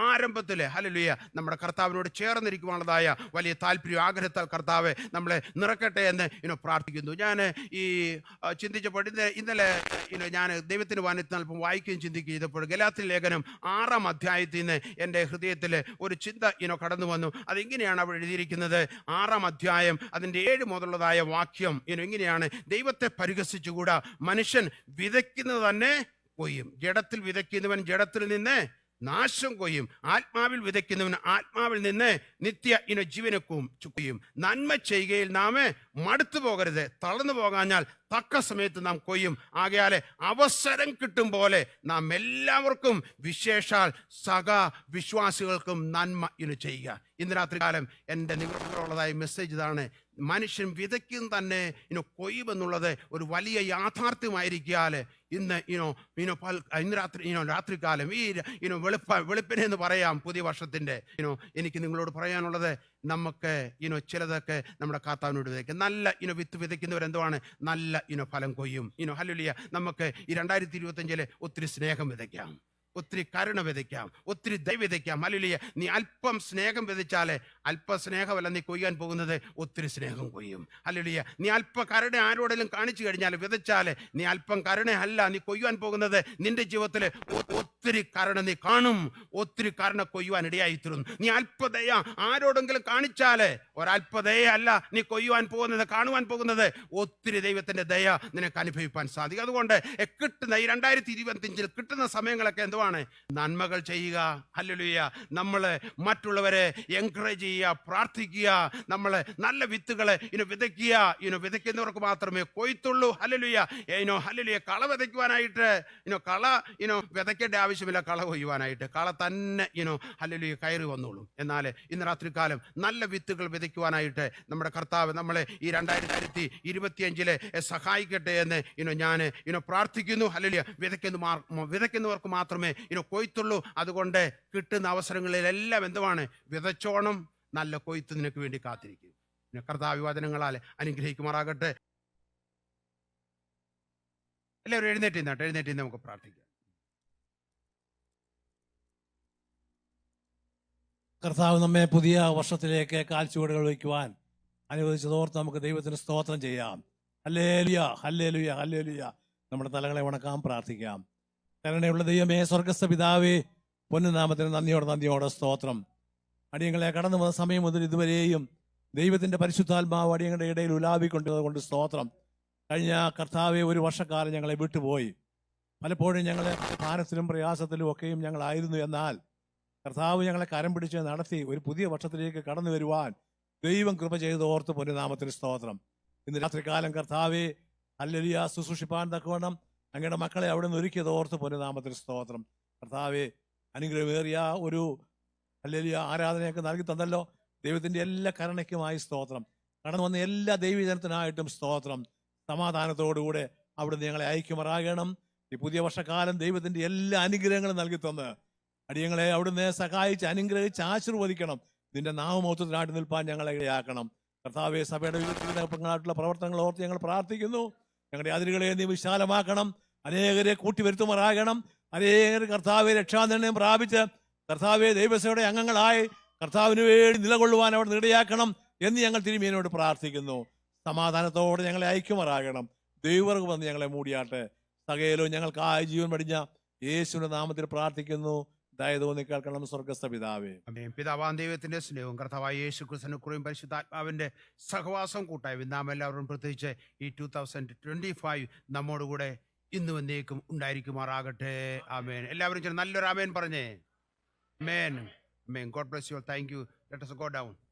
ആരംഭത്തില് ഹല്ലേലൂയ നമ്മുടെ കർത്താവിനോട് ചേർന്നിരിക്കുവാനുള്ളതായ വലിയ താല്പര്യം, ആഗ്രഹത്താൽ കർത്താവ് നമ്മളെ നിറക്കട്ടെ എന്ന് പ്രാർത്ഥിക്കുന്നു. ഞാൻ ഈ ചിന്തിച്ചപ്പോൾ ഇന്നലെ ഞാൻ ദൈവത്തിന് വനത്തിൽ അല്പം വായിക്കുകയും ചിന്തിക്കുകയും ചെയ്തപ്പോൾ ഗലാത്യ ലേഖനം 6-ാം അധ്യായത്തിൽ നിന്ന് എൻ്റെ ഹൃദയത്തിൽ ഒരു ചിന്ത കടന്നു വന്നു. അതെങ്ങനെയാണ് അവിടെ എഴുതിയിരിക്കുന്നത്? 6-ാം അധ്യായം അതിൻ്റെ 7 മുതലുള്ളതായ വാക്യം ഇങ്ങനെയാണ്: ദൈവത്തെ പരിഹസിച്ചുകൂടാ, മനുഷ്യൻ വിതയ്ക്കുന്നത് തന്നെ കൊയ്യും. ജഡത്തിൽ വിതയ്ക്കുന്നവൻ ജഡത്തിൽ നിന്ന് നാശം കൊയ്യും, ആത്മാവിൽ വിതയ്ക്കുന്നവൻ ആത്മാവിൽ നിന്ന് നിത്യ ജീവനെ കൊയ്യും. നന്മ ചെയ്യുകയിൽ നാം മടുത്തു പോകരുത്, തളർന്നു പോകാഞ്ഞാൽ തക്ക സമയത്ത് നാം കൊയ്യും. ആകയാലെ അവസരം കിട്ടും പോലെ നാം എല്ലാവർക്കും, വിശേഷാൽ സക വിശ്വാസികൾക്കും നന്മ ചെയ്യുക. ഇന്ന് രാത്രി കാലം എൻ്റെ നിങ്ങളുള്ളതായ മെസ്സേജ് ഇതാണ്: മനുഷ്യൻ വിതയ്ക്കും തന്നെ കൊയ്യുമെന്നുള്ളത് ഒരു വലിയ യാഥാർത്ഥ്യമായിരിക്കാൽ ഇന്ന് രാത്രികാലം ഈ വെളുപ്പിനെ എന്ന് പറയാം, പുതിയ വർഷത്തിൻ്റെ എനിക്ക് നിങ്ങളോട് പറയാനുള്ളത്, നമുക്ക് ചിലതൊക്കെ നമ്മുടെ കർത്താവിനോട് വിതയ്ക്കും. നല്ല വിത്ത് വിതയ്ക്കുന്നവരെന്തുവാണ്, നല്ല ഫലം കൊയ്യും. ഹല്ലേലൂയ. നമുക്ക് ഈ 2025 ഒത്തിരി സ്നേഹം വിതയ്ക്കാം, ഒത്തിരി കരുണ വിതയ്ക്കാം, ഒത്തിരി ദയ വിതയ്ക്കാം. ഹല്ലേലൂയ. നീ അല്പം സ്നേഹം വിതച്ചാലേ, അല്പ സ്നേഹമല്ല നീ കൊയ്യാൻ പോകുന്നത്, ഒത്തിരി സ്നേഹം കൊയ്യും. ഹല്ലേലൂയ. നീ അല്പ കരുണ ആരോടെങ്കിലും കാണിച്ചു കഴിഞ്ഞാൽ, വിതച്ചാലേ, നീ അല്പം കരുണ അല്ല നീ കൊയ്യാൻ പോകുന്നത്, നിന്റെ ജീവിതത്തിൽ ഒത്തിരി കരുണ നീ കാണും, ഒത്തിരി കരുണ കൊയ്യുവാൻ ഇടയായിത്തീരുന്നു. നീ അല്പദയ ആരോടെങ്കിലും കാണിച്ചാല് ഒരല്പദയ അല്ല നീ കൊയ്യുവാൻ പോകുന്നത്, കാണുവാൻ പോകുന്നത് ഒത്തിരി ദൈവത്തിന്റെ ദയ നിനക്ക് അനുഭവിപ്പാൻ സാധിക്കും. അതുകൊണ്ട് കിട്ടുന്ന ഈ 2025 കിട്ടുന്ന സമയങ്ങളൊക്കെ എന്തുവാണ്? നന്മകൾ ചെയ്യുക. ഹല്ലേലൂയ. നമ്മള് മറ്റുള്ളവരെ എൻകറേജ് ചെയ്യുക, പ്രാർത്ഥിക്കുക. നമ്മള് നല്ല വിത്തുകളെ വിതയ്ക്കുക. വിതയ്ക്കുന്നവർക്ക് മാത്രമേ കൊയ്ത്തുള്ളൂ. ഹല്ലേലൂയ. ഹല്ലേലൂയ. കള വിതയ്ക്കുവാനായിട്ട് കള വിതയ്ക്കേണ്ട ആവശ്യമില്ല. കള കൊയ്യുവാനായിട്ട് കള തന്നെ ഹല്ലേലൂയ കയറി വന്നോളും. എന്നാൽ ഇന്ന് രാത്രികാലം നല്ല വിത്തുകൾ വിതയ്ക്കുവാനായിട്ട് നമ്മുടെ കർത്താവ് നമ്മളെ ഈ 2025 സഹായിക്കട്ടെ എന്ന് ഞാൻ പ്രാർത്ഥിക്കുന്നു. ഹല്ലേലൂയ. വിതയ്ക്കുന്നവർക്ക് മാത്രമേ കൊയ്ത്തുള്ളൂ. അതുകൊണ്ട് കിട്ടുന്ന അവസരങ്ങളിലെല്ലാം എന്തുവാണ്? വിതച്ചോണം. നല്ല കൊയ്ത്ത് നിനക്ക് വേണ്ടി കാത്തിരിക്കും. കർത്താവ് വചനങ്ങളാൽ അനുഗ്രഹിക്കുമാറാകട്ടെ. എല്ലാവരും എഴുന്നേറ്റ് നമുക്ക് പ്രാർത്ഥിക്കാം. കർത്താവ് നമ്മെ പുതിയ വർഷത്തിലേക്ക് കാൽച്ചുവടുകൾ വയ്ക്കുവാൻ അനുവദിച്ചതോർത്ത് നമുക്ക് ദൈവത്തിന് സ്തോത്രം ചെയ്യാം. Hallelujah, hallelujah, hallelujah. നമ്മുടെ തലകളെ ഉണക്കാം, പ്രാർത്ഥിക്കാം. കരുണയുള്ള ദൈവമേ, സ്വർഗസ്ഥ പിതാവേ, പൊന്നുനാമത്തിന് നന്ദിയോടെ സ്തോത്രം. അടിയങ്ങളെ കടന്നു വന്ന സമയം മുതൽ ഇതുവരെയും ദൈവത്തിന്റെ പരിശുദ്ധാത്മാവ് അടിയങ്ങളുടെ ഇടയിൽ ഉലാവിക്കൊണ്ടതുകൊണ്ട് സ്തോത്രം. കഴിഞ്ഞ കർത്താവെ ഒരു വർഷക്കാലം ഞങ്ങളെ വിട്ടുപോയി. പലപ്പോഴും ഞങ്ങളെ ഭാരത്തിലും പ്രയാസത്തിലും ഒക്കെയും ഞങ്ങളായിരുന്നു. എന്നാൽ കർത്താവ് ഞങ്ങളെ കരം പിടിച്ച് നടത്തി ഒരു പുതിയ വർഷത്തിലേക്ക് കടന്നു വരുവാൻ ദൈവം കൃപ ചെയ്ത് ഓർത്ത് പൊന്നുനാമത്തിന് സ്തോത്രം. ഇന്ന് രാത്രികാലം കർത്താവെ ഹല്ലേലൂയ ശുശ്രൂഷിപ്പാൻ തക്കവണ്ണം അങ്ങയുടെ മക്കളെ അവിടെ നിന്ന് ഒരുക്കിയത് ഓർത്ത് പൊന്നുനാമത്തിന് സ്തോത്രം. കർത്താവെ അനുഗ്രഹമേറിയ ഒരു ഹല്ലേലൂയ ആരാധനയൊക്കെ നൽകി തന്നല്ലോ. ദൈവത്തിന്റെ എല്ലാ കരുണയ്ക്കുമായി സ്തോത്രം. കടന്നു വന്ന എല്ലാ ദൈവജനത്തിനായിട്ടും സ്തോത്രം. സമാധാനത്തോടുകൂടെ അവിടുന്ന് ഞങ്ങളെ ഐക്യമറാകണം. ഈ പുതിയ വർഷക്കാലം ദൈവത്തിന്റെ എല്ലാ അനുഗ്രഹങ്ങളും നൽകി തന്ന് അടിയങ്ങളെ അവിടുന്ന് സഹായിച്ച് അനുഗ്രഹിച്ച് ആശീർവദിക്കണം. നിന്റെ നാമമഹത്വത്തിനായിട്ട് നിൽപ്പാൻ ഞങ്ങളെ ഇടയാക്കണം. കർത്താവെ സഭയുടെ വിവിധങ്ങളായിട്ടുള്ള പ്രവർത്തനങ്ങൾ ഓർത്ത് ഞങ്ങൾ പ്രാർത്ഥിക്കുന്നു. ഞങ്ങളുടെ അതിരുകളെ നീ വിശാലമാക്കണം. അനേകരെ കൂട്ടിവരുത്തുമാറാകണം. അനേകർ കർത്താവെ രക്ഷാനിർണയം പ്രാപിച്ച് കർത്താവെ ദൈവസഭയുടെ അംഗങ്ങളായി കർത്താവിന് വേണ്ടി നിലകൊള്ളുവാൻ അവിടെ ഇടയാക്കണം എന്ന് ഞങ്ങൾ തിരുമേനിയോട് പ്രാർത്ഥിക്കുന്നു. സമാധാനത്തോടെ ഞങ്ങളെ ഐക്യമറാകണം. ദൈവർക്ക് വന്ന് ഞങ്ങളെ മൂടിയാട്ടെ. സകലവും ഞങ്ങൾക്കായി ജീവൻ പടിഞ്ഞ യേശുവിന്റെ നാമത്തിൽ പ്രാർത്ഥിക്കുന്നു. ദയതോന്നി കേൾക്കണം സ്വർഗസ്ഥ പിതാവേ. പിതാവാം ദൈവത്തിന്റെ സ്നേഹവും കർത്താവായ യേശു ക്രിസ്തുവിന്റെ കൃപയും പരിശുദ്ധാത്മാവിന്റെ സഹവാസം കൂട്ടായി നാം എല്ലാവരും പ്രത്യേകിച്ച് ഈ 2025 നമ്മോടുകൂടെ ഇന്ന് വന്നേക്കും ഉണ്ടായിരിക്കുമാറാകട്ടെ. ആമേൻ. എല്ലാവരും നല്ലൊരു ആമേൻ പറഞ്ഞേ. ആമേൻ. Amen. God bless you all. Thank you. Let us go down.